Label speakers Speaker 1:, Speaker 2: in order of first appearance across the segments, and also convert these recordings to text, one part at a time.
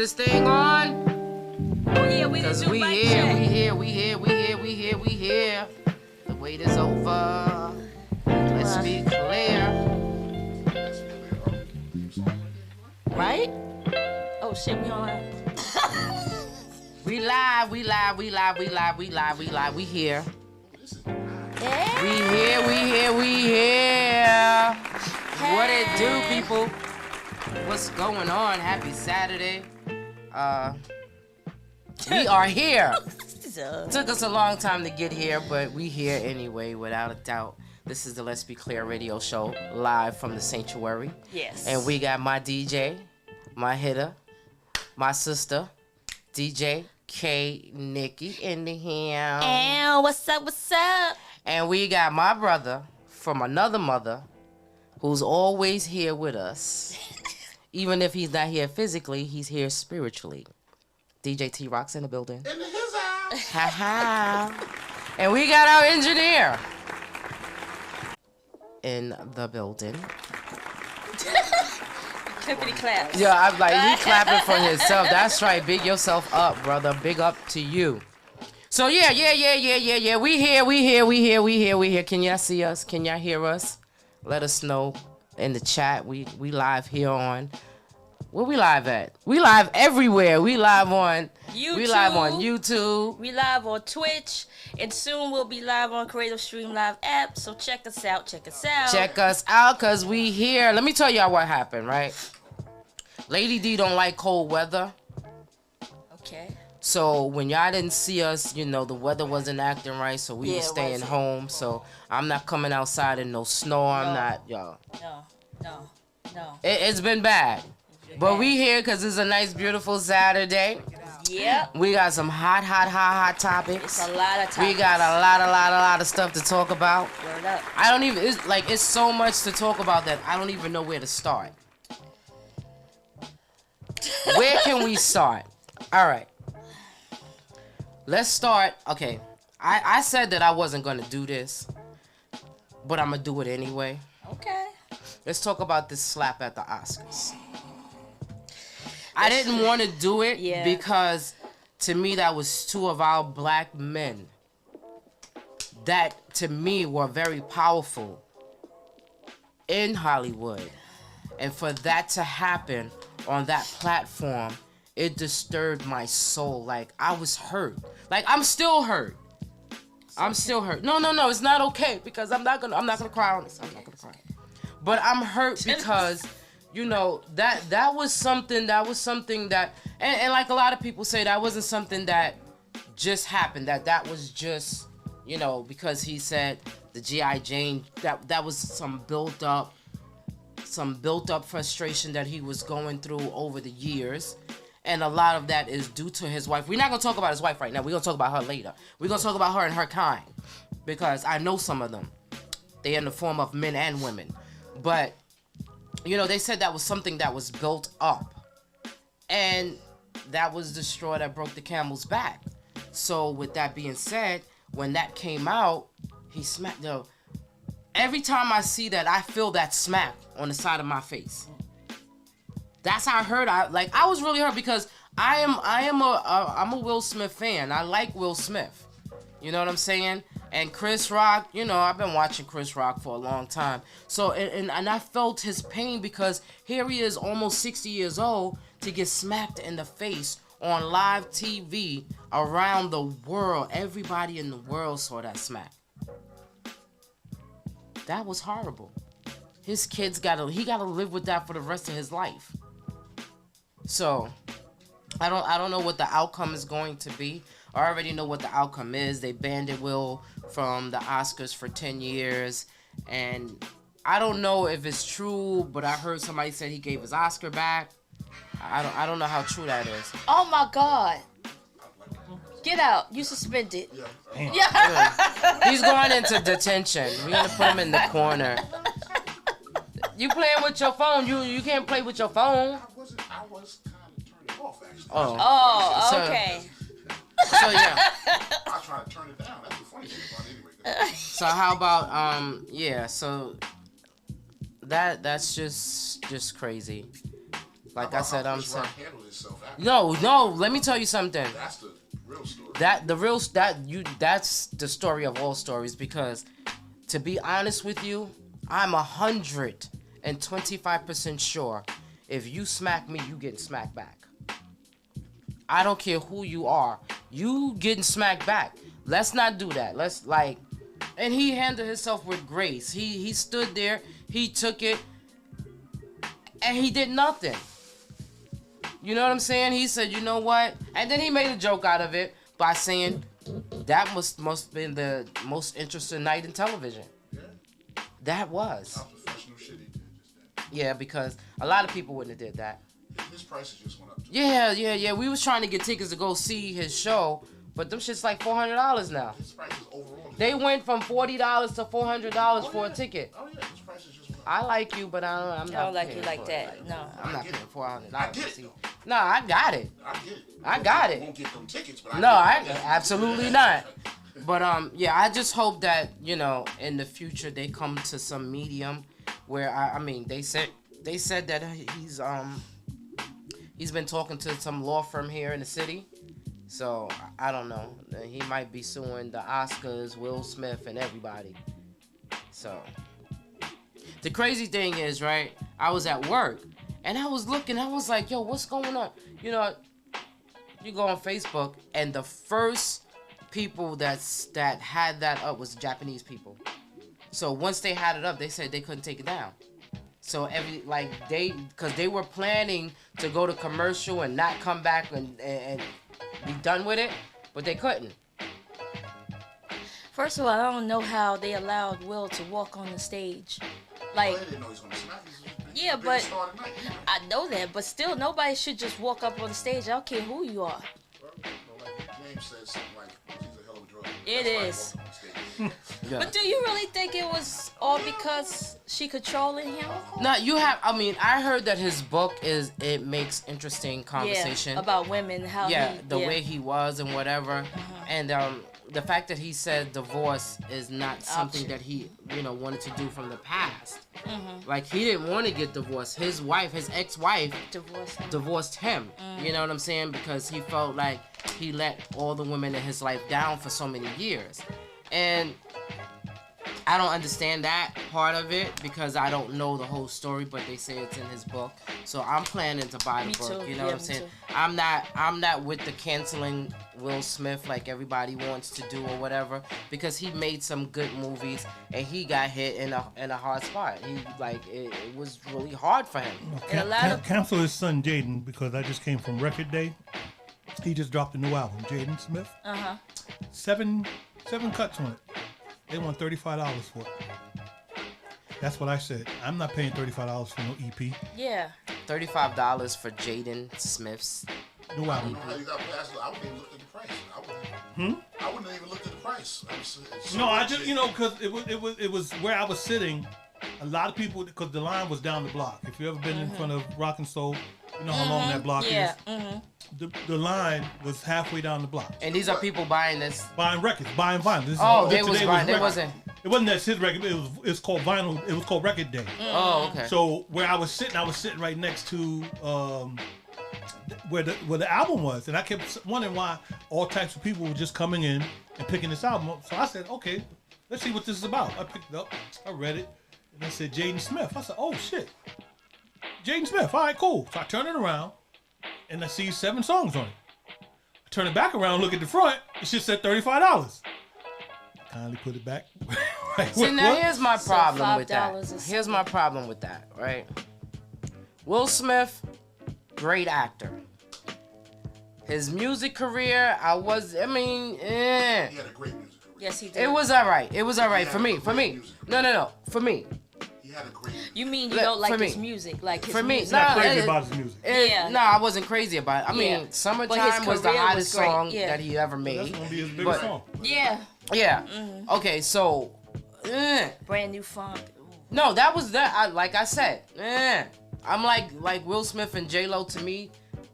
Speaker 1: this thing on?
Speaker 2: Oh yeah, we
Speaker 1: Cause
Speaker 2: do
Speaker 1: we
Speaker 2: mic
Speaker 1: here,
Speaker 2: check.
Speaker 1: we here. The wait is over. Let's be clear.
Speaker 2: Right? Oh shit, we on.
Speaker 1: We live. We here.
Speaker 2: Hey.
Speaker 1: We here. What it do, people? What's going on? Happy Saturday. We are here. Took us a long time to get here, but we here anyway, without a doubt. This is the Let's Be Clear radio show, live from the sanctuary.
Speaker 2: Yes.
Speaker 1: And we got my DJ, my hitter, my sister, DJ K Nikki in the house.
Speaker 2: And what's up?
Speaker 1: And we got my brother from another mother who's always here with us. Even if he's not here physically, he's here spiritually. DJ T-Rock's in the building.
Speaker 3: In his house.
Speaker 1: Ha ha. And we got our engineer in the building.
Speaker 2: Clippity claps.
Speaker 1: Yeah, I'm like, he clapping for himself. That's right. Big yourself up, brother. Big up to you. So yeah. We here. Can y'all see us? Can y'all hear us? Let us know in the chat. We live here on. Where we live at? We live everywhere. We live on
Speaker 2: YouTube.
Speaker 1: We live on YouTube.
Speaker 2: We live on Twitch, and soon we'll be live on Creative Stream Live app. So check us out.
Speaker 1: Check us out, cause we here. Let me tell y'all what happened, right? Lady D don't like cold weather.
Speaker 2: Okay.
Speaker 1: So when y'all didn't see us, the weather wasn't acting right, so we
Speaker 2: Yeah,
Speaker 1: were staying
Speaker 2: wasn't.
Speaker 1: home. So I'm not coming outside in no snow. I'm not, y'all.
Speaker 2: No.
Speaker 1: It's been bad. But we here because it's a nice, beautiful Saturday.
Speaker 2: Yep.
Speaker 1: We got some hot topics.
Speaker 2: It's a lot of topics.
Speaker 1: We got a lot of stuff to talk about.
Speaker 2: Word up.
Speaker 1: I don't even, it's so much to talk about that I don't even know where to start. Where can we start? All right. Let's start. Okay. I said that I wasn't going to do this, but I'm going to do it anyway.
Speaker 2: Okay.
Speaker 1: Let's talk about this slap at the Oscars. I didn't want to do it because to me that was two of our black men that to me were very powerful in Hollywood. And for that to happen on that platform, it disturbed my soul. Like, I was hurt. Like, I'm still hurt. No, it's not okay because I'm not gonna cry on this. I'm not gonna cry. But I'm hurt because that was something that and like a lot of people say, that wasn't something that just happened. That was just, because he said the G.I. Jane, that was some built up frustration that he was going through over the years. And a lot of that is due to his wife. We're not going to talk about his wife right now. We're going to talk about her later. We're going to talk about her and her kind. Because I know some of them. They're in the form of men and women. But, they said that was something that was built up. And that was the straw that broke the camel's back. So with that being said, when that came out, he smacked. Every time I see that, I feel that smack on the side of my face. That's how I heard. I was really hurt because I'm a Will Smith fan. I like Will Smith. You know what I'm saying? And Chris Rock, I've been watching Chris Rock for a long time. So and I felt his pain because here he is, almost 60 years old, to get smacked in the face on live TV around the world. Everybody in the world saw that smack. That was horrible. His kids gotta live with that for the rest of his life. So, I don't know what the outcome is going to be. I already know what the outcome is. They banned Will from the Oscars for 10 years. And I don't know if it's true, but I heard somebody said he gave his Oscar back. I don't know how true that is.
Speaker 2: Oh my God. Get out. You suspended.
Speaker 1: Yeah. He's going into detention. We're going to put him in the corner. You playing with your phone. You can't play with your phone.
Speaker 3: I was kind of turning it off, actually.
Speaker 2: Oh, okay.
Speaker 1: So yeah.
Speaker 3: I was trying to turn it down. That's the funny thing about it anyway.
Speaker 1: So how about so that's just crazy. Like
Speaker 3: How
Speaker 1: I said,
Speaker 3: about
Speaker 1: I'm
Speaker 3: Chris
Speaker 1: saying.
Speaker 3: Rock handled himself after?
Speaker 1: No. Let me tell you something.
Speaker 3: That's the real story.
Speaker 1: That's the story of all stories, because to be honest with you, I'm 125% sure if you smack me, you getting smacked back. I don't care who you are, you getting smacked back. Let's not do that. And he handled himself with grace. He stood there, he took it, and he did nothing. You know what I'm saying? He said, you know what? And then he made a joke out of it by saying that must have been the most interesting night in television.
Speaker 3: Yeah.
Speaker 1: That was.
Speaker 3: How professional shit he did just then.
Speaker 1: Yeah, because a lot of people wouldn't have did that.
Speaker 3: His prices just went up.
Speaker 1: Yeah. We was trying to get tickets to go see his show, but them shit's like $400 now.
Speaker 3: His prices overall.
Speaker 1: They went from $40 to $400 for a ticket.
Speaker 3: Oh yeah, his prices just went up.
Speaker 1: I like you, but I'm not.
Speaker 2: I don't like you
Speaker 1: paying
Speaker 2: like
Speaker 1: for
Speaker 2: that.
Speaker 1: it.
Speaker 2: No.
Speaker 1: I'm not
Speaker 3: I
Speaker 1: paying
Speaker 3: get
Speaker 1: $400
Speaker 3: I
Speaker 1: to
Speaker 3: get it,
Speaker 1: see.
Speaker 3: though.
Speaker 1: No, I got it.
Speaker 3: I get it.
Speaker 1: I got it.
Speaker 3: Won't get them tickets, but
Speaker 1: No,
Speaker 3: I
Speaker 1: I
Speaker 3: get it.
Speaker 1: absolutely not. But yeah, I just hope that in the future they come to some medium where I mean they said that he's been talking to some law firm here in the city, so I don't know. He might be suing the Oscars, Will Smith, and everybody. So the crazy thing is, right? I was at work and I was looking. I was like, yo, what's going on? You go on Facebook and the first people that had that up was Japanese people. So once they had it up, they said they couldn't take it down. So because they were planning to go to commercial and not come back and be done with it, but they couldn't.
Speaker 2: First of all, I don't know how they allowed Will to walk on the stage. Like,
Speaker 3: Well, they didn't know he was gonna smack.
Speaker 2: Yeah,
Speaker 3: Biggest
Speaker 2: but
Speaker 3: star tonight.
Speaker 2: I know that, but still, nobody should just walk up on the stage. I don't care who you are.
Speaker 3: Like James said something like, "He's a hell of a drug."
Speaker 2: It
Speaker 3: That's why he
Speaker 2: is.
Speaker 3: walked on stage.
Speaker 1: Yeah.
Speaker 2: But do you really think it was all because she controlling him?
Speaker 1: No, I heard that his book it makes interesting conversation.
Speaker 2: Yeah, about women, how
Speaker 1: the way he was and whatever. And the fact that he said divorce is not something
Speaker 2: Option.
Speaker 1: that he wanted to do from the past. Like he didn't want to get divorced. His ex-wife divorced him. You know what I'm saying? Because he felt like he let all the women in his life down for so many years. And I don't understand that part of it because I don't know the whole story, but they say it's in his book. So I'm planning to buy the
Speaker 2: Me
Speaker 1: book.
Speaker 2: too.
Speaker 1: You know
Speaker 2: Yeah,
Speaker 1: what I'm
Speaker 2: me
Speaker 1: saying?
Speaker 2: too.
Speaker 1: I'm not with the canceling Will Smith like everybody wants to do or whatever, because he made some good movies and he got hit in a hard spot. It was really hard for him.
Speaker 2: And a lot of
Speaker 4: Cancel his son Jaden because I just came from Record Day. He just dropped a new album, Jaden Smith. Seven cuts on it. They want $35 for it. That's what I said. I'm not paying $35 for no EP.
Speaker 2: yeah.
Speaker 1: $35 for Jaden Smith's.
Speaker 4: New album.
Speaker 3: How you got past it? I wouldn't even look at the price. I wouldn't even look at the price.
Speaker 4: No, I just because it was where I was sitting. A lot of people because the line was down the block. If you ever been in front of Rock and Soul, you know how long that block
Speaker 2: Yeah.
Speaker 4: is. The line was halfway down the block.
Speaker 1: And these are people buying this.
Speaker 4: Buying records, buying vinyl. This
Speaker 1: Oh,
Speaker 4: is,
Speaker 1: they was
Speaker 4: today
Speaker 1: buying. They
Speaker 4: record.
Speaker 1: wasn't.
Speaker 4: It wasn't that his record. It's called vinyl. It was called Record Day.
Speaker 1: Oh, okay.
Speaker 4: So where I was sitting right next to where the album was, and I kept wondering why all types of people were just coming in and picking this album up. So I said, okay, let's see what this is about. I picked it up, I read it, and it said Jaden Smith. I said, oh shit, Jaden Smith. All right, cool. So I turn it around, and I see 7 songs on it. I turn it back around, look at the front. It just said $35. Kindly put it back.
Speaker 1: See, now here's my
Speaker 2: So
Speaker 1: problem with that.
Speaker 2: $5 is-
Speaker 1: Here's my problem with that, right? Will Smith, great actor. His music career,
Speaker 3: He had a great music career.
Speaker 2: Yes, he did.
Speaker 1: it was alright. It was alright
Speaker 3: Yeah,
Speaker 1: for me.
Speaker 3: great
Speaker 1: For me.
Speaker 3: music.
Speaker 1: No. For me.
Speaker 3: He had a great music
Speaker 2: You mean you
Speaker 1: Look,
Speaker 2: don't like
Speaker 1: for me.
Speaker 2: his music? Like his
Speaker 1: For me,
Speaker 2: music?
Speaker 1: nah,
Speaker 4: Crazy
Speaker 1: it-
Speaker 4: about his music.
Speaker 2: Yeah.
Speaker 1: No, I wasn't crazy about it. I mean,
Speaker 2: Yeah. But
Speaker 1: Summertime
Speaker 2: his
Speaker 1: was the
Speaker 2: career was
Speaker 1: hottest
Speaker 2: great,
Speaker 1: song
Speaker 2: yeah.
Speaker 1: that he ever
Speaker 4: That's
Speaker 1: made.
Speaker 4: gonna be his biggest
Speaker 1: But-
Speaker 4: song.
Speaker 2: Yeah.
Speaker 1: Yeah.
Speaker 2: Mm-hmm.
Speaker 1: Okay, so
Speaker 2: Brand new funk.
Speaker 1: no, that was that. Like I said, I'm like Will Smith and J-Lo. To me,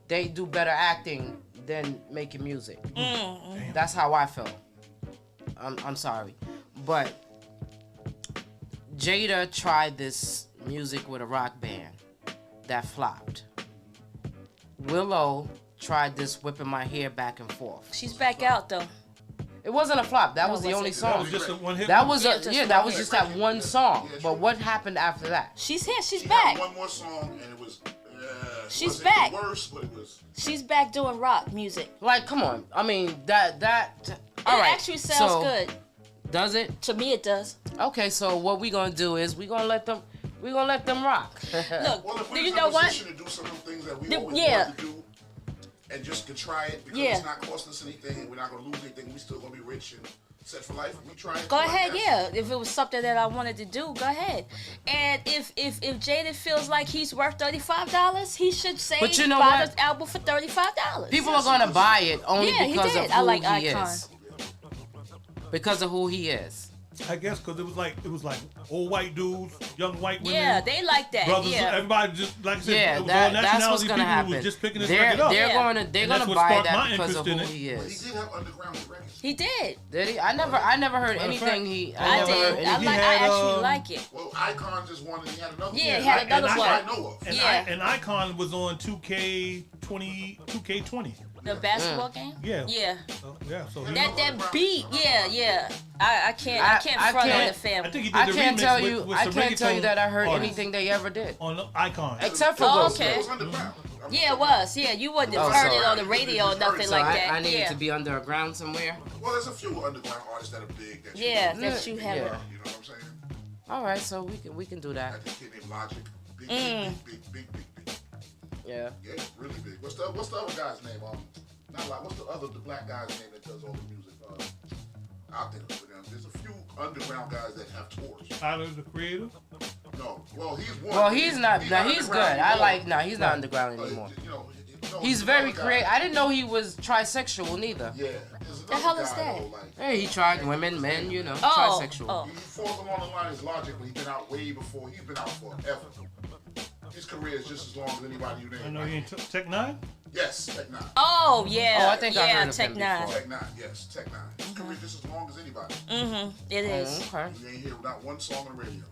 Speaker 1: they do better acting than making music.
Speaker 2: Mm-hmm.
Speaker 1: That's how I feel. I'm sorry, but Jada tried this music with a rock band that flopped. Willow tried this whipping my hair back and forth.
Speaker 2: She's back out though.
Speaker 1: It wasn't a flop. That
Speaker 2: No,
Speaker 1: was the
Speaker 2: was
Speaker 1: only
Speaker 2: it?
Speaker 4: That
Speaker 1: song.
Speaker 4: was just a one hit.
Speaker 1: That was
Speaker 2: Yeah,
Speaker 1: a
Speaker 2: just
Speaker 1: yeah.
Speaker 2: one
Speaker 1: That was
Speaker 2: hit.
Speaker 1: just that one song. But what happened after that?
Speaker 2: She's here. She's
Speaker 3: She
Speaker 2: back.
Speaker 3: had one more song, and it was.
Speaker 2: She's
Speaker 3: wasn't
Speaker 2: back.
Speaker 3: The worst, but it was.
Speaker 2: She's back doing rock music.
Speaker 1: Like, come on. I mean, that. All
Speaker 2: It
Speaker 1: right.
Speaker 2: actually sounds
Speaker 1: so,
Speaker 2: good.
Speaker 1: Does it?
Speaker 2: To me, it does.
Speaker 1: Okay. So what we gonna do is we gonna let them rock.
Speaker 2: Look,
Speaker 3: Well, if
Speaker 2: do
Speaker 3: we
Speaker 2: you
Speaker 3: was
Speaker 2: know
Speaker 3: in a
Speaker 2: what?
Speaker 3: position to do some of the things that we
Speaker 2: The-
Speaker 3: always
Speaker 2: yeah.
Speaker 3: wanted to do, and just to try it because
Speaker 2: Yeah.
Speaker 3: it's not costing us anything, and we're not gonna lose anything. We still gonna be rich and set for life. We try it.
Speaker 2: Go
Speaker 3: too, I
Speaker 2: ahead,
Speaker 3: guess.
Speaker 2: yeah. If it was something that I wanted to do, go ahead. And if Jaden feels like he's worth $35, he should say
Speaker 1: But you know
Speaker 2: buy
Speaker 1: what?
Speaker 2: the album for $35.
Speaker 1: People are gonna buy it only
Speaker 2: Yeah, he
Speaker 1: because
Speaker 2: did.
Speaker 1: of
Speaker 2: I
Speaker 1: who
Speaker 2: like
Speaker 1: he
Speaker 2: Icon.
Speaker 1: is. Because of who he is.
Speaker 4: I guess because it was like old white dudes, young white women.
Speaker 2: Yeah, they like that.
Speaker 4: brothers.
Speaker 2: Yeah.
Speaker 4: Everybody just like I said.
Speaker 1: Yeah,
Speaker 4: it was all
Speaker 1: that's what's
Speaker 4: nationality
Speaker 1: gonna
Speaker 4: people who
Speaker 1: happen.
Speaker 4: was just picking this
Speaker 1: They're
Speaker 4: record up.
Speaker 2: Yeah.
Speaker 1: gonna
Speaker 4: And that's what
Speaker 1: buy
Speaker 4: sparked
Speaker 1: that
Speaker 4: my
Speaker 1: because of
Speaker 4: interest
Speaker 1: who
Speaker 4: in
Speaker 1: he
Speaker 3: But he
Speaker 1: is.
Speaker 3: did have underground records.
Speaker 2: He did.
Speaker 1: Did he? I never heard
Speaker 4: Matter of
Speaker 1: anything.
Speaker 4: fact,
Speaker 2: I
Speaker 1: never
Speaker 2: did.
Speaker 1: heard
Speaker 2: I
Speaker 1: anything.
Speaker 2: like. I
Speaker 4: had,
Speaker 2: actually like it.
Speaker 3: Well, Icon just one, and he had another.
Speaker 2: Yeah,
Speaker 3: one.
Speaker 2: he had
Speaker 4: and
Speaker 2: another
Speaker 4: I-
Speaker 2: one.
Speaker 3: I know of.
Speaker 4: And,
Speaker 2: Yeah.
Speaker 4: and Icon was on 2K20.
Speaker 2: The basketball game.
Speaker 4: Yeah.
Speaker 2: Yeah.
Speaker 4: So, yeah. So he,
Speaker 2: That beat. Yeah. I can't front on the
Speaker 4: I
Speaker 2: family.
Speaker 4: think he did
Speaker 1: I
Speaker 4: the
Speaker 1: can't
Speaker 4: remix
Speaker 1: tell
Speaker 4: with,
Speaker 1: you.
Speaker 4: with
Speaker 1: I
Speaker 4: some
Speaker 1: can't tell you
Speaker 4: reggaeton
Speaker 1: that I heard
Speaker 4: artists
Speaker 1: anything they ever did,
Speaker 4: on the Icon.
Speaker 1: except for
Speaker 2: Oh,
Speaker 1: Will
Speaker 2: okay.
Speaker 3: It was
Speaker 1: Smith.
Speaker 3: underground.
Speaker 2: Yeah, it was. Yeah, you wouldn't have
Speaker 1: Oh,
Speaker 2: heard
Speaker 1: so-
Speaker 2: it on the radio or nothing
Speaker 1: So
Speaker 2: like
Speaker 1: I,
Speaker 2: that.
Speaker 1: I needed
Speaker 2: Yeah.
Speaker 1: to be underground somewhere.
Speaker 3: Well, there's a few underground artists that are big. That
Speaker 2: Yeah,
Speaker 3: you
Speaker 2: that you have.
Speaker 1: Yeah.
Speaker 3: You know what I'm saying?
Speaker 1: All right, so we can do that.
Speaker 3: Like the kid named Logic. Big, big.
Speaker 1: Yeah.
Speaker 3: Yeah, really big. What's the other guy's name? Not like what's the black guy's name that does all the music? I'll think of them. There's a few underground guys that have tours.
Speaker 4: Tyler the Creator.
Speaker 3: No, well he's one.
Speaker 1: Well, he's not. Now he's good.
Speaker 3: underground
Speaker 1: I
Speaker 3: anymore.
Speaker 1: like. No, he's not underground anymore.
Speaker 3: You know,
Speaker 1: He's very creative. I didn't know he was trisexual neither.
Speaker 3: Yeah. there's
Speaker 2: The
Speaker 3: another
Speaker 2: hell is
Speaker 3: guy,
Speaker 2: that?
Speaker 3: though, like,
Speaker 1: Hey, he tried women, men,
Speaker 2: Oh,
Speaker 1: trisexual.
Speaker 2: oh.
Speaker 3: he falls along the line as Logic, but he's been out way before. He's been out forever. His career is just as long as anybody you name.
Speaker 4: I know he ain't Tech Nine.
Speaker 3: Yes, Tech Nine.
Speaker 2: Oh yeah.
Speaker 1: Oh, I think I
Speaker 2: yeah,
Speaker 1: heard of
Speaker 2: Tech
Speaker 1: him
Speaker 2: Nine.
Speaker 1: before.
Speaker 3: Tech Nine, yes, Tech Nine. His career is just as long as anybody.
Speaker 2: It is.
Speaker 1: Oh, okay.
Speaker 3: You ain't hear not one song on the radio.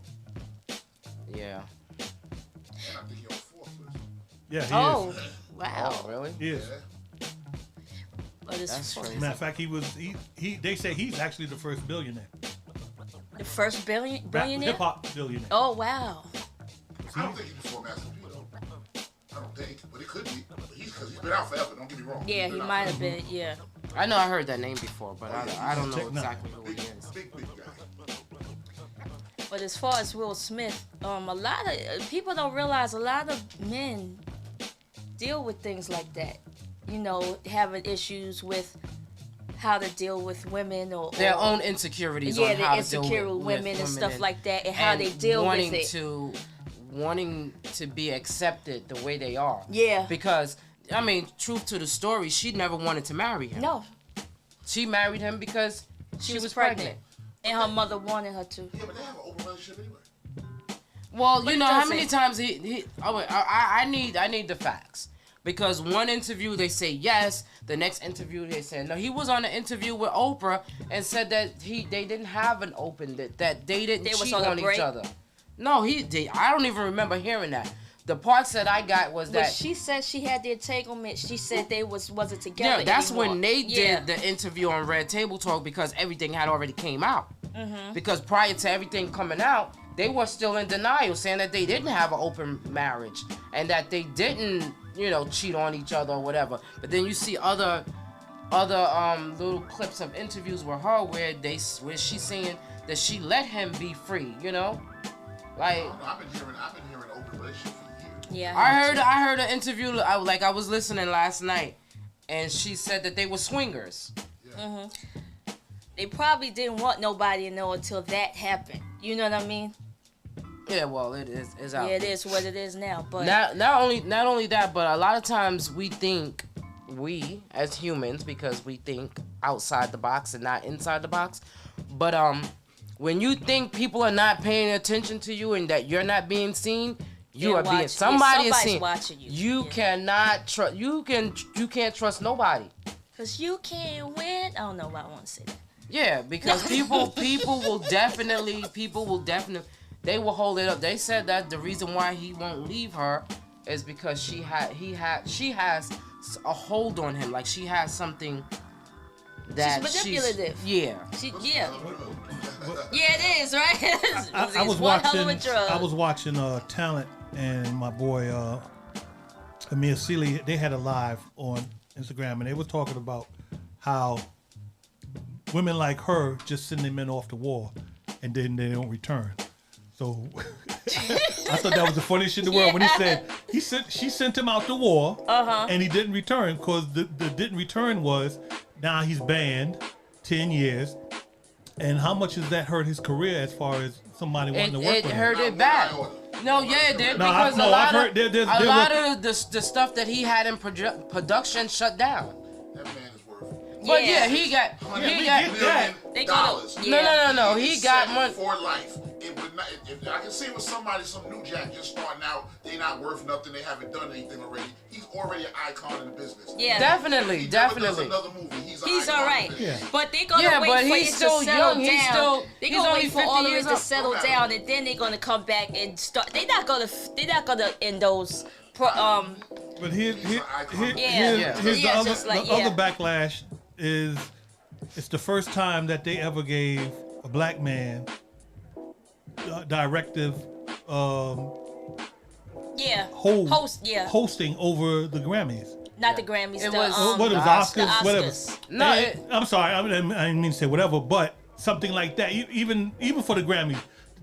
Speaker 1: Yeah.
Speaker 3: And I think he on fourth list.
Speaker 4: Yeah, he
Speaker 2: Oh,
Speaker 4: is.
Speaker 2: wow.
Speaker 1: Oh, really?
Speaker 4: He is.
Speaker 3: Yeah.
Speaker 2: But it's
Speaker 1: That's crazy.
Speaker 4: Matter of fact, he. They say he's actually the first billionaire.
Speaker 2: the first billionaire.
Speaker 4: Hip hop billionaire.
Speaker 2: Oh wow.
Speaker 3: I don't think he's before Master P though. I don't think, but it could be. But he's been out forever. Don't get me wrong.
Speaker 2: Yeah,
Speaker 3: He's
Speaker 2: he
Speaker 3: been out
Speaker 2: might have
Speaker 3: forever.
Speaker 2: been. Yeah.
Speaker 1: I know I heard that name before, but I don't know
Speaker 4: Check now.
Speaker 1: exactly who he
Speaker 3: Big,
Speaker 1: is.
Speaker 3: big guy.
Speaker 2: But as far as Will Smith, a lot of people don't realize a lot of men deal with things like that. You know, having issues with how to deal with women or
Speaker 1: Their own insecurities
Speaker 2: yeah,
Speaker 1: on how
Speaker 2: they're
Speaker 1: to deal
Speaker 2: insecure with women and stuff like that, and how they deal with it.
Speaker 1: Wanting to be accepted the way they are.
Speaker 2: Yeah.
Speaker 1: Because I mean, truth to the story, she never wanted to marry him.
Speaker 2: No,
Speaker 1: She married him because she was pregnant.
Speaker 2: and her mother wanted her to.
Speaker 3: Yeah, but they have an open relationship anyway.
Speaker 1: Well,
Speaker 2: But
Speaker 1: you
Speaker 2: it
Speaker 1: know how
Speaker 2: doesn't.
Speaker 1: many times he oh, wait, I need the facts. Because one interview they say yes, the next interview they say no. He was on an interview with Oprah and said that they didn't have an open that they didn't
Speaker 2: They was
Speaker 1: cheat
Speaker 2: on a
Speaker 1: on each
Speaker 2: break?
Speaker 1: other. No, he did. I don't even remember hearing that. The parts that I got was
Speaker 2: But
Speaker 1: that
Speaker 2: she said she had the entanglement. She said they wasn't together.
Speaker 1: yeah, that's
Speaker 2: anymore.
Speaker 1: when they
Speaker 2: Yeah.
Speaker 1: did the interview on Red Table Talk because everything had already came out.
Speaker 2: Mm-hmm.
Speaker 1: Because prior to everything coming out, they were still in denial, saying that they didn't have an open marriage and that they didn't, cheat on each other or whatever. But then you see other little clips of interviews with her where she's saying that she let him be free, Like
Speaker 3: I don't know, I've been hearing open relationship for years.
Speaker 2: Yeah.
Speaker 1: I heard an interview I was listening last night, and she said that they were swingers.
Speaker 3: Yeah.
Speaker 2: They probably didn't want nobody to know until that happened. You know what I mean?
Speaker 1: Yeah, well, it is out.
Speaker 2: Yeah, it is what it is now. But
Speaker 1: Not only that, but a lot of times we as humans, because we think outside the box and not inside the box. But when you think people are not paying attention to you and that you're not being seen, you
Speaker 2: They're
Speaker 1: are being
Speaker 2: watching.
Speaker 1: somebody
Speaker 2: Yeah,
Speaker 1: is
Speaker 2: somebody's
Speaker 1: seeing.
Speaker 2: watching you.
Speaker 1: You
Speaker 2: Yeah.
Speaker 1: cannot trust. You can't trust nobody.
Speaker 2: Cause you can't win. I don't know why I want to say that.
Speaker 1: Yeah, because people will definitely they will hold it up. They said that the reason why he won't leave her is because she has a hold on him. Like she has something that
Speaker 2: She's manipulative.
Speaker 1: Yeah.
Speaker 2: Yeah, it is, right?
Speaker 4: I was
Speaker 2: one
Speaker 4: watching.
Speaker 2: hell of a drug.
Speaker 4: I was watching Talent, and my boy Amir Sealy. They had a live on Instagram, and they were talking about how women like her just send their men off the war, and then they don't return. So I thought that was the funniest shit in the world when he said she sent him out to war, and he didn't return because the didn't return was now he's banned 10 years. And how much has that hurt his career as far as somebody wanting to work
Speaker 1: It
Speaker 4: with
Speaker 1: hurt
Speaker 4: him?
Speaker 1: it bad. No, yeah, it did
Speaker 4: No,
Speaker 1: because
Speaker 4: I've
Speaker 1: a lot
Speaker 4: heard
Speaker 1: of the stuff that he had in production shut down.
Speaker 3: That man is worth
Speaker 1: But yeah, he got
Speaker 4: that.
Speaker 2: They
Speaker 3: dollars.
Speaker 2: gonna-
Speaker 1: No. He got money.
Speaker 3: For life. It would not, if I can see with somebody, some new jack just starting out, they not worth nothing, they haven't done anything already. He's already an icon in the business.
Speaker 2: Yeah.
Speaker 1: Definitely,
Speaker 3: He never does
Speaker 1: definitely.
Speaker 3: another movie. He's
Speaker 2: He's
Speaker 3: an
Speaker 2: all
Speaker 3: icon
Speaker 2: right,
Speaker 3: in the business.
Speaker 4: Yeah.
Speaker 2: but they're gonna
Speaker 1: Yeah,
Speaker 2: wait
Speaker 1: but
Speaker 2: for
Speaker 1: he's
Speaker 2: it
Speaker 1: still
Speaker 2: to settle
Speaker 1: young. He's
Speaker 2: down.
Speaker 1: still-
Speaker 2: They're
Speaker 1: he's
Speaker 2: gonna
Speaker 1: only
Speaker 2: wait for
Speaker 1: 50
Speaker 2: all of
Speaker 1: years
Speaker 2: it to
Speaker 1: old.
Speaker 2: settle
Speaker 3: Okay.
Speaker 2: down, and then they're gonna come back and start. They're not gonna endorse.
Speaker 4: But here's the
Speaker 2: Yeah,
Speaker 4: other
Speaker 2: just like-
Speaker 4: the other
Speaker 2: yeah.
Speaker 4: backlash is it's the first time that they ever gave a black man directive hosting over the Grammys.
Speaker 2: Not the Grammys.
Speaker 1: It
Speaker 2: the,
Speaker 1: was-
Speaker 4: What it was
Speaker 2: the
Speaker 4: Oscars, whatever.
Speaker 2: Oscars.
Speaker 1: No,
Speaker 4: I'm sorry, I didn't mean to say whatever, but something like that. Even for the Grammys,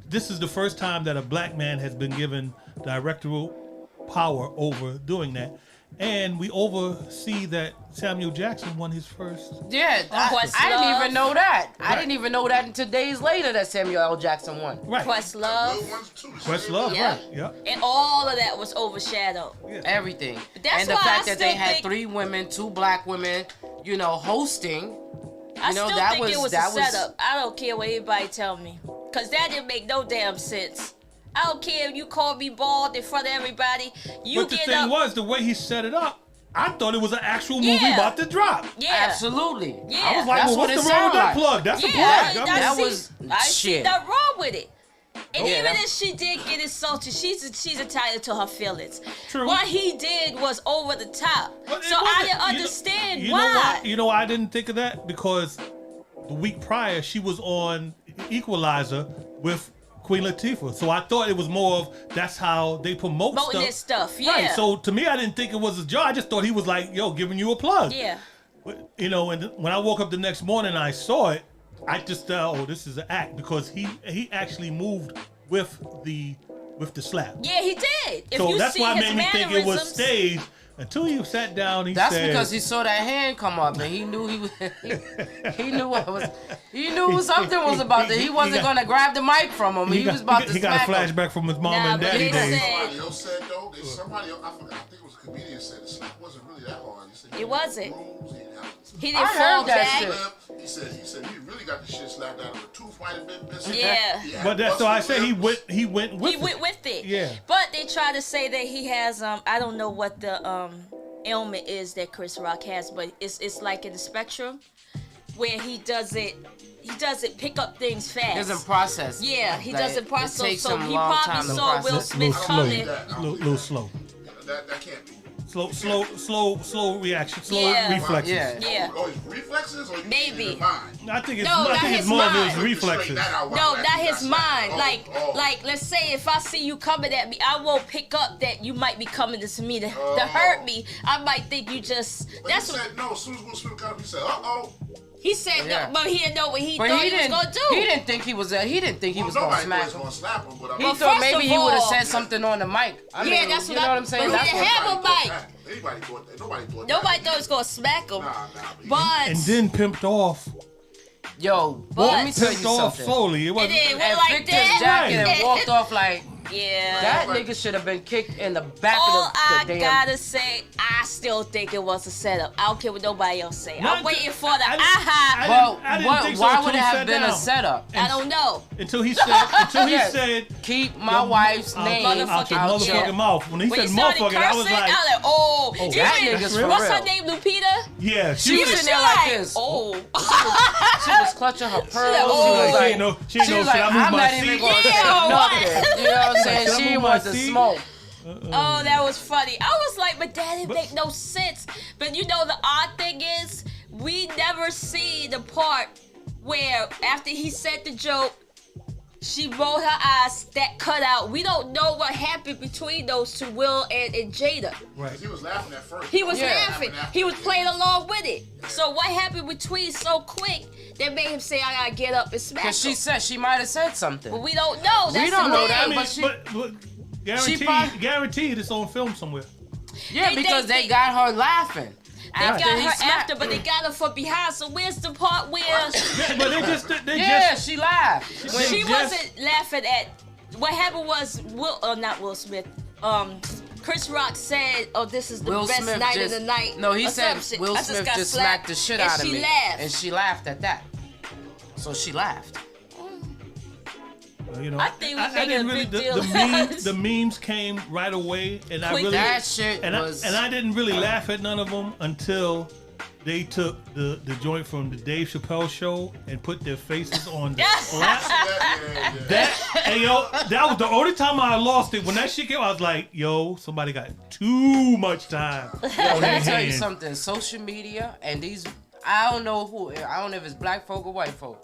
Speaker 4: this is the first time that a black man has been given directorial power over doing that. And we oversee that Samuel Jackson won his first.
Speaker 1: Yeah, I didn't even know that. I didn't even know that until days later that Samuel L. Jackson won.
Speaker 4: Right.
Speaker 2: Questlove.
Speaker 3: Good ones too.
Speaker 4: Questlove,
Speaker 2: Yeah.
Speaker 4: right. Yeah.
Speaker 2: And all of that was overshadowed.
Speaker 1: Everything.
Speaker 2: That's
Speaker 1: and the
Speaker 2: why
Speaker 1: fact
Speaker 2: I
Speaker 1: that they
Speaker 2: still
Speaker 1: had
Speaker 2: think-
Speaker 1: 3 women, 2 black women, hosting.
Speaker 2: I
Speaker 1: know,
Speaker 2: still
Speaker 1: that
Speaker 2: think it
Speaker 1: was-
Speaker 2: was
Speaker 1: that
Speaker 2: a
Speaker 1: was-
Speaker 2: setup. I don't care what anybody tell me. Because that didn't make no damn sense. I don't care if you call me bald in front of everybody. You
Speaker 4: But the
Speaker 2: get
Speaker 4: thing
Speaker 2: up.
Speaker 4: was, the way he set it up, I thought it was an actual movie
Speaker 2: Yeah.
Speaker 4: about to drop.
Speaker 2: Yeah.
Speaker 1: Absolutely.
Speaker 2: Yeah.
Speaker 4: I was like,
Speaker 1: That's
Speaker 4: well,
Speaker 1: what
Speaker 4: what's
Speaker 1: it
Speaker 4: the wrong with
Speaker 1: sound
Speaker 4: that
Speaker 1: like.
Speaker 4: plug? That's a
Speaker 2: Yeah,
Speaker 4: plug. I mean,
Speaker 1: that was
Speaker 2: I see
Speaker 1: shit.
Speaker 2: nothing wrong with it. And
Speaker 1: Yeah,
Speaker 2: even
Speaker 1: that-
Speaker 2: if she did get insulted, she's entitled to her feelings.
Speaker 4: True.
Speaker 2: What he did was over the top.
Speaker 4: But it
Speaker 2: So I
Speaker 4: wasn't-
Speaker 2: didn't understand
Speaker 4: you
Speaker 2: why.
Speaker 4: Know why. You know why I didn't think of that? Because the week prior, she was on Equalizer with Queen Latifah. So I thought it was more of that's how they promote
Speaker 2: Promoting
Speaker 4: stuff.
Speaker 2: this stuff, yeah.
Speaker 4: Right. So to me, I didn't think it was a job. I just thought he was like, yo, giving you a plug.
Speaker 2: Yeah.
Speaker 4: But, and when I woke up the next morning and I saw it, I just thought, oh, this is an act because he actually moved with the slap.
Speaker 2: Yeah, he did. If
Speaker 4: So
Speaker 2: you
Speaker 4: that's
Speaker 2: see
Speaker 4: why it
Speaker 2: his
Speaker 4: made me think it was
Speaker 2: mannerisms-
Speaker 4: staged until you sat down.
Speaker 1: That's
Speaker 4: said,
Speaker 1: because he saw that hand come up and he knew he was. he knew what was. He knew something was about to. He wasn't
Speaker 4: got-
Speaker 1: gonna grab the mic from him. He was about to
Speaker 4: he got a
Speaker 1: smack him.
Speaker 4: flashback from his mom
Speaker 2: Nah,
Speaker 4: and
Speaker 2: but
Speaker 4: daddy
Speaker 2: they
Speaker 4: days.
Speaker 2: said-
Speaker 3: Somebody else said though, somebody else, I forgot, I think it was a comedian said the slap wasn't really that hard. He said he
Speaker 2: It wasn't.
Speaker 3: bruised, he had-
Speaker 2: He
Speaker 1: I
Speaker 2: didn't
Speaker 1: heard
Speaker 2: fall
Speaker 1: that
Speaker 2: back.
Speaker 1: shit.
Speaker 3: He said he really got the shit slapped out of the tooth might have been missing.
Speaker 2: Yeah.
Speaker 3: He had
Speaker 4: But that's so I
Speaker 3: busted
Speaker 4: said he
Speaker 3: lips.
Speaker 4: went with
Speaker 2: He
Speaker 4: it.
Speaker 2: went with it.
Speaker 4: Yeah.
Speaker 2: But they try to say that he has I don't know what the ailment is that Chris Rock has, but it's like in the spectrum where he doesn't pick up things fast.
Speaker 1: He doesn't process.
Speaker 2: Yeah, he
Speaker 1: Like,
Speaker 2: doesn't process.
Speaker 1: It takes
Speaker 2: So
Speaker 1: him a
Speaker 2: he
Speaker 1: long
Speaker 2: probably
Speaker 1: time to
Speaker 2: saw Will
Speaker 1: process.
Speaker 2: Smith
Speaker 4: slow.
Speaker 2: coming.
Speaker 4: Little slow.
Speaker 3: That can't be.
Speaker 4: Slow reaction, slow
Speaker 2: Yeah.
Speaker 4: reflexes.
Speaker 1: Yeah.
Speaker 2: Yeah.
Speaker 3: Oh, his reflexes or you
Speaker 2: Maybe.
Speaker 3: in his mind?
Speaker 4: I think it's,
Speaker 2: No,
Speaker 4: I
Speaker 2: not
Speaker 4: think it's
Speaker 2: his
Speaker 4: more of
Speaker 2: mind.
Speaker 4: his reflexes.
Speaker 2: No, not his mind.
Speaker 3: Oh,
Speaker 2: Like, let's say if I see you coming at me, I won't pick up that you might be coming to me to hurt me. I might think you just.
Speaker 3: But
Speaker 2: That's
Speaker 3: he
Speaker 2: what
Speaker 3: said no. As soon as Will Smith got up, he said, "Uh-oh."
Speaker 2: he said.
Speaker 1: Yeah.
Speaker 2: No, but he didn't know what he
Speaker 1: But
Speaker 2: thought
Speaker 1: he
Speaker 2: he was
Speaker 1: didn't.
Speaker 2: gonna do.
Speaker 1: He didn't think he was. He didn't think he was gonna
Speaker 3: Nobody
Speaker 1: smack
Speaker 3: was
Speaker 1: him.
Speaker 3: gonna slap him, but I
Speaker 1: He
Speaker 3: mean,
Speaker 2: Well,
Speaker 1: thought
Speaker 2: first
Speaker 1: maybe
Speaker 2: of
Speaker 1: he would have
Speaker 2: all-
Speaker 1: said something on the mic. I
Speaker 2: Yeah,
Speaker 1: mean,
Speaker 2: that's
Speaker 1: you
Speaker 2: what
Speaker 1: know
Speaker 2: I-
Speaker 1: what I'm saying.
Speaker 2: but he
Speaker 1: That's
Speaker 2: didn't
Speaker 1: what.
Speaker 2: have a mic.
Speaker 3: Anybody thought that. Nobody thought that.
Speaker 2: Nobody thought he was gonna smack him.
Speaker 3: Nah.
Speaker 2: But
Speaker 4: And then pimped off.
Speaker 1: Yo,
Speaker 2: But-
Speaker 1: let me tell you
Speaker 4: Pimped off
Speaker 1: something.
Speaker 4: slowly. It
Speaker 2: it
Speaker 4: wasn't.
Speaker 2: did
Speaker 1: And
Speaker 2: like
Speaker 1: Victor's
Speaker 2: that.
Speaker 1: jacket
Speaker 4: Right.
Speaker 1: and walked off like
Speaker 2: Yeah.
Speaker 1: that nigga should have been kicked in the back
Speaker 2: All
Speaker 1: of
Speaker 2: I
Speaker 1: the damn.
Speaker 2: gotta say, I still think it was a setup. I don't care what nobody else say.
Speaker 4: Not
Speaker 2: I'm waiting for the
Speaker 4: I didn't-
Speaker 2: aha.
Speaker 1: Well,
Speaker 4: I didn't
Speaker 1: what,
Speaker 4: think so
Speaker 1: why
Speaker 4: until
Speaker 1: would it
Speaker 4: he
Speaker 1: have
Speaker 4: sat
Speaker 1: been a
Speaker 4: down.
Speaker 1: setup?
Speaker 2: I don't know.
Speaker 4: Until he said,
Speaker 1: Yes.
Speaker 4: said,
Speaker 1: Keep my wife's
Speaker 4: out-
Speaker 1: name
Speaker 4: out your
Speaker 1: out
Speaker 4: motherfucking
Speaker 1: your
Speaker 4: mouth. When he
Speaker 2: When
Speaker 4: said
Speaker 2: he started
Speaker 4: motherfucking, I was
Speaker 2: cursing,
Speaker 4: like,
Speaker 2: oh,
Speaker 4: oh,
Speaker 2: you
Speaker 1: that
Speaker 2: ain't-
Speaker 1: nigga's for
Speaker 2: what's
Speaker 1: real.
Speaker 2: her name, Lupita?
Speaker 4: yeah,
Speaker 1: She was
Speaker 2: She
Speaker 1: sitting there like
Speaker 2: like,
Speaker 1: this.
Speaker 2: oh.
Speaker 1: She was clutching her pearls.
Speaker 2: oh.
Speaker 1: She was
Speaker 4: She
Speaker 1: like,
Speaker 4: ain't know, she ain't
Speaker 1: she
Speaker 4: know,
Speaker 1: was
Speaker 4: should
Speaker 1: like,
Speaker 4: I move
Speaker 1: I'm
Speaker 4: my
Speaker 1: not
Speaker 4: seat?
Speaker 1: even gonna say
Speaker 2: Yeah,
Speaker 1: nothing. You know what I'm saying?
Speaker 4: Should I
Speaker 1: She
Speaker 4: move my
Speaker 1: wants to
Speaker 4: seat?
Speaker 1: smoke.
Speaker 2: Oh, that was funny. I was like, but that didn't make no sense. But you know, the odd thing is, we never see the part where after he said the joke, she rolled her eyes, that cut out. We don't know what happened between those two, Will and Jada.
Speaker 4: Right.
Speaker 3: He was laughing at first.
Speaker 2: He was
Speaker 1: Yeah.
Speaker 2: laughing. He was playing along with it. So what happened between so quick that made him say, I gotta get up and smack
Speaker 1: Because
Speaker 2: him?
Speaker 1: she might have said something.
Speaker 2: But we don't know. That's
Speaker 1: don't
Speaker 2: the
Speaker 1: know
Speaker 2: thing.
Speaker 1: that,
Speaker 4: I mean,
Speaker 1: but she-
Speaker 4: but guaranteed,
Speaker 1: probably-
Speaker 4: guaranteed it's on film somewhere.
Speaker 1: Yeah, because they got her laughing.
Speaker 2: They
Speaker 1: After
Speaker 2: got
Speaker 1: he
Speaker 2: her
Speaker 1: smacked
Speaker 2: after, but they got her from behind. So where's the part where
Speaker 4: Yeah, but they
Speaker 1: Yeah,
Speaker 4: just
Speaker 1: she laughed.
Speaker 2: she wasn't laughing at? What happened was not Will Smith. Chris Rock said, "Oh, this is the
Speaker 1: Will
Speaker 2: best
Speaker 1: Smith
Speaker 2: night
Speaker 1: just,
Speaker 2: of the night."
Speaker 1: No, he
Speaker 2: or
Speaker 1: said
Speaker 2: some shit.
Speaker 1: Will
Speaker 2: I
Speaker 1: Smith
Speaker 2: got
Speaker 1: just smacked the shit out of
Speaker 2: and
Speaker 1: me.
Speaker 2: she laughed.
Speaker 1: And she laughed at that. So she laughed.
Speaker 4: you know,
Speaker 2: I think we
Speaker 4: I
Speaker 2: making
Speaker 4: didn't
Speaker 2: a
Speaker 4: really.
Speaker 2: big deal.
Speaker 4: The memes came right away, and I
Speaker 2: Quick.
Speaker 4: really
Speaker 1: That shit
Speaker 4: and
Speaker 1: was.
Speaker 4: I didn't really laugh at none of them until they took the joint from the Dave Chappelle show and put their faces on the slap.
Speaker 3: Yeah.
Speaker 4: That and yo, that was the only time I lost it. When that shit came, I was like, yo, somebody got too much time.
Speaker 1: Yo, let me tell you something. Social media and these, I don't know if it's black folk or white folk,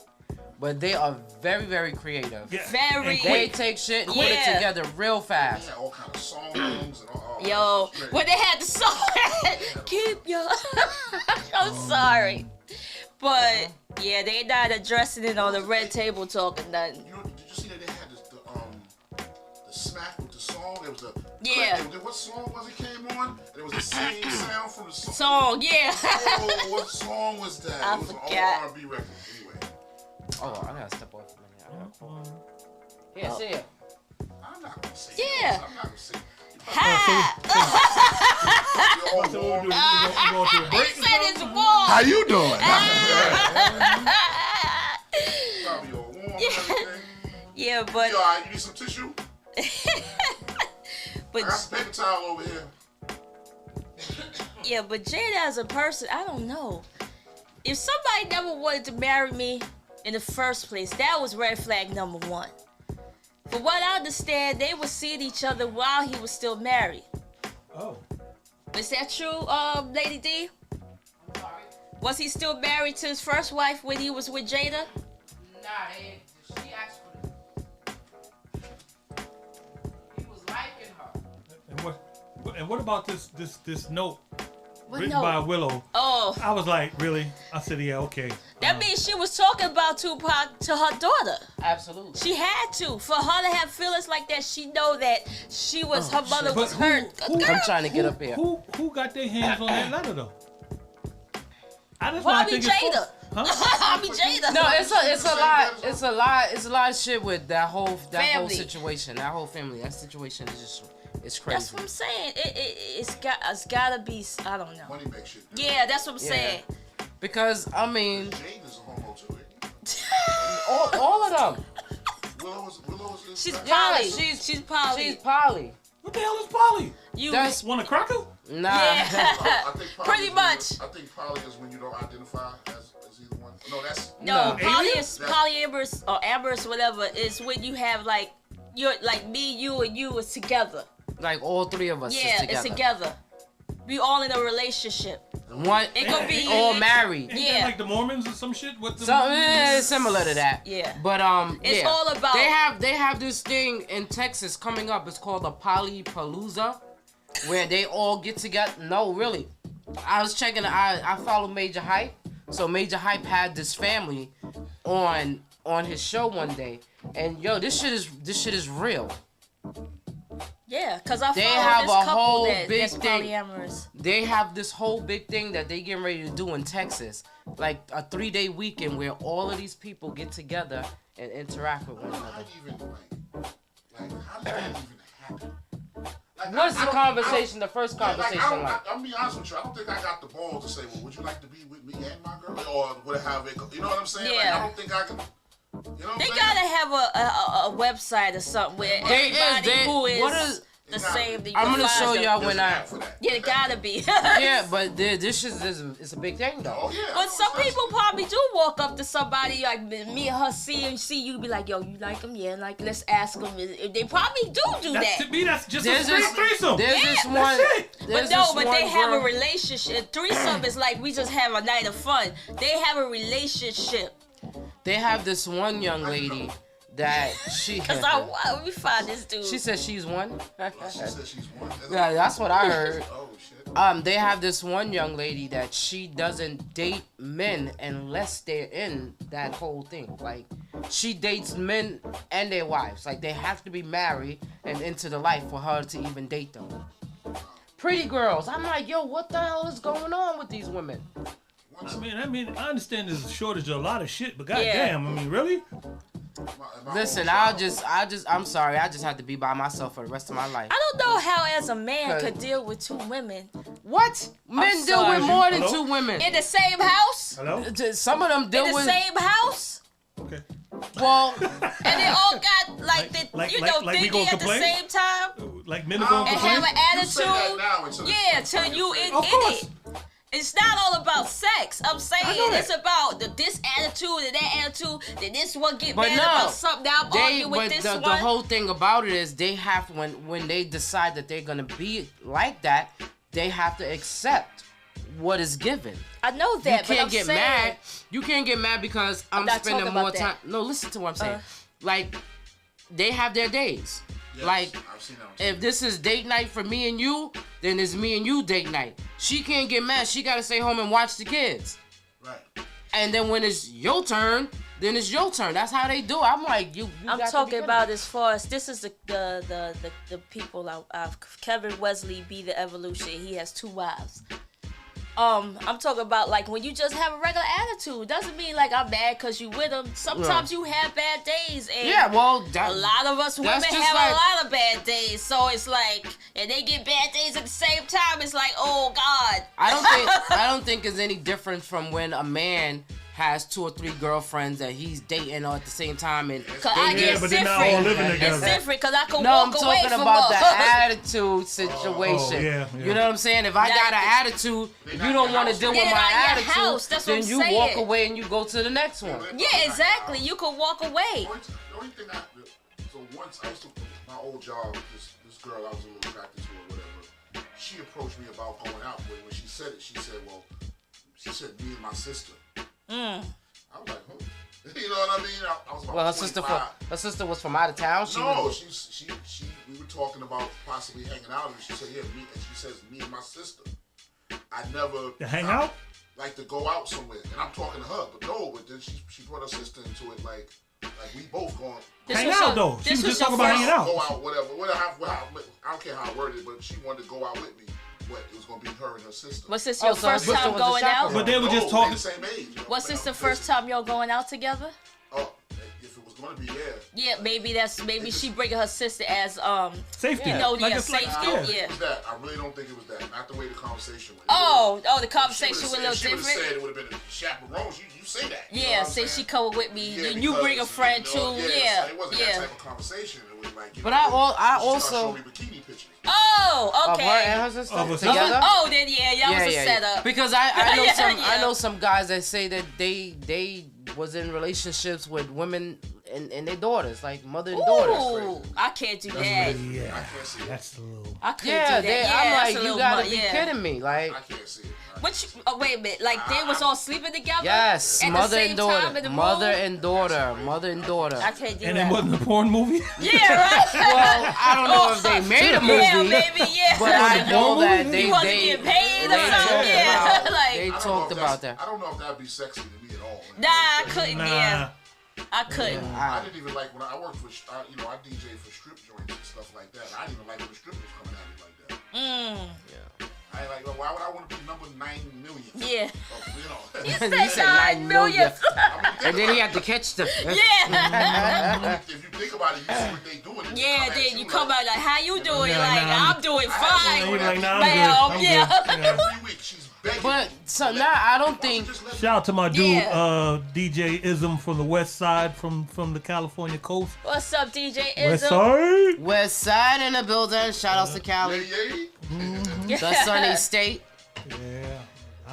Speaker 1: but they are very, very creative.
Speaker 4: Yeah.
Speaker 2: Very.
Speaker 4: And
Speaker 1: They
Speaker 4: quick.
Speaker 1: take shit and put it
Speaker 2: Yeah.
Speaker 1: together real
Speaker 3: They
Speaker 1: fast.
Speaker 3: had all kind of songs and all.
Speaker 2: Yo,
Speaker 3: Straight.
Speaker 2: when they had the song, keep your. I'm sorry, but yeah, they not addressing it on the red table talking nothing.
Speaker 3: You know, did you see that they had the smack with the song? There was a
Speaker 2: Yeah.
Speaker 3: What song was it came on? And it was the same sound from the song.
Speaker 2: Song, yeah.
Speaker 3: Oh, what song was that?
Speaker 2: I
Speaker 3: It was an
Speaker 2: forgot.
Speaker 3: old R&B record. Anyway,
Speaker 1: Oh, I gotta step off a minute. Yeah, see it.
Speaker 3: I'm not gonna say.
Speaker 2: Yeah.
Speaker 3: It. I'm not gonna say.
Speaker 2: Ha!
Speaker 3: You're all
Speaker 4: So
Speaker 3: warm.
Speaker 4: we go to a
Speaker 2: He
Speaker 4: break.
Speaker 2: said it's warm.
Speaker 3: How you doing? Probably all warm and everything.
Speaker 2: Yeah, but
Speaker 3: You alright? You need some tissue?
Speaker 2: but
Speaker 3: I got some paper towel over here.
Speaker 2: yeah, but Jada as a person, I don't know. If somebody never wanted to marry me in the first place, that was red flag number one. From what I understand, they were seeing each other while he was still married.
Speaker 4: Oh,
Speaker 2: Is that true, Lady D?
Speaker 1: I'm sorry.
Speaker 2: Was he still married to his first wife when he was with Jada?
Speaker 1: Nah, she asked for it. He was liking her.
Speaker 4: and what about this note
Speaker 2: What
Speaker 4: written
Speaker 2: note?
Speaker 4: by Willow?
Speaker 2: Oh,
Speaker 4: I was like, really? I said, yeah, okay.
Speaker 2: that means she was talking about Tupac to her daughter.
Speaker 1: Absolutely.
Speaker 2: She had to. For her to have feelings like that, she know that she was, her mother
Speaker 1: shit.
Speaker 2: was
Speaker 4: But
Speaker 2: hurt.
Speaker 1: I'm trying to get up here.
Speaker 4: Who got their hands on that letter though? That's why I
Speaker 2: Probably
Speaker 4: think it's
Speaker 2: Jada.
Speaker 4: Huh?
Speaker 2: I mean, Jada.
Speaker 1: No, it's a lot of shit with that whole
Speaker 2: Family.
Speaker 1: situation, that whole family. That situation is just, it's crazy.
Speaker 2: That's what I'm saying. It's gotta be. I don't know.
Speaker 3: Money makes shit.
Speaker 2: Yeah, that's what I'm
Speaker 1: Yeah.
Speaker 2: saying.
Speaker 1: Because I mean,
Speaker 3: Jade is a homo too. Ain't
Speaker 1: all of them.
Speaker 3: he? Willow is.
Speaker 2: She's
Speaker 1: Yeah,
Speaker 2: poly.
Speaker 1: she's-
Speaker 2: She's poly.
Speaker 1: She's Polly.
Speaker 4: What the hell is Polly?
Speaker 2: You.
Speaker 1: That's
Speaker 4: Want a cracker?
Speaker 1: nah.
Speaker 2: Yeah.
Speaker 3: I think poly
Speaker 2: Pretty
Speaker 3: is when
Speaker 2: much.
Speaker 3: I think poly is when you don't identify as either one. No, that's.
Speaker 2: No,
Speaker 1: No.
Speaker 2: poly
Speaker 4: Alien?
Speaker 2: is polyamorous or amorous, whatever. Is when you have like you're like me, you, and you is together.
Speaker 1: Like all three of us
Speaker 2: Yeah,
Speaker 1: is together.
Speaker 2: it's together. We all in a relationship.
Speaker 1: One,
Speaker 2: It could be
Speaker 1: all married.
Speaker 4: Ain't
Speaker 2: Yeah.
Speaker 4: that like the Mormons or some shit? What the
Speaker 1: Something similar to that.
Speaker 2: Yeah.
Speaker 1: But
Speaker 2: It's
Speaker 1: yeah.
Speaker 2: all about-
Speaker 1: They have this thing in Texas coming up. It's called a Polypalooza, where they all get together. No, really. I was checking. I follow Major Hype. So Major Hype had this family on his show one day, and yo, this shit is real.
Speaker 2: Yeah, cause I
Speaker 1: They
Speaker 2: follow
Speaker 1: have
Speaker 2: this
Speaker 1: a
Speaker 2: couple
Speaker 1: whole
Speaker 2: that's
Speaker 1: big thing.
Speaker 2: polyamorous.
Speaker 1: They have this whole big thing that they getting ready to do in Texas, like a 3-day weekend where all of these people get together and interact with one
Speaker 3: How
Speaker 1: another.
Speaker 3: do you even how did that even happen? Like,
Speaker 1: What's
Speaker 3: I
Speaker 1: the
Speaker 3: don't-
Speaker 1: conversation?
Speaker 3: I
Speaker 1: The first
Speaker 3: don't-
Speaker 1: conversation like?
Speaker 3: I'll be honest with you. I don't think I got the balls to say, "Well, would you like to be with me and my girl?" Or whatever. You know what I'm saying? Like,
Speaker 2: Yeah.
Speaker 3: I don't think I can. You know what
Speaker 2: They
Speaker 3: I'm saying?
Speaker 2: gotta have a website or something where
Speaker 1: They
Speaker 2: everybody
Speaker 1: is.
Speaker 2: who is
Speaker 1: What is?
Speaker 2: the same. That
Speaker 1: I'm gonna
Speaker 2: find
Speaker 1: show
Speaker 2: them.
Speaker 1: y'all
Speaker 3: There's
Speaker 1: when
Speaker 3: an
Speaker 1: I.
Speaker 3: app for that.
Speaker 2: Yeah, it gotta be.
Speaker 1: Yeah, but this is a big thing though.
Speaker 3: Oh yeah.
Speaker 2: But some people probably do walk up to somebody like me and her see you be like, yo, you like him? Yeah, like let's ask them. They probably do
Speaker 4: That's,
Speaker 2: that.
Speaker 4: to me, that's just
Speaker 1: There's
Speaker 4: a
Speaker 1: this
Speaker 4: threesome.
Speaker 1: There's this
Speaker 2: Yeah,
Speaker 1: one.
Speaker 4: that's it.
Speaker 2: But
Speaker 1: There's
Speaker 2: no,
Speaker 1: this
Speaker 2: but
Speaker 1: one
Speaker 2: they have
Speaker 1: girl-
Speaker 2: a relationship. Threesome is like we just have a night of fun. They have a relationship.
Speaker 1: They have this one young lady that she.
Speaker 2: Cause let me find this dude.
Speaker 1: She said she's one.
Speaker 3: She said she's one.
Speaker 1: Yeah, that's what I heard.
Speaker 3: Oh shit.
Speaker 1: They have this one young lady that she doesn't date men unless they're in that whole thing. Like, she dates men and their wives. Like, they have to be married and into the life for her to even date them. Pretty girls. I'm like, yo, what the hell is going on with these women?
Speaker 4: I mean, I understand there's a shortage of a lot of shit, but
Speaker 2: Yeah.
Speaker 4: goddamn, I mean, really?
Speaker 1: Listen, I'm sorry. I just have to be by myself for the rest of my life.
Speaker 2: I don't know how as a man
Speaker 1: Cause-
Speaker 2: could deal with two women
Speaker 1: What? Men deal
Speaker 2: sorry.
Speaker 1: with more than
Speaker 4: Hello?
Speaker 1: two women.
Speaker 2: in the same house.
Speaker 4: Hello?
Speaker 1: Some of them deal
Speaker 2: In the
Speaker 1: with.
Speaker 2: same house.
Speaker 4: Okay.
Speaker 1: Well,
Speaker 2: And they all got like the
Speaker 4: like we
Speaker 2: thinking
Speaker 4: gonna
Speaker 2: at the
Speaker 4: complain?
Speaker 2: same time
Speaker 4: Like men are going to
Speaker 2: and
Speaker 4: complain?
Speaker 2: have an
Speaker 3: You say that
Speaker 2: attitude.
Speaker 3: now until
Speaker 2: Yeah, till you in
Speaker 4: Of course.
Speaker 2: it. It's not all about sex. I'm saying
Speaker 4: I know that.
Speaker 2: it's about this attitude and that attitude. Then this one get
Speaker 1: But
Speaker 2: mad
Speaker 1: no,
Speaker 2: about something. Now I'm arguing with this
Speaker 1: the
Speaker 2: one.
Speaker 1: whole thing about it is they have when they decide that they're gonna be like that, they have to accept what is given.
Speaker 2: I know
Speaker 1: You
Speaker 2: that, but I'm
Speaker 1: can't get
Speaker 2: saying,
Speaker 1: mad. You can't get mad because I'm
Speaker 2: not
Speaker 1: spending
Speaker 2: talking
Speaker 1: more
Speaker 2: about
Speaker 1: time.
Speaker 2: that.
Speaker 1: No, listen to what I'm saying. Like, they have their days.
Speaker 3: Yes,
Speaker 1: Like,
Speaker 3: I've seen that.
Speaker 1: if this is date night for me and you, then it's me and you date night. She can't get mad. She gotta stay home and watch the kids.
Speaker 3: Right.
Speaker 1: And then when it's your turn, then it's your turn. That's how they do it. I'm like, you
Speaker 2: I'm
Speaker 1: got to
Speaker 2: talking
Speaker 1: be good
Speaker 2: about
Speaker 1: at it.
Speaker 2: as far as this is the people. Kevin Wesley be the evolution. He has 2 wives. I'm talking about like when you just have a regular attitude. Doesn't mean like I'm mad because you with them. Sometimes you have bad days, and
Speaker 1: Yeah, well,
Speaker 2: a lot of us women
Speaker 1: that's just
Speaker 2: have
Speaker 1: like-
Speaker 2: a lot of bad days. So it's like, and they get bad days at the same time. It's like, oh God.
Speaker 1: I don't think it's any different from when a man has 2 or 3 girlfriends that he's dating all at the same time, and
Speaker 2: Cause I
Speaker 4: Yeah,
Speaker 2: get
Speaker 4: but they're not
Speaker 2: different.
Speaker 4: all living
Speaker 2: It's
Speaker 4: together.
Speaker 2: different because I can
Speaker 1: no, I'm
Speaker 2: walk away
Speaker 1: talking
Speaker 2: from
Speaker 1: about
Speaker 2: her.
Speaker 1: the attitude situation.
Speaker 4: yeah.
Speaker 1: You know what I'm saying? If I got an attitude, you don't want to deal with
Speaker 2: Yeah,
Speaker 1: my
Speaker 2: not your
Speaker 1: attitude,
Speaker 2: house, that's what
Speaker 1: then
Speaker 2: I'm
Speaker 1: you
Speaker 2: saying.
Speaker 1: walk away and you go to the next one.
Speaker 2: Yeah, exactly. You can walk away.
Speaker 3: The only thing so once I used to, my old job, this girl I was a little attracted to or whatever, she approached me about going out. But when she said it, she said, me and my sister. I was like, who? You know what I mean? I was about
Speaker 1: Well, her
Speaker 3: 25.
Speaker 1: sister was from out of town.
Speaker 3: No, we were talking about possibly hanging out, and she said, yeah, me, and she says, me and my sister. I never
Speaker 4: To hang out?
Speaker 3: like to go out somewhere, and I'm talking to her, but then she brought her sister into it, like we both going
Speaker 2: This
Speaker 4: Hang
Speaker 2: was
Speaker 4: out,
Speaker 2: your-
Speaker 4: though.
Speaker 2: this
Speaker 4: She was
Speaker 2: was
Speaker 4: just
Speaker 2: your
Speaker 4: talking about
Speaker 2: first-
Speaker 4: hanging out.
Speaker 3: go out, whatever. I don't care how I worded it, but she wanted to go out with me, but it was gonna be her and her sister.
Speaker 2: Was this
Speaker 1: Oh,
Speaker 2: your
Speaker 1: so her
Speaker 2: first
Speaker 1: sister
Speaker 2: time
Speaker 1: was a
Speaker 2: going out?
Speaker 1: chaperone.
Speaker 4: But they were just
Speaker 3: No,
Speaker 4: talking.
Speaker 3: they the same age. You know,
Speaker 2: Was this the
Speaker 3: I'm
Speaker 2: first
Speaker 3: busy.
Speaker 2: time y'all going out together?
Speaker 3: Oh, if it was gonna be, yeah.
Speaker 2: Yeah, maybe she bringing her sister as
Speaker 4: Safety.
Speaker 2: you know,
Speaker 4: Like
Speaker 2: yeah,
Speaker 4: it's like-
Speaker 2: safety.
Speaker 3: I don't think
Speaker 2: Yeah.
Speaker 3: it was that. I really don't think it was that. Not the way the conversation went.
Speaker 2: Oh, the
Speaker 3: She
Speaker 2: conversation was a little
Speaker 3: She would have
Speaker 2: different.
Speaker 3: said it would have been a chaperone. You say that. You know
Speaker 2: Yeah,
Speaker 3: what I'm
Speaker 2: say she
Speaker 3: saying?
Speaker 2: coming with me.
Speaker 3: Yeah,
Speaker 2: you bring a
Speaker 3: because,
Speaker 2: friend
Speaker 3: you know,
Speaker 2: too.
Speaker 3: so
Speaker 2: Yeah,
Speaker 3: it wasn't
Speaker 2: yeah.
Speaker 3: that type of conversation. It was like.
Speaker 1: But I
Speaker 3: she
Speaker 1: also-
Speaker 3: started showing me bikini pictures.
Speaker 2: Oh,
Speaker 1: Of her
Speaker 2: okay.
Speaker 1: and her sister
Speaker 4: Of her sister?
Speaker 1: together.
Speaker 2: Oh, then yeah, that was a setup.
Speaker 1: Because I know
Speaker 2: Yeah,
Speaker 1: some
Speaker 2: yeah.
Speaker 1: I know some guys that say that they was in relationships with women and their daughters, like mother and daughter.
Speaker 2: Ooh, I can't do that.
Speaker 4: Yeah,
Speaker 3: I can't see it.
Speaker 4: that's a little.
Speaker 2: I couldn't
Speaker 1: Yeah,
Speaker 2: do that. Yeah,
Speaker 1: I'm
Speaker 2: that's
Speaker 1: like,
Speaker 2: a
Speaker 1: you
Speaker 2: little
Speaker 1: gotta
Speaker 2: much,
Speaker 1: be
Speaker 2: yeah.
Speaker 1: kidding me, like.
Speaker 3: I can't see it.
Speaker 2: Which? Oh, wait a minute. Like they was all sleeping together.
Speaker 1: Yes,
Speaker 2: At the
Speaker 1: mother
Speaker 2: same
Speaker 1: and
Speaker 2: time
Speaker 1: daughter,
Speaker 2: in the
Speaker 1: mother
Speaker 2: room?
Speaker 1: and daughter, mother and daughter.
Speaker 2: I can't do
Speaker 4: And
Speaker 2: that.
Speaker 4: it wasn't a porn movie?
Speaker 2: Yeah, right.
Speaker 1: Well, I don't know if they made a movie,
Speaker 2: Yeah, maybe. Yeah.
Speaker 1: but I know that
Speaker 2: You
Speaker 1: they
Speaker 2: wasn't
Speaker 1: they
Speaker 2: getting paid or
Speaker 1: they
Speaker 2: something.
Speaker 1: talked
Speaker 2: Yeah,
Speaker 1: about-
Speaker 2: like
Speaker 1: they
Speaker 3: I don't know
Speaker 1: talked
Speaker 3: if
Speaker 1: about
Speaker 3: that's-
Speaker 1: that.
Speaker 3: I don't know if that'd be sexy to me at all.
Speaker 2: nah, I couldn't.
Speaker 4: Nah.
Speaker 2: Yeah, I couldn't.
Speaker 3: I didn't even like when I worked for, I DJ for strip joints and stuff like that. I didn't even like when the strippers coming at me like that. I ain't like, well, why would I want to be number 9 million?
Speaker 2: Yeah.
Speaker 3: You know.
Speaker 1: He said 9 million. And then he had to catch them.
Speaker 2: Yeah.
Speaker 3: If you think about it, you see what they doing. and they
Speaker 2: Yeah,
Speaker 3: come at
Speaker 2: then you come out like, how you doing?
Speaker 4: Yeah,
Speaker 2: like,
Speaker 4: nah,
Speaker 2: I'm doing
Speaker 3: I-
Speaker 2: fine.
Speaker 4: You're like, nah,
Speaker 2: Ma'am,
Speaker 4: I'm good.
Speaker 2: yeah.
Speaker 4: I'm good.
Speaker 3: Every week she's
Speaker 1: But so now I don't think.
Speaker 4: Shout out to my dude,
Speaker 2: Yeah.
Speaker 4: DJ Ism from the West Side, from the California coast.
Speaker 2: What's up, DJ
Speaker 4: West
Speaker 2: Izzo?
Speaker 4: Side.
Speaker 1: West Side in the building. Shout outs to Cali,
Speaker 3: Yay.
Speaker 1: the sunny state.
Speaker 4: Yeah.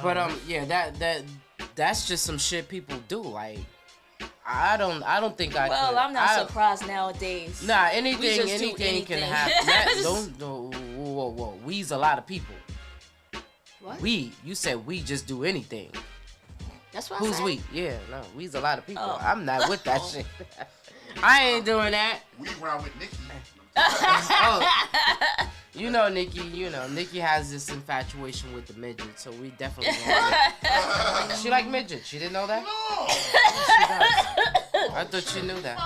Speaker 1: But yeah, that's just some shit people do. Like, I don't think I.
Speaker 2: Well,
Speaker 1: could.
Speaker 2: I'm not surprised nowadays.
Speaker 1: Nah,
Speaker 2: We
Speaker 1: anything
Speaker 2: just do
Speaker 1: can
Speaker 2: anything.
Speaker 1: happen. Whoa. We's a lot of people.
Speaker 2: What?
Speaker 1: You said we just do anything.
Speaker 2: That's what I
Speaker 1: Who's
Speaker 2: said.
Speaker 1: we? Yeah, no, we's a lot of people.
Speaker 2: Oh.
Speaker 1: I'm not with that shit. I ain't doing that.
Speaker 3: We round with Nikki.
Speaker 1: Oh, you know Nikki has this infatuation with the midget, so we definitely don't. She like midgets. She didn't know that?
Speaker 3: No.
Speaker 1: She does. I thought she knew that.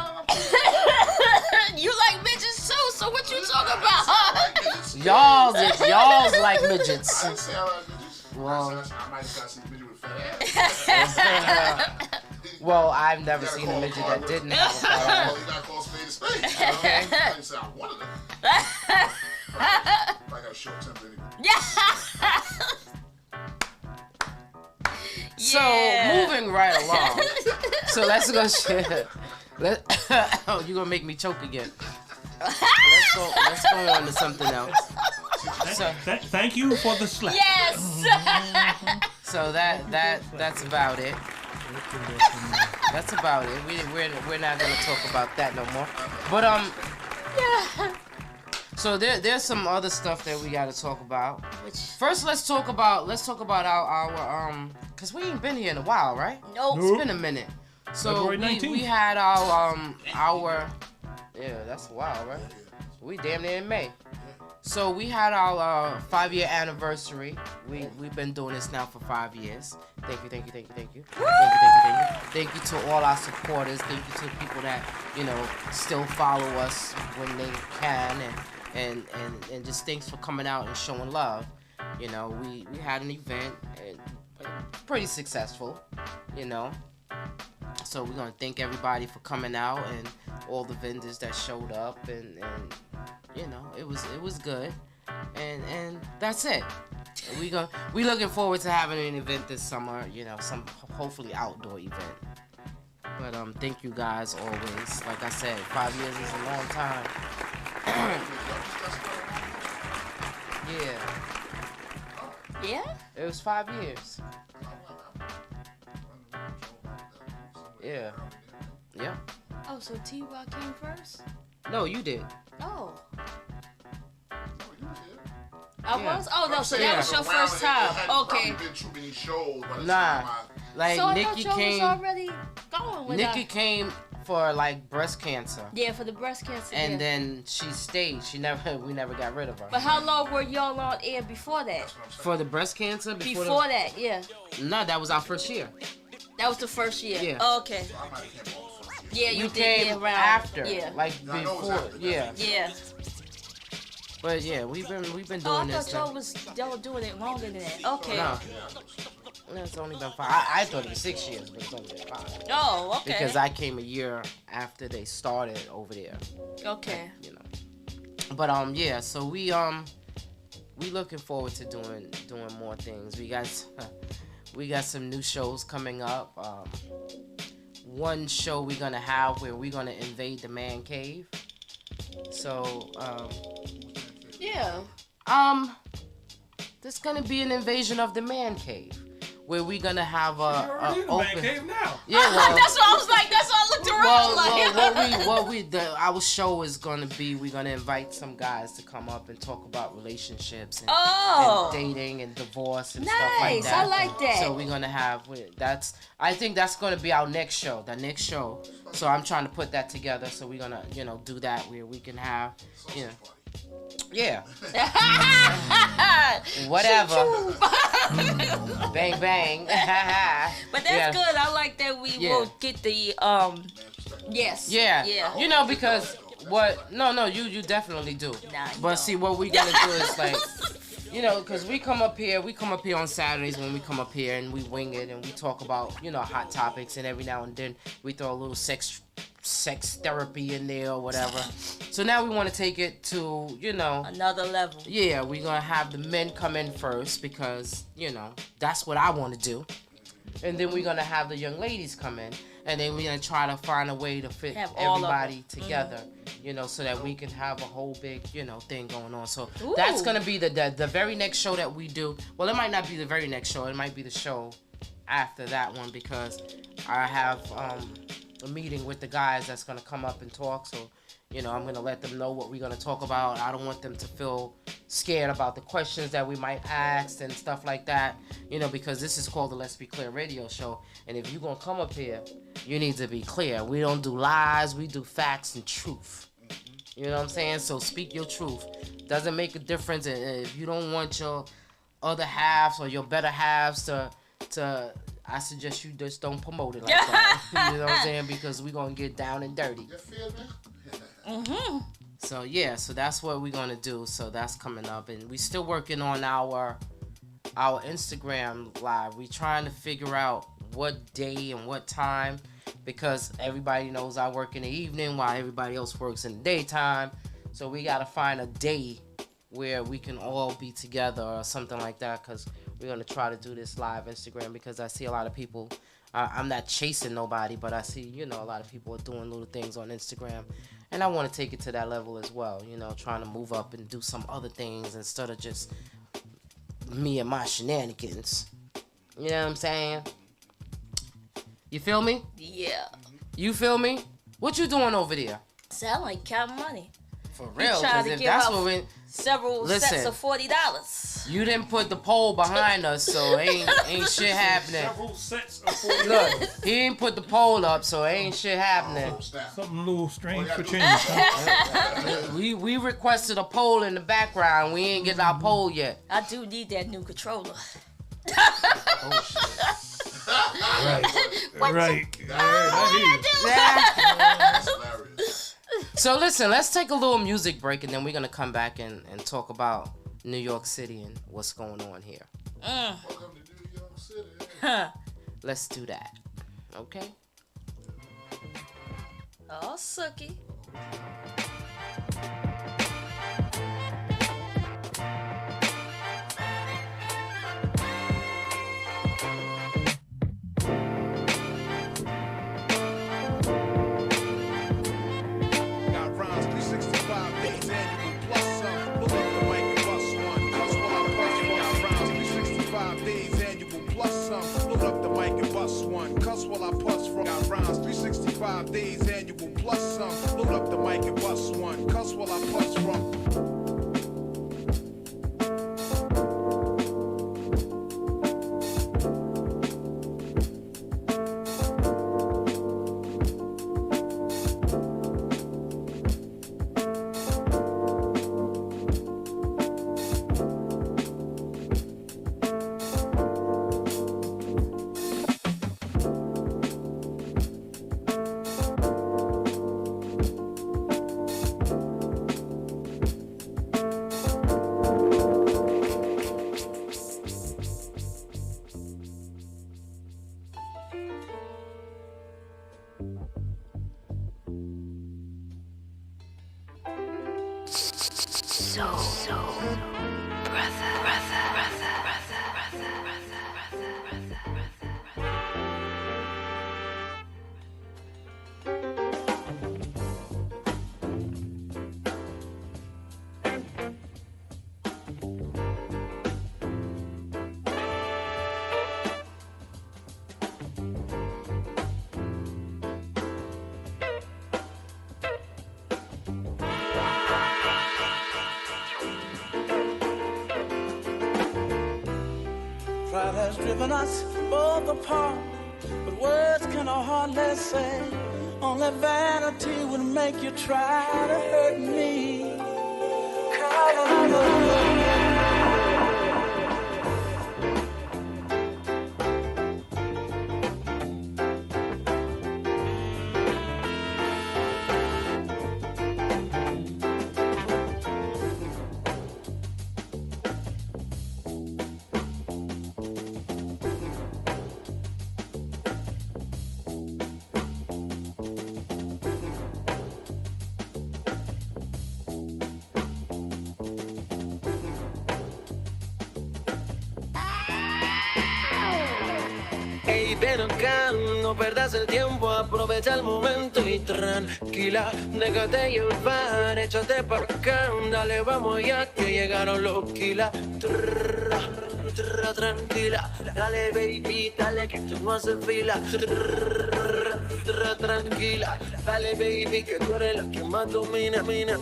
Speaker 2: You like bitches too, so what you talking about?
Speaker 1: Y'all's like midgets.
Speaker 3: I didn't say I like midgets.
Speaker 1: Well.
Speaker 3: I might have got some midget with fat ass.
Speaker 1: Well, I've never
Speaker 3: You gotta
Speaker 1: seen a
Speaker 3: call
Speaker 1: midget
Speaker 3: Carlos.
Speaker 1: that didn't have a fat ass.
Speaker 3: Well, you gotta call spade a spade. You know?
Speaker 1: Okay.
Speaker 3: I didn't say I wanted them. I got a short temper anyway.
Speaker 1: So
Speaker 2: Yeah.
Speaker 1: moving right along. So let's go. Oh, you gonna make me choke again. Let's go on to something else. So,
Speaker 4: Thank you for the slap.
Speaker 2: Yes.
Speaker 1: so that's about it. That's about it. We're not gonna talk about that no more. But
Speaker 2: Yeah.
Speaker 1: so there's some other stuff that we gotta talk about.
Speaker 2: Which?
Speaker 1: First, let's talk about our cause we ain't been here in a while, right?
Speaker 2: Nope.
Speaker 1: It's been a minute. So
Speaker 4: February
Speaker 1: we
Speaker 4: 19th.
Speaker 1: had our that's wild, right? We damn near in May. So we had our 5-year anniversary. We've been doing this now for 5 years. Thank you. Thank you to all our supporters. Thank you to the people that, still follow us when they can, and just thanks for coming out and showing love. We had an event, and pretty successful, So we're gonna thank everybody for coming out and all the vendors that showed up, and it was good, and that's it. We looking forward to having an event this summer, some hopefully outdoor event. But thank you guys always. Like I said, 5 years is a long time. Yeah,
Speaker 2: Yeah.
Speaker 1: it was 5 years. Yeah. Yeah.
Speaker 2: Oh, so T-Rock came first?
Speaker 1: No, you did.
Speaker 2: Oh.
Speaker 1: Yeah.
Speaker 2: I was? Oh, no, so
Speaker 1: Yeah.
Speaker 2: that was your first time. Okay.
Speaker 3: Been too many shows by the
Speaker 1: Nah.
Speaker 3: time
Speaker 1: Like
Speaker 2: So I
Speaker 1: Nikki
Speaker 2: thought y'all was
Speaker 1: came.
Speaker 2: already going with
Speaker 1: Nikki
Speaker 2: that.
Speaker 1: came for like breast cancer,
Speaker 2: Yeah, for the breast cancer.
Speaker 1: and
Speaker 2: yeah.
Speaker 1: then she stayed. We never got rid of her.
Speaker 2: But how long were y'all on air before that?
Speaker 1: For the breast cancer,
Speaker 2: Before that, yeah.
Speaker 1: No, that was our first year.
Speaker 2: That was the first year.
Speaker 1: Yeah.
Speaker 2: Oh, okay.
Speaker 3: I might have came on first.
Speaker 2: Yeah, you
Speaker 1: We
Speaker 2: did
Speaker 1: came
Speaker 2: yeah, around.
Speaker 1: after,
Speaker 2: Yeah.
Speaker 1: like
Speaker 3: Yeah, I know it was
Speaker 1: before.
Speaker 3: after that.
Speaker 1: Yeah,
Speaker 2: Yeah.
Speaker 1: but yeah, we've been doing
Speaker 2: Oh, I
Speaker 1: this.
Speaker 2: thought y'all were doing it longer than that. Okay.
Speaker 1: No, it's only been 5. I thought it was 6 years, but it's only been 5.
Speaker 2: Oh, okay.
Speaker 1: Because I came a year after they started over there.
Speaker 2: Okay.
Speaker 1: But yeah, so we looking forward to doing more things. We got some new shows coming up. One show we're gonna have where we're gonna invade the man cave. So
Speaker 2: Yeah.
Speaker 1: there's gonna be an invasion of the man cave where we're gonna have a
Speaker 4: You're in the man
Speaker 1: open.
Speaker 4: cave now.
Speaker 1: Yeah, well,
Speaker 2: That's what I was like. That's why I looked around like.
Speaker 1: our show is gonna be, we're gonna invite some guys to come up and talk about relationships and,
Speaker 2: Oh.
Speaker 1: and dating and divorce and stuff like
Speaker 2: Nice.
Speaker 1: that.
Speaker 2: I like that.
Speaker 1: So we're gonna have I think that's gonna be our next show. The next show. So I'm trying to put that together. So we're gonna do that where we can have yeah. Whatever. Bang bang.
Speaker 2: But that's
Speaker 1: Yeah.
Speaker 2: good. I like that we
Speaker 1: Yeah.
Speaker 2: will get the yes.
Speaker 1: Yeah.
Speaker 2: Yeah.
Speaker 1: Because you definitely do.
Speaker 2: Nah, you
Speaker 1: But
Speaker 2: don't.
Speaker 1: see, what we gotta do is like, because we come up here on Saturdays when we come up here and we wing it and we talk about, hot topics, and every now and then we throw a little sex sex therapy in there or whatever. So now we want to take it to,
Speaker 2: Another level.
Speaker 1: yeah, we're going to have the men come in first because, that's what I want to do. And then we're going to have the young ladies come in. And then we're going to try to find a way to fit
Speaker 2: Have all of
Speaker 1: everybody
Speaker 2: them.
Speaker 1: together, so that we can have a whole big, thing going on. So
Speaker 2: Ooh.
Speaker 1: that's going to be the very next show that we do. Well, it might not be the very next show. It might be the show after that one because I have a meeting with the guys that's going to come up and talk. So, I'm going to let them know what we're going to talk about. I don't want them to feel scared about the questions that we might ask and stuff like that, because this is called the Let's Be Clear radio show. And if you're going to come up here, you need to be clear. We don't do lies. We do facts and truth. You know what I'm saying? So speak your truth. Doesn't make a difference. And if you don't want your other halves or your better halves to I suggest you just don't promote it like that. You know what I'm saying? Because we're going to get down and dirty.
Speaker 3: You feel me?
Speaker 1: So yeah, so that's what we're gonna do. So that's coming up, and we still working on our Instagram live. We trying to figure out what day and what time, because everybody knows I work in the evening while everybody else works in the daytime. So we gotta find a day where we can all be together or something like that, because we're gonna try to do this live Instagram, because I see a lot of people. I'm not chasing nobody, but I see, a lot of people are doing little things on Instagram. And I want to take it to that level as well, trying to move up and do some other things instead of just me and my shenanigans. You know what I'm saying? You feel me?
Speaker 2: Yeah.
Speaker 1: You feel me? What you doing over there?
Speaker 2: Sound like counting money.
Speaker 1: For real,
Speaker 2: trying
Speaker 1: because
Speaker 2: to
Speaker 1: if
Speaker 2: give
Speaker 1: that's
Speaker 2: out
Speaker 1: what we...
Speaker 2: Several
Speaker 1: Listen.
Speaker 2: sets of $40.
Speaker 1: You didn't put the poll behind us, so ain't shit happening.
Speaker 4: Several sets of 40.
Speaker 1: Look, he ain't put the poll up, so ain't shit happening.
Speaker 3: Oh, snap.
Speaker 4: Something a little strange
Speaker 3: Oh,
Speaker 4: for
Speaker 3: yeah.
Speaker 4: change. Huh?
Speaker 1: We requested a poll in the background. We ain't get our poll yet.
Speaker 2: I do need that new controller.
Speaker 4: Right. Right.
Speaker 3: That's hilarious.
Speaker 1: So listen, let's take a little music break, and then we're gonna come back and talk about New York City and what's going on here.
Speaker 3: Welcome to New York City.
Speaker 1: Let's do that. Okay?
Speaker 2: Oh, sucky.
Speaker 5: Got rounds 365 days annual plus some. Look up the mic and bust one. Cause while I plus one. Got rounds 365 days annual plus some. Look up the mic and bust one. Cause while I plus from. Got rounds 365 days annual plus some. Look up the mic and bust one. Cause while I plus from.
Speaker 6: Pride has driven us both apart, but words can hardly say. Only vanity would make you try to hurt me.
Speaker 7: baby, ven acá, no perdas el tiempo, aprovecha el momento y tranquila, déjate llevar, échate para acá, dale, vamos ya que llegaron los kilas. Tranquila, dale baby, dale que tú no haces fila. Tranquila, dale baby, que tú eres la que más domina, mina.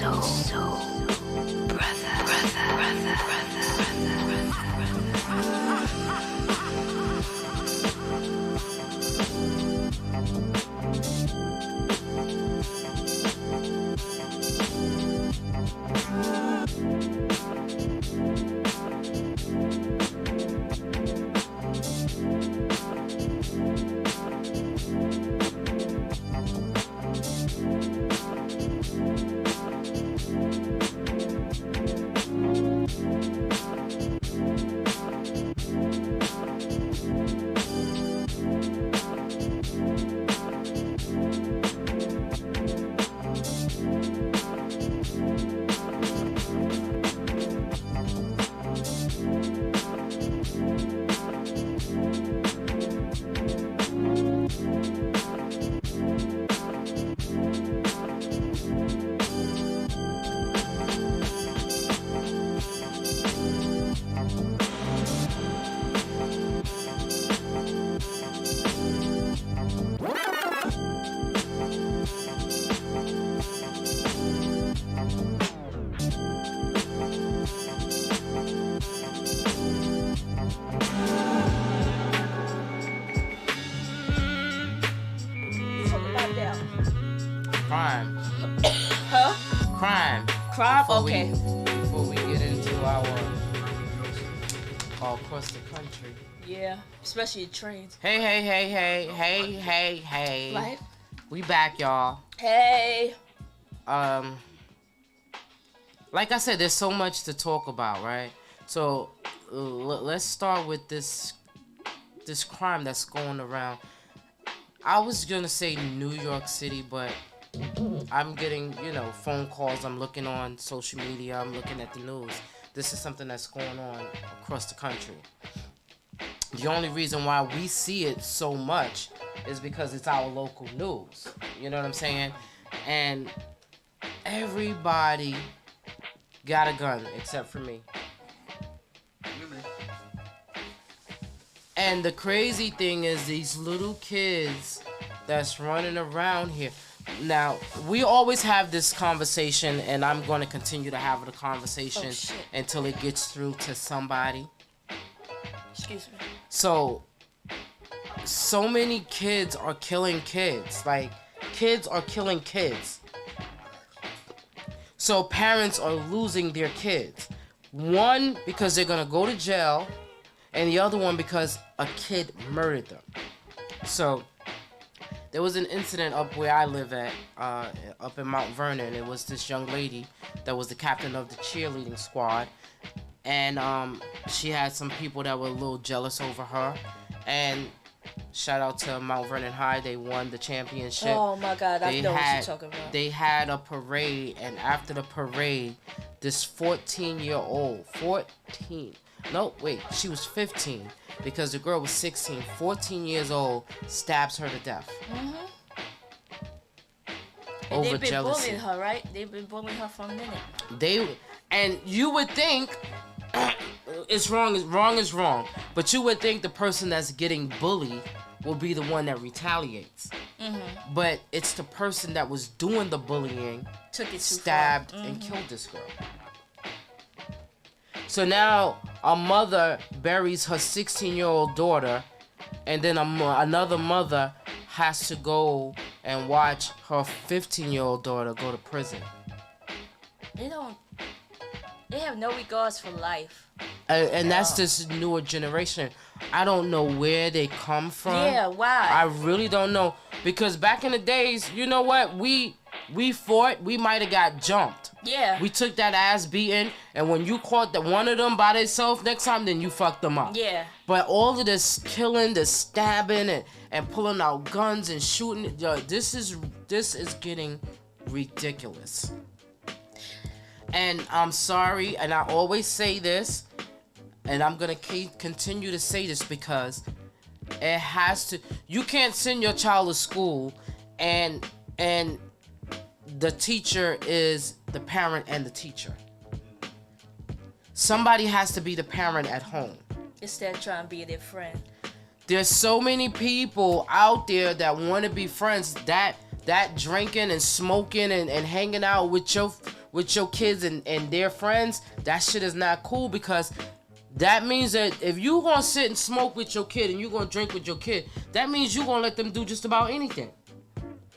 Speaker 8: Soul, brother.
Speaker 2: Crime?
Speaker 1: Before
Speaker 2: Okay.
Speaker 1: Before we get into our all across the country.
Speaker 2: Yeah, especially trains.
Speaker 1: Hey.
Speaker 2: Right?
Speaker 1: We back, y'all.
Speaker 2: Hey.
Speaker 1: Like I said, there's so much to talk about, right? So let's start with this crime that's going around. I was gonna say New York City, but I'm getting, phone calls. I'm looking on social media. I'm looking at the news. This is something that's going on across the country. The only reason why we see it so much is because it's our local news. You know what I'm saying? And everybody got a gun except for me. And the crazy thing is these little kids that's running around here. Now, we always have this conversation, and I'm going to continue to have the conversation until it gets through to somebody.
Speaker 2: Excuse me.
Speaker 1: So many kids are killing kids. Like, kids are killing kids. So parents are losing their kids. One, because they're going to go to jail, and the other one because a kid murdered them. So there was an incident up where I live at, up in Mount Vernon. It was this young lady that was the captain of the cheerleading squad. And she had some people that were a little jealous over her. And shout out to Mount Vernon High. They won the championship.
Speaker 2: Oh my God, I know what you're talking about.
Speaker 1: They had a parade, and after the parade, this 14-year-old, she was 15 because the girl was 16, 14 years old, stabs her to death.
Speaker 2: Mm-hmm.
Speaker 1: Over
Speaker 2: they've been
Speaker 1: jealousy.
Speaker 2: bullying her, right? They've been bullying her for a minute.
Speaker 1: And you would think it's wrong is wrong, but you would think the person that's getting bullied will be the one that retaliates. Mm-hmm. But it's the person that was doing the bullying, stabbed and killed this girl. So now a mother buries her 16-year-old daughter, and then another mother has to go and watch her 15-year-old daughter go to prison.
Speaker 2: They have no regards for life.
Speaker 1: And that's this newer generation. I don't know where they come from.
Speaker 2: Yeah, why?
Speaker 1: I really don't know. Because back in the days, you know what? We fought, we might have got jumped.
Speaker 2: Yeah.
Speaker 1: We took that ass beating, and when you caught one of them by themselves next time, then you fucked them up.
Speaker 2: Yeah.
Speaker 1: But all of this killing, this stabbing, and pulling out guns and shooting, this is getting ridiculous. And I'm sorry, and I always say this, and I'm gonna continue to say this because it has to. You can't send your child to school, and the teacher is the parent and the teacher. Somebody has to be the parent at home.
Speaker 2: Instead of trying to be their friend.
Speaker 1: There's so many people out there that want to be friends. That drinking and smoking and hanging out with your kids and their friends, that shit is not cool, because that means that if you gonna sit and smoke with your kid and you gonna drink with your kid, that means you gonna let them do just about anything.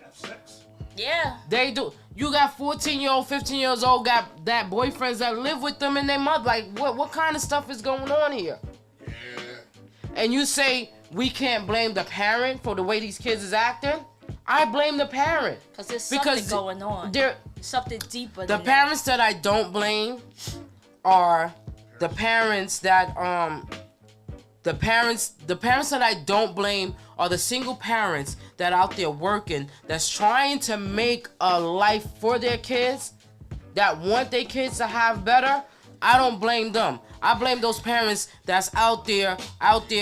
Speaker 4: Have sex.
Speaker 2: Yeah.
Speaker 1: They do. You got 14-year-old, 15 years old, got that boyfriends that live with them and their mother. Like, what kind of stuff is going on here?
Speaker 3: Yeah.
Speaker 1: And you say we can't blame the parent for the way these kids is acting? I blame the parent.
Speaker 2: Because there's something going on. Something deeper than
Speaker 1: the parents that I don't blame are the parents that the parents that I don't blame are the single parents that out there working, that's trying to make a life for their kids, that want their kids to have better. I don't blame them. I blame those parents that's out there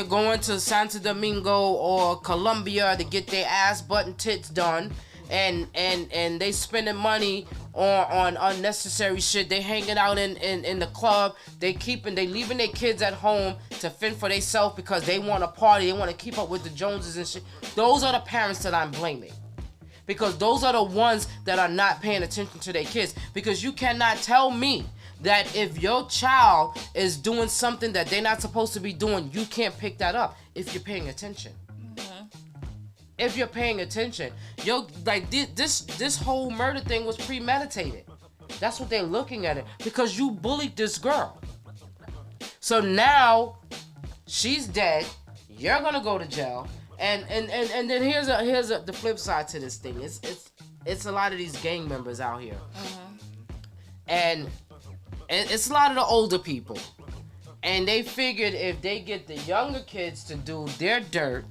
Speaker 1: going to Santo Domingo or Colombia to get their ass butt and tits done, and they spending money on unnecessary shit. They hanging out in the club. They leaving their kids at home to fend for themselves because they want to party. They want to keep up with the Joneses and shit. Those are the parents that I'm blaming. Because those are the ones that are not paying attention to their kids. Because you cannot tell me that if your child is doing something that they're not supposed to be doing, you can't pick that up if you're paying attention. Mm-hmm. If you're paying attention, this whole murder thing was premeditated. That's what they're looking at it because you bullied this girl. So now she's dead. You're gonna go to jail. And then here's the flip side to this thing. It's a lot of these gang members out here, and it's a lot of the older people, and they figured if they get the younger kids to do their dirt,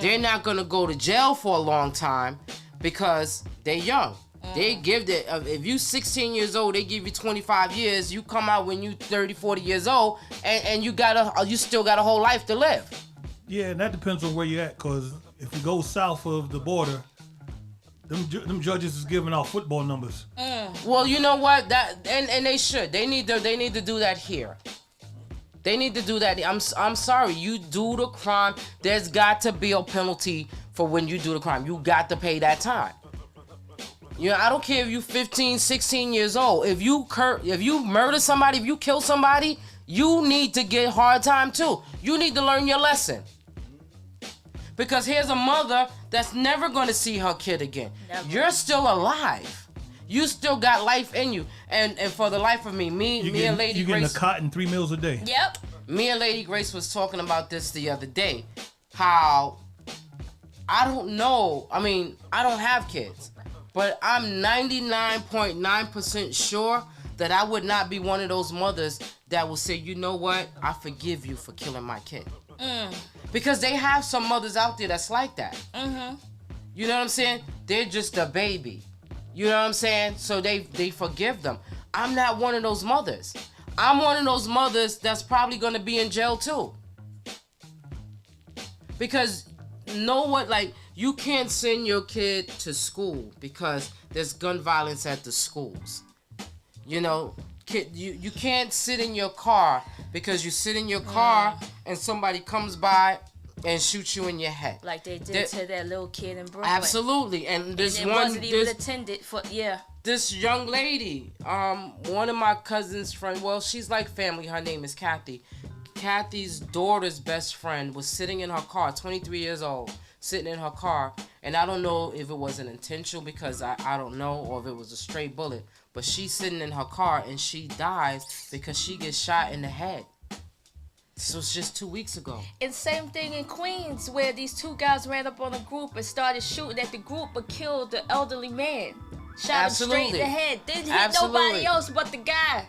Speaker 1: they're not gonna go to jail for a long time because they're young. They give if you 16 years old, they give you 25 years. You come out when you 30, 40 years old, and you still got a whole life to live.
Speaker 4: Yeah, and that depends on where you're at, because if you go south of the border, them judges is giving out football numbers.
Speaker 1: Well, you know what? And they should. They need to do that here. They need to do that. I'm sorry. You do the crime. There's got to be a penalty for when you do the crime. You got to pay that time. You know, I don't care if you 15, 16 years old. If you murder somebody, if you kill somebody, you need to get hard time too. You need to learn your lesson. Because here's a mother that's never going to see her kid again. Never. You're still alive. You still got life in you. And for the life of me and Lady Grace...
Speaker 4: You're getting a cot and 3 meals a day.
Speaker 2: Yep.
Speaker 1: Me and Lady Grace was talking about this the other day. How, I don't know. I mean, I don't have kids. But I'm 99.9% sure that I would not be one of those mothers that will say, you know what? I forgive you for killing my kid. Because they have some mothers out there that's like that. You know what I'm saying? They're just a baby. You know what I'm saying? So they forgive them. I'm not one of those mothers. I'm one of those mothers that's probably going to be in jail too. Because you can't send your kid to school because there's gun violence at the schools. You know, you can't sit in your car because you sit in your car and somebody comes by and shoots you in your head.
Speaker 2: Like they did to that little kid in Brooklyn.
Speaker 1: Absolutely. And
Speaker 2: it wasn't even intended for,
Speaker 1: This young lady, one of my cousin's friends, well, she's like family. Her name is Kathy. Kathy's daughter's best friend was sitting in her car, 23 years old, sitting in her car. And I don't know if it was an intentional because I don't know, or if it was a stray bullet. But she's sitting in her car and she dies because she gets shot in the head. This was just 2 weeks ago.
Speaker 2: And same thing in Queens where these two guys ran up on a group and started shooting at the group but killed the elderly man. Shot him straight in the head. Didn't hit nobody else but the guy.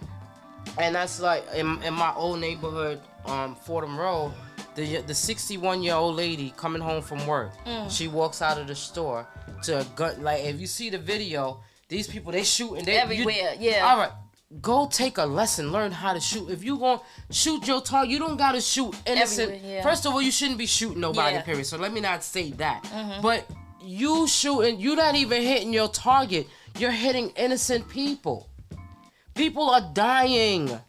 Speaker 1: And that's like in my old neighborhood, Fordham Road, the 61-year-old lady coming home from work. She walks out of the store to a gun. Like if you see the video, these people they shoot and they
Speaker 2: everywhere.
Speaker 1: All right, go take a lesson, learn how to shoot. If you gonna shoot your target, you don't gotta shoot innocent. First of all, you shouldn't be shooting nobody. Period. So let me not say that. But you shooting, you're not even hitting your target. You're hitting innocent people. People are dying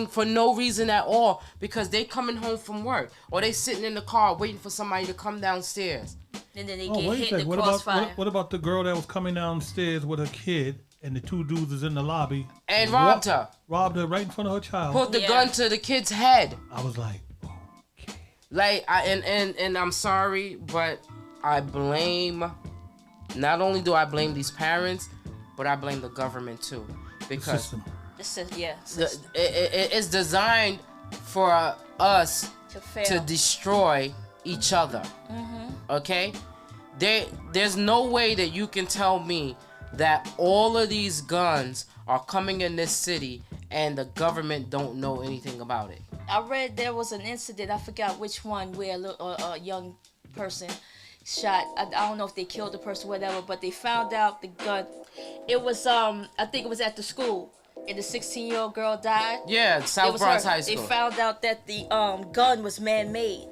Speaker 1: for no reason at all because they coming home from work or they sitting in the car waiting for somebody to come downstairs.
Speaker 2: And then they get hit in the crossfire.
Speaker 4: What about the girl that was coming downstairs with her kid and the two dudes is in the lobby
Speaker 1: and robbed her?
Speaker 4: Robbed her right in front of her child.
Speaker 1: Put the gun to the kid's head.
Speaker 4: I was like, okay.
Speaker 1: Like and I'm sorry, but I blame. Not only do I blame these parents, but I blame the government too, because it's designed for us to destroy each other. Okay, there's no way that you can tell me that all of these guns are coming in this city and the government don't know anything about it.
Speaker 2: I read there was an incident, I forgot which one, where a young person shot. I don't know if they killed the person or whatever, but they found out the gun. It was I think it was at the school, and the 16-year-old girl died.
Speaker 1: Yeah, South Bronx High School.
Speaker 2: They found out that the gun was man-made.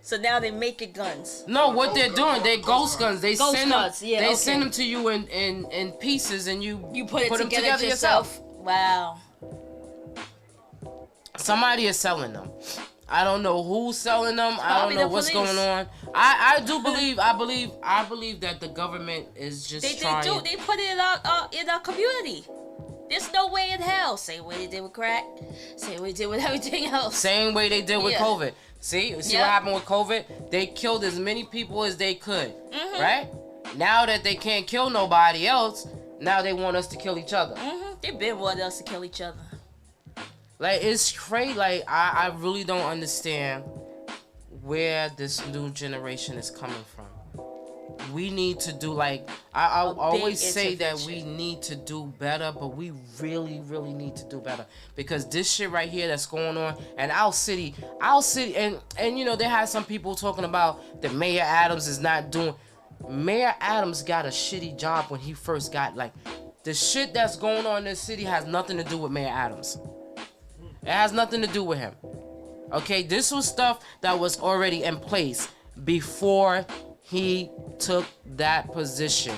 Speaker 2: So now they're making guns.
Speaker 1: No, what they're doing, they're ghost guns. They send them.
Speaker 2: They
Speaker 1: send them to you in pieces, and you
Speaker 2: put
Speaker 1: them together yourself.
Speaker 2: Wow.
Speaker 1: Somebody is selling them. I don't know who's selling them. I don't know what's going on. I believe that the government is just trying.
Speaker 2: They put it in our community. There's no way in hell. Same way they did with crack. Same way they did with everything else.
Speaker 1: Same way they did with COVID. See what happened with COVID? They killed as many people as they could, right? Now that they can't kill nobody else, Now they want us to kill each other.
Speaker 2: They been wanting us to kill each other.
Speaker 1: Like, it's crazy. Like, I really don't understand where this new generation is coming from. We need to do, like, I always say that we need to do better, but we really, really need to do better. Because this shit right here that's going on, and our city, and you know, they had some people talking about that Mayor Adams is not doing. Mayor Adams got a shitty job when he first got, like, the shit that's going on in this city has nothing to do with Mayor Adams. It has nothing to do with him. Okay, this was stuff that was already in place before he took that position.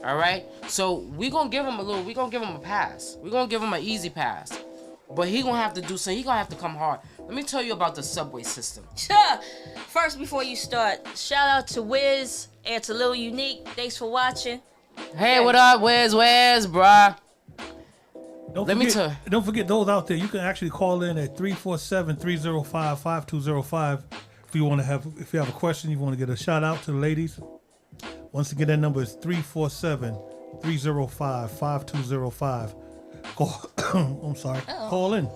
Speaker 1: All right, so we gonna give him a pass. We're gonna give him an easy pass, but he gonna have to do something. He gonna have to come hard. Let me tell you about the subway system.
Speaker 2: First, before you start, shout out to Wiz and to Lil Unique. Thanks for watching.
Speaker 1: Hey, what up, Where's, bruh?
Speaker 4: Don't forget those out there. You can actually call in at 347-305-5205 if you have a question, you want to get a shout out to the ladies. Once again, that number is 347-305-5205. I'm sorry. Call in.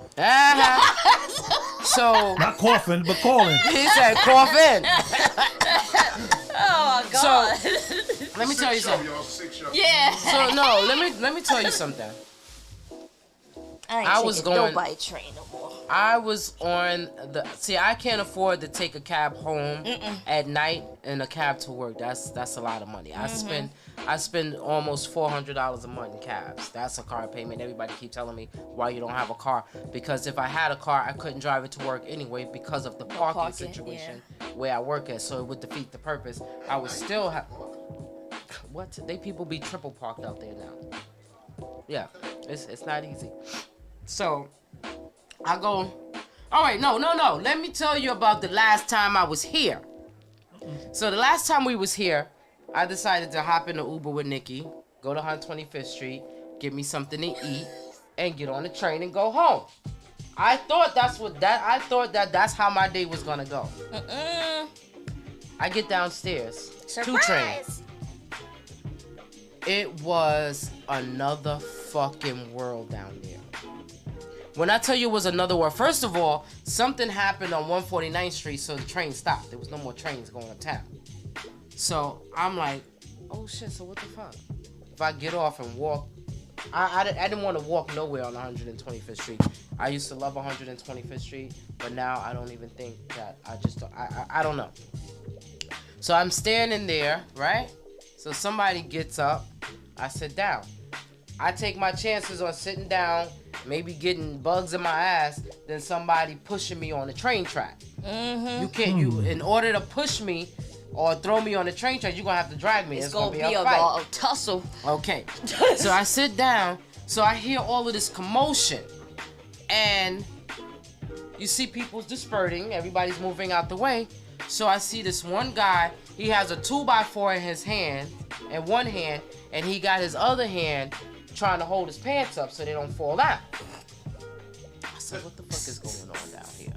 Speaker 1: So
Speaker 4: not coughing, but calling.
Speaker 1: He said cough in.
Speaker 2: Oh my God.
Speaker 1: So let me tell you something.
Speaker 2: Yeah.
Speaker 1: So no, let me tell you something.
Speaker 2: I was going nobody train no more.
Speaker 1: I was on I can't afford to take a cab home at night and a cab to work. That's a lot of money. I spend almost $400 a month in cabs. That's a car payment. Everybody keep telling me why you don't have a car, because if I had a car, I couldn't drive it to work anyway because of the parking situation where I work at. So it would defeat the purpose. I would still have. What? People be triple parked out there now. Yeah, it's not easy. So I go, all right, no. Let me tell you about the last time I was here. So the last time we was here, I decided to hop in the Uber with Nikki, go to 125th Street, get me something to eat, and get on the train and go home. I thought that's how my day was gonna go. I get downstairs,
Speaker 2: Surprise!
Speaker 1: 2 trains. It was another fucking world down there. When I tell you it was another world, first of all, something happened on 149th Street, so the train stopped. There was no more trains going uptown. So I'm like, oh shit, so what the fuck? If I get off and walk, I didn't want to walk nowhere on 125th Street. I used to love 125th Street, but now I don't even think that. I don't know. So I'm standing there, right? So somebody gets up, I sit down. I take my chances on sitting down, maybe getting bugs in my ass, than somebody pushing me on the train track. You can't, in order to push me or throw me on the train track, you're gonna have to drag me. It's gonna be a fight.
Speaker 2: A tussle.
Speaker 1: Okay. So I sit down, so I hear all of this commotion, and you see people dispersing, everybody's moving out the way. So I see this one guy, he has a 2x4 in his hand, in one hand, and he got his other hand trying to hold his pants up so they don't fall out. I said, what the fuck is going on down here?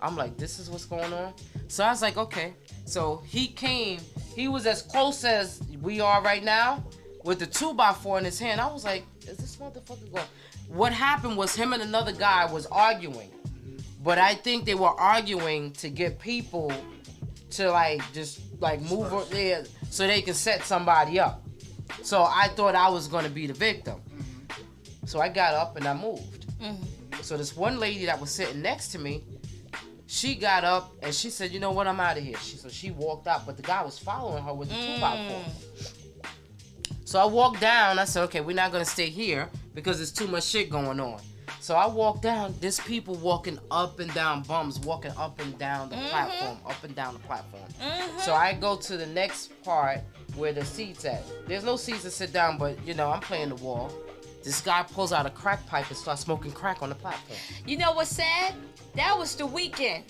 Speaker 1: I'm like, this is what's going on? So I was like, okay. So he came, he was as close as we are right now with the 2x4 in his hand. I was like, is this motherfucker going? What happened was him and another guy was arguing. But I think they were arguing to get people to just move over there so they can set somebody up. So I thought I was gonna be the victim. So I got up and I moved. So this one lady that was sitting next to me, she got up and she said, you know what, I'm out of here. So she walked out, but the guy was following her with the 2x4. So I walked down. I said, okay, we're not gonna stay here because there's too much shit going on. So I walked down. There's people walking up and down, bums walking up and down the platform, up and down the platform. So I go to the next part where the seats at. There's no seats to sit down, but I'm playing the wall. This guy pulls out a crack pipe and starts smoking crack on the platform.
Speaker 2: You know what's sad? That was the weekend.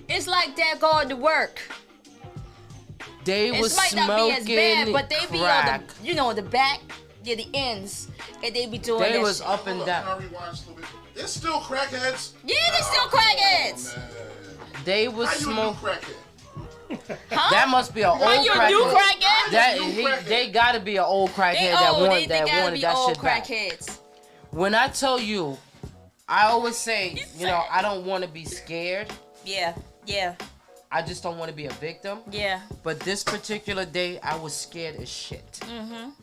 Speaker 2: It's like that going to work.
Speaker 1: They was
Speaker 2: might
Speaker 1: smoking
Speaker 2: not be as bad, but they be
Speaker 1: crack.
Speaker 2: on the back, the ends, and they be doing
Speaker 1: They
Speaker 2: that
Speaker 1: was
Speaker 2: shit.
Speaker 1: up and down.
Speaker 3: There's still crackheads.
Speaker 2: Yeah, they still crackheads.
Speaker 1: They was
Speaker 3: How you a new
Speaker 1: smoking.
Speaker 3: crackhead?
Speaker 2: Huh?
Speaker 1: That must be an old
Speaker 2: Are you a new
Speaker 1: crackhead.
Speaker 2: crackhead?
Speaker 1: They gotta be an old crackhead
Speaker 2: They
Speaker 1: that
Speaker 2: old.
Speaker 1: wanted
Speaker 2: They gotta
Speaker 1: that
Speaker 2: be old
Speaker 1: shit back.
Speaker 2: crackheads.
Speaker 1: When I tell you, I always say,
Speaker 2: You
Speaker 1: you know,
Speaker 2: said-
Speaker 1: I don't want to be scared.
Speaker 2: Yeah. Yeah.
Speaker 1: I just don't want to be a victim.
Speaker 2: Yeah.
Speaker 1: But this particular day, I was scared as shit.
Speaker 2: Mhm.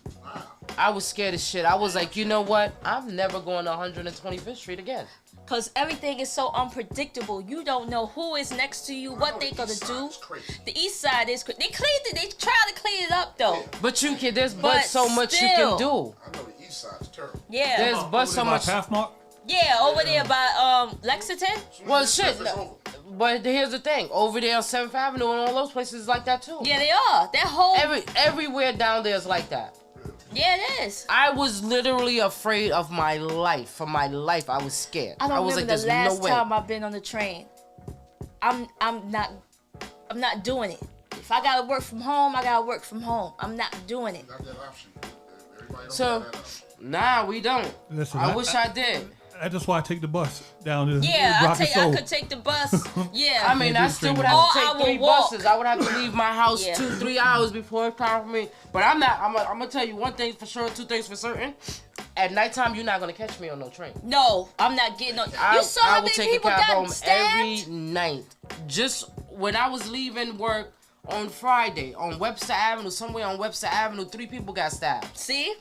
Speaker 1: I was scared as shit. I was like, you know what? I'm never going to 125th Street again.
Speaker 2: Cause everything is so unpredictable. You don't know who is next to you, what they gonna do. The east side is they cleaned it. They try to clean it up though.
Speaker 1: But you can. There's
Speaker 2: But
Speaker 1: so much you
Speaker 2: still.
Speaker 1: can do.
Speaker 3: I know the east side's terrible.
Speaker 2: Yeah.
Speaker 1: There's but so much.
Speaker 4: Pathmark?
Speaker 2: Yeah, over there by Lexington.
Speaker 1: Well, shit. But here's the thing. Over there on 7th Avenue and all those places is like that too.
Speaker 2: Yeah, they are. That whole
Speaker 1: Everywhere down there is like that.
Speaker 2: yeah, it is.
Speaker 1: I was literally afraid of my life. For my life, I was scared.
Speaker 2: I don't
Speaker 1: was
Speaker 2: remember
Speaker 1: like, there's
Speaker 2: the last
Speaker 1: no way.
Speaker 2: time I've been on the train. I'm not doing it. If I gotta work from home, I gotta work from home. I'm not doing it.
Speaker 3: Got that option. Everybody don't
Speaker 1: So,
Speaker 3: have that option.
Speaker 1: nah, we don't.
Speaker 4: Listen,
Speaker 1: I wish I did.
Speaker 4: That's why I take the bus down to
Speaker 2: Yeah,
Speaker 4: Rocky
Speaker 2: I
Speaker 4: Soul.
Speaker 2: could take the bus. Yeah.
Speaker 1: I mean, I still would
Speaker 2: Or
Speaker 1: have to
Speaker 2: I
Speaker 1: take
Speaker 2: will
Speaker 1: 3
Speaker 2: walk.
Speaker 1: buses. I would have to leave my house
Speaker 2: Yeah.
Speaker 1: 2-3 hours before it's time for me. But I'm not. I'm gonna tell you one thing for sure, 2 things for certain. At nighttime, you're not gonna catch me on no train.
Speaker 2: No, I'm not getting on.
Speaker 1: I
Speaker 2: You saw how
Speaker 1: will
Speaker 2: many
Speaker 1: take a
Speaker 2: people
Speaker 1: cab
Speaker 2: got
Speaker 1: home
Speaker 2: stabbed?
Speaker 1: every night. Just when I was leaving work on Friday on Webster Avenue, somewhere on Webster Avenue, 3 people got stabbed.
Speaker 2: See?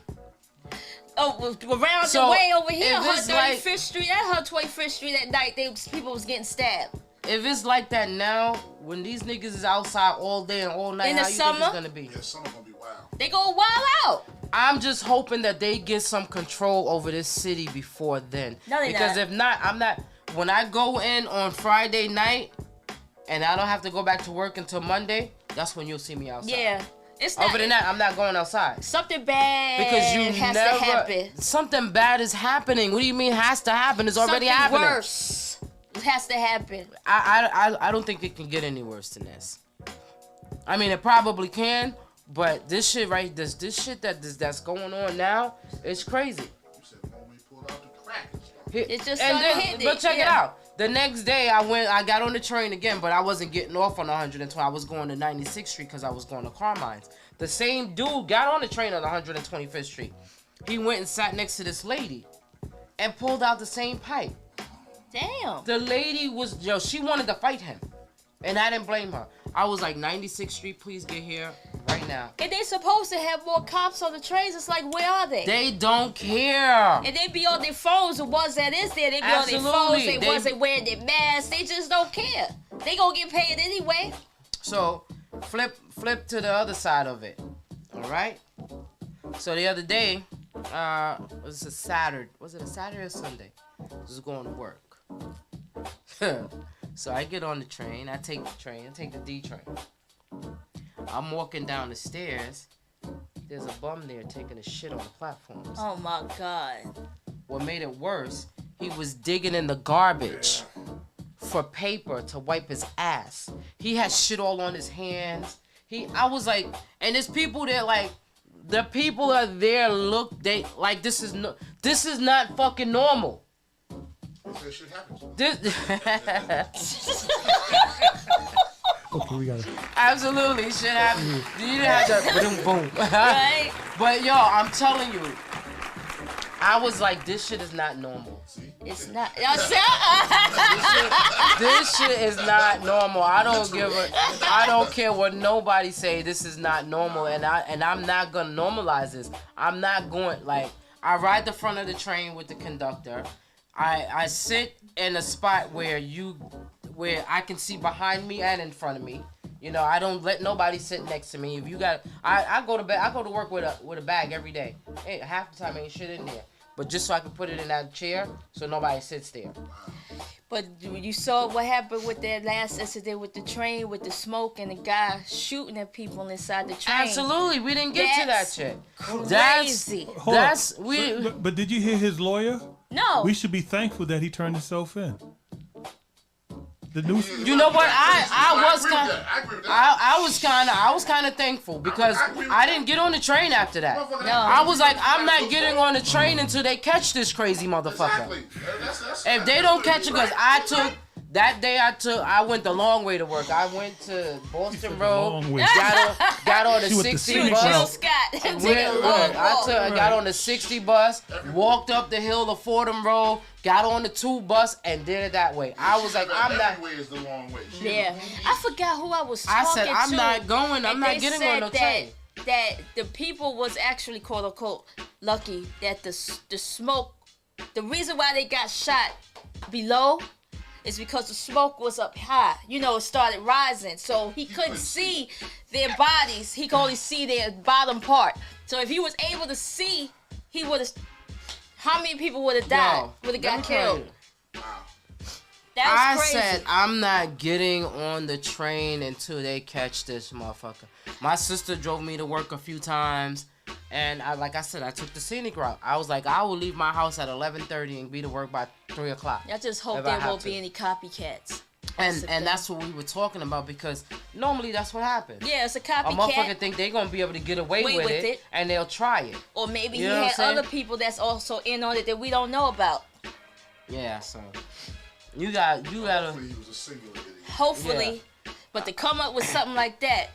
Speaker 2: Oh, around
Speaker 1: So,
Speaker 2: the way over here,
Speaker 1: if it's
Speaker 2: 135th
Speaker 1: like-
Speaker 2: Street, at 125th Street at night, people was getting stabbed.
Speaker 1: If it's like that now, when these niggas is outside all day and all night,
Speaker 2: In the
Speaker 1: how you think
Speaker 2: summer?
Speaker 1: it's gonna be?
Speaker 3: Yeah, summer gonna be wild.
Speaker 2: They go wild out.
Speaker 1: I'm just hoping that they get some control over this city before then.
Speaker 2: No, they
Speaker 1: because
Speaker 2: not.
Speaker 1: if not, I'm not. When I go in on Friday night and I don't have to go back to work until Monday, that's when you'll see me outside.
Speaker 2: Yeah. It's not.
Speaker 1: Other than that, I'm not going outside.
Speaker 2: Something bad
Speaker 1: Because you
Speaker 2: has
Speaker 1: never.
Speaker 2: to happen.
Speaker 1: Something bad is happening. What do you mean has to happen? It's already
Speaker 2: Something
Speaker 1: happening.
Speaker 2: worse. It has to happen.
Speaker 1: I don't think it can get any worse than this. I mean, it probably can, but this shit this shit that's going on now, it's crazy.
Speaker 3: You said the moment he pulled out the crack and stuff.
Speaker 2: It just
Speaker 1: And
Speaker 2: started
Speaker 1: then,
Speaker 2: hitting
Speaker 1: but
Speaker 2: it,
Speaker 1: check it
Speaker 2: yeah.
Speaker 1: out. The next day, I got on the train again, but I wasn't getting off on 120. I was going to 96th Street because I was going to Carmine's. The same dude got on the train on 125th Street. He went and sat next to this lady and pulled out the same pipe.
Speaker 2: Damn.
Speaker 1: The lady was, she wanted to fight him. And I didn't blame her. I was like, 96th Street, please get here right now.
Speaker 2: And they supposed to have more cops on the trains. It's like, where are they?
Speaker 1: They don't care.
Speaker 2: And they be on their phones. The ones that is there, they be on their phones.
Speaker 1: Absolutely.
Speaker 2: They wasn't wearing their masks. They just don't care. They gonna get paid anyway.
Speaker 1: So, flip to the other side of it. All right? So the other day, was it a Saturday? Was it a Saturday or Sunday? I was going to work. So I get on the train. I take the D train. I'm walking down the stairs. There's a bum there taking a shit on the platforms.
Speaker 2: Oh my God.
Speaker 1: What made it worse, he was digging in the garbage for paper to wipe his ass. He had shit all on his hands. I was like, and there's people that like, the people are there they like this is not fucking normal.
Speaker 3: That shit happens.
Speaker 4: Okay, we got it.
Speaker 1: Absolutely, shit happens. You didn't have to boom boom.
Speaker 2: Right?
Speaker 1: But yo, I'm telling you, I was like, this shit is not normal.
Speaker 2: It's not.
Speaker 1: This shit is not normal. I don't care what nobody say. This is not normal, and I'm not gonna normalize this. I'm not going like I ride the front of the train with the conductor. I sit in a spot where I can see behind me and in front of me. You know, I don't let nobody sit next to me. If you got, I go to work with a bag every day. Hey, half the time ain't shit in there, but just so I can put it in that chair so nobody sits there.
Speaker 2: But you saw what happened with that last incident with the train, with the smoke and the guy shooting at people inside the train.
Speaker 1: Absolutely, we didn't get to that
Speaker 2: That's
Speaker 1: shit.
Speaker 2: crazy.
Speaker 4: Hold
Speaker 1: That's
Speaker 4: up.
Speaker 1: we.
Speaker 4: But did you hear his lawyer?
Speaker 2: No.
Speaker 4: We should be thankful that he turned himself in. The news.
Speaker 1: You know what? I was
Speaker 3: agree with
Speaker 1: kind.
Speaker 3: that. I agree with that.
Speaker 1: I was kind of thankful because
Speaker 3: I agree with
Speaker 1: I didn't get on the train after that.
Speaker 3: Motherfucker,
Speaker 2: No.
Speaker 1: I was like, I'm not getting on the train until they catch this crazy motherfucker.
Speaker 3: Exactly.
Speaker 1: If they don't catch it, because I took That day I went the long way to work. I went to Boston
Speaker 4: the
Speaker 1: Road.
Speaker 4: long way.
Speaker 1: Got on the
Speaker 4: She went the
Speaker 1: 60
Speaker 4: scenic
Speaker 1: bus.
Speaker 2: Jill
Speaker 4: route.
Speaker 2: Scott. Take
Speaker 1: Went-
Speaker 2: a long
Speaker 1: I
Speaker 2: walk.
Speaker 1: got on the 60 bus, walked up the hill to Fordham Road, got on the 2 bus, and did it that way. I was like, I'm not.
Speaker 3: Every way is the long way. She
Speaker 2: Yeah, I forgot who I was talking
Speaker 1: I said, I'm
Speaker 2: to.
Speaker 1: not going. I'm
Speaker 2: and
Speaker 1: not
Speaker 2: they
Speaker 1: getting
Speaker 2: said
Speaker 1: on no
Speaker 2: that,
Speaker 1: train.
Speaker 2: That the people was actually quote unquote lucky that the smoke, the reason why they got shot below is because the smoke was up high. You know, it started rising, so he couldn't see their bodies. He could only see their bottom part. So if he was able to see, he would have. How many people would have died?
Speaker 1: Yo,
Speaker 2: Would have
Speaker 1: let
Speaker 2: got
Speaker 1: me tell
Speaker 2: killed?
Speaker 1: you.
Speaker 2: That
Speaker 1: I
Speaker 2: was crazy.
Speaker 1: said I'm not getting on the train until they catch this motherfucker. My sister drove me to work a few times, and like I said, I took the scenic route. I was like, I will leave my house at 11:30 and be to work by 3 o'clock.
Speaker 2: I just hope
Speaker 1: if I
Speaker 2: there
Speaker 1: have
Speaker 2: won't
Speaker 1: to.
Speaker 2: be any copycats.
Speaker 1: And
Speaker 2: the
Speaker 1: and that's what we were talking about, because normally that's what happens.
Speaker 2: Yeah, it's a
Speaker 1: A
Speaker 2: copycat.
Speaker 1: motherfucker think they gonna be able to get away with it, and they'll try it.
Speaker 2: Or maybe
Speaker 1: You
Speaker 2: he
Speaker 1: know what
Speaker 2: had
Speaker 1: I'm saying?
Speaker 2: other people that's also in on it that we don't know about.
Speaker 1: Yeah, so you gotta.
Speaker 3: Hopefully he was a singular idiot.
Speaker 2: Hopefully. But to come up with something like that,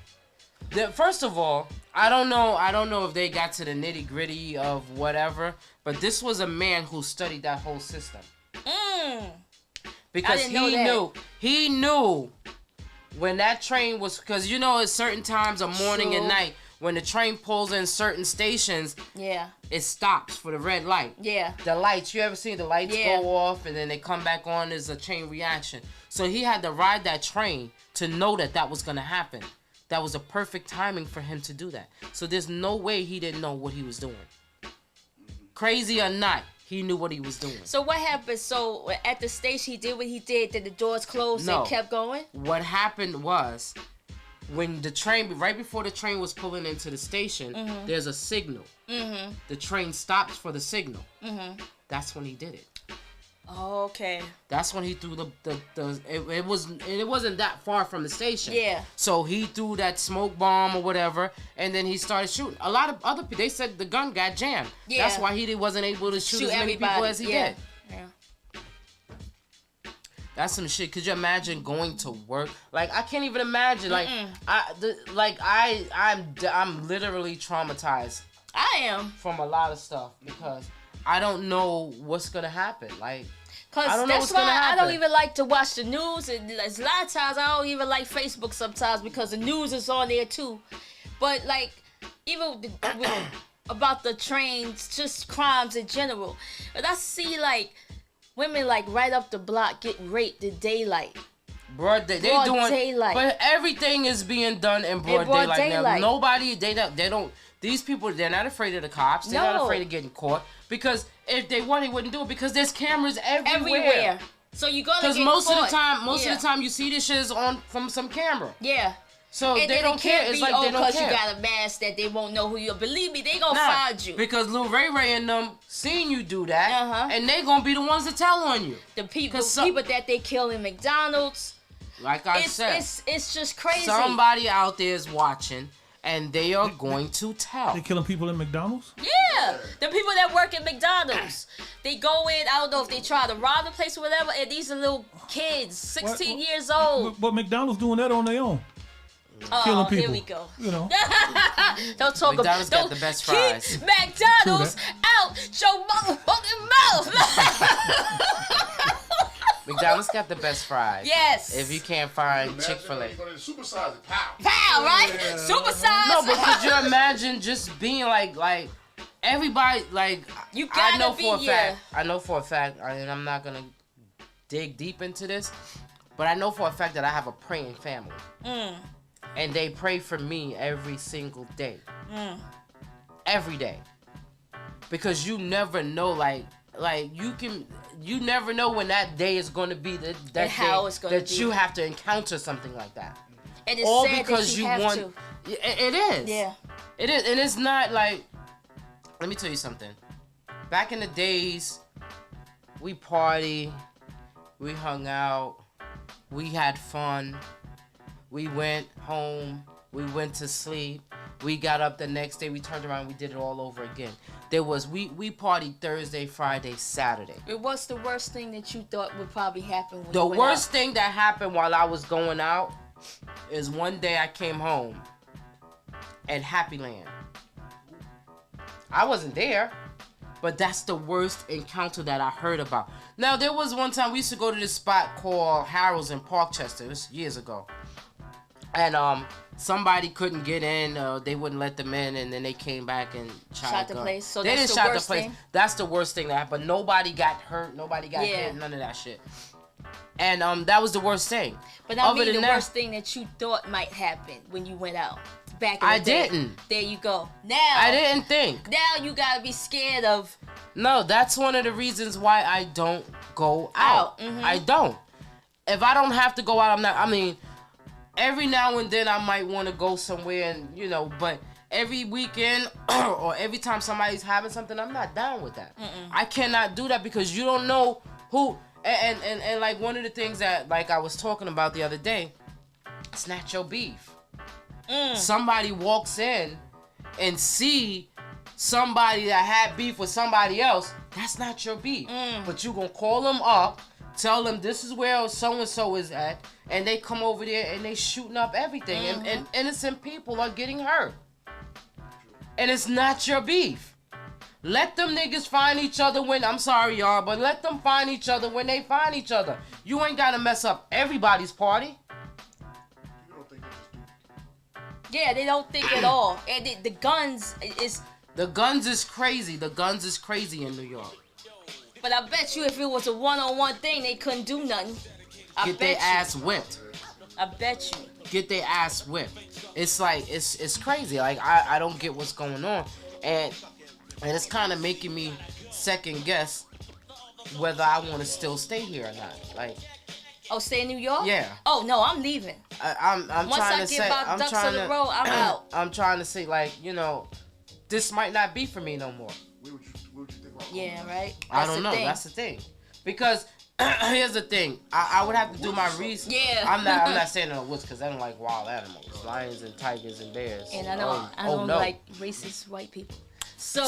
Speaker 1: First of all, I don't know if they got to the nitty gritty of whatever, but this was a man who studied that whole system. Because
Speaker 2: didn't know that.
Speaker 1: he knew when that train was, because you know at certain times of morning and
Speaker 2: True.
Speaker 1: night, when the train pulls in certain stations,
Speaker 2: yeah,
Speaker 1: it stops for the red light.
Speaker 2: yeah.
Speaker 1: The lights, you ever seen the lights
Speaker 2: Yeah.
Speaker 1: go off and then they come back on as a chain reaction? So he had to ride that train to know that that was going to happen. That was a perfect timing for him to do that. So there's no way he didn't know what he was doing. Crazy or not, he knew what he was doing.
Speaker 2: So what happened? So at the station, he did what he did. Did the doors close
Speaker 1: No.
Speaker 2: and kept going?
Speaker 1: What happened was, when the train, right before the train was pulling into the station, there's a signal. The train stops for the signal. That's when he did it.
Speaker 2: Oh, okay.
Speaker 1: That's when he threw it wasn't that far from the station.
Speaker 2: Yeah.
Speaker 1: So he threw that smoke bomb or whatever, and then he started shooting. A lot of other people, they said the gun got jammed.
Speaker 2: Yeah.
Speaker 1: That's why he wasn't able to shoot as many
Speaker 2: everybody.
Speaker 1: people as he
Speaker 2: yeah.
Speaker 1: did.
Speaker 2: Yeah.
Speaker 1: That's some shit. Could you imagine going to work? Like, I can't even imagine. Like, I'm literally traumatized
Speaker 2: I am.
Speaker 1: from a lot of stuff because I don't know what's gonna happen. Like, I
Speaker 2: Cause
Speaker 1: don't know
Speaker 2: that's
Speaker 1: what's gonna
Speaker 2: why I
Speaker 1: happen.
Speaker 2: don't even like to watch the news, and there's a lot of times I don't even like Facebook sometimes because the news is on there too. But like, even about the trains, just crimes in general, and I see like women like right up the block getting raped in daylight.
Speaker 1: Broad day. They
Speaker 2: Broad
Speaker 1: doing,
Speaker 2: daylight.
Speaker 1: but everything is being done in broad,
Speaker 2: broad
Speaker 1: daylight. Now,
Speaker 2: daylight.
Speaker 1: nobody, they don't. These people, they're not afraid of the cops. They're not
Speaker 2: No.
Speaker 1: afraid of getting caught because if they want, they wouldn't do it because there's cameras
Speaker 2: Everywhere. So you gonna
Speaker 1: Because
Speaker 2: get
Speaker 1: most
Speaker 2: caught.
Speaker 1: of
Speaker 2: Yeah.
Speaker 1: the time, you see this shit is on from some camera.
Speaker 2: Yeah.
Speaker 1: So
Speaker 2: And
Speaker 1: they
Speaker 2: then
Speaker 1: don't
Speaker 2: it can't
Speaker 1: care. It's
Speaker 2: be,
Speaker 1: like they don't
Speaker 2: because
Speaker 1: care.
Speaker 2: you got a mask that they won't know who you are. Believe me, they gonna
Speaker 1: Nah,
Speaker 2: find you.
Speaker 1: because Lil Ray Ray and them seen you do that,
Speaker 2: Uh-huh.
Speaker 1: and they gonna be the ones to tell on you.
Speaker 2: The people,
Speaker 1: 'Cause some-
Speaker 2: people that they kill in McDonald's.
Speaker 1: Like I
Speaker 2: It's
Speaker 1: said,
Speaker 2: it's just crazy.
Speaker 1: somebody out there is watching, and they are going to tell.
Speaker 4: They killing people in McDonald's?
Speaker 2: Yeah, the people that work at McDonald's, they go in. I don't know if they try to rob the place or whatever. And these are little kids, 16
Speaker 4: What-
Speaker 2: years old.
Speaker 4: But McDonald's doing that on their own.
Speaker 2: Oh,
Speaker 4: Killing people.
Speaker 2: here we go.
Speaker 4: You know.
Speaker 2: Don't talk
Speaker 1: McDonald's
Speaker 2: about.
Speaker 1: got the best
Speaker 2: keep
Speaker 1: fries.
Speaker 2: McDonald's out your motherfucking mouth.
Speaker 1: McDonald's got the best fries.
Speaker 2: Yes.
Speaker 1: If you can't find
Speaker 3: Imagine
Speaker 1: Chick-fil-A.
Speaker 3: you gonna supersize it, pow.
Speaker 2: Pow, right? Super size.
Speaker 1: No, but could you imagine just being like everybody like
Speaker 2: You
Speaker 1: I
Speaker 2: gotta
Speaker 1: know
Speaker 2: be,
Speaker 1: for a
Speaker 2: yeah.
Speaker 1: fact. I know for a fact, and I'm not gonna dig deep into this, but I know for a fact that I have a praying family, and they pray for me every single day, every day, because you never know, like you never know when that day is gonna be that
Speaker 2: And how
Speaker 1: day
Speaker 2: it's gonna
Speaker 1: that
Speaker 2: be.
Speaker 1: you have to encounter something like that.
Speaker 2: And it's
Speaker 1: All
Speaker 2: sad
Speaker 1: because
Speaker 2: that
Speaker 1: you
Speaker 2: have
Speaker 1: want.
Speaker 2: to.
Speaker 1: It is.
Speaker 2: Yeah.
Speaker 1: It is, and it's not like. Let me tell you something. Back in the days, we party, we hung out, we had fun, we went home, we went to sleep, We got up the next day. We turned around. We did it all over again. We partied Thursday, Friday, Saturday.
Speaker 2: What's the worst thing that you thought would probably happen? When
Speaker 1: The
Speaker 2: you went
Speaker 1: worst
Speaker 2: out?
Speaker 1: thing that happened while I was going out is one day I came home at Happy Land. I wasn't there, but that's the worst encounter that I heard about. Now, there was one time we used to go to this spot called Harold's in Parkchester. It was years ago. And somebody couldn't get in. They wouldn't let them in, and then they came back and
Speaker 2: Shot the place. So
Speaker 1: they
Speaker 2: that's
Speaker 1: didn't
Speaker 2: the
Speaker 1: shot
Speaker 2: worst
Speaker 1: the place.
Speaker 2: thing?
Speaker 1: That's the worst thing that happened. Nobody got hurt. Nobody got
Speaker 2: Yeah.
Speaker 1: hit. None of that shit. And that was the worst thing.
Speaker 2: But I
Speaker 1: Other
Speaker 2: mean,
Speaker 1: than
Speaker 2: the
Speaker 1: that-
Speaker 2: worst thing that you thought might happen when you went out back in the
Speaker 1: I
Speaker 2: day.
Speaker 1: didn't.
Speaker 2: There you go. Now
Speaker 1: I didn't think.
Speaker 2: Now you gotta be scared of.
Speaker 1: No, that's one of the reasons why I don't go out.
Speaker 2: Mhm.
Speaker 1: I don't. If I don't have to go out, I'm not. I mean, every now and then I might want to go somewhere, and but every weekend or every time somebody's having something, I'm not down with that. I cannot do that because you don't know who. And like one of the things that like I was talking about the other day, it's not your beef. Somebody walks in and see somebody that had beef with somebody else, that's not your beef. But you gonna call them up, tell them this is where so-and-so is at, and they come over there and they shooting up everything, and innocent people are getting hurt. And it's not your beef. Let them niggas find each other when, I'm sorry y'all, but let them find each other when they find each other. You ain't gotta mess up everybody's party.
Speaker 3: You don't think they just do?
Speaker 2: Yeah, they don't think at all. And the guns is.
Speaker 1: The guns is crazy. The guns is crazy in New York.
Speaker 2: But I bet you if it was a one-on-one thing, they couldn't do nothing.
Speaker 1: Get their ass whipped.
Speaker 2: I bet you.
Speaker 1: Get their ass whipped. It's like it's crazy. Like I don't get what's going on, and it's kind of making me second guess whether I want to still stay here or not. Like,
Speaker 2: Oh, stay in New York?
Speaker 1: Yeah.
Speaker 2: Oh no, I'm leaving.
Speaker 1: I'm
Speaker 2: Once
Speaker 1: trying
Speaker 2: I
Speaker 1: to
Speaker 2: get
Speaker 1: say,
Speaker 2: about
Speaker 1: I'm
Speaker 2: ducks
Speaker 1: trying
Speaker 2: in the
Speaker 1: to,
Speaker 2: road, I'm out.
Speaker 1: I'm trying to say, like, this might not be for me no more.
Speaker 3: What would you think about
Speaker 2: Yeah,
Speaker 3: going?
Speaker 2: right.
Speaker 1: I don't know. That's the thing, because here's the thing. I would have to do my research.
Speaker 2: Yeah.
Speaker 1: I'm not saying in the woods because I don't like wild animals, lions and tigers and bears.
Speaker 2: And I don't
Speaker 1: no.
Speaker 2: like racist white people. So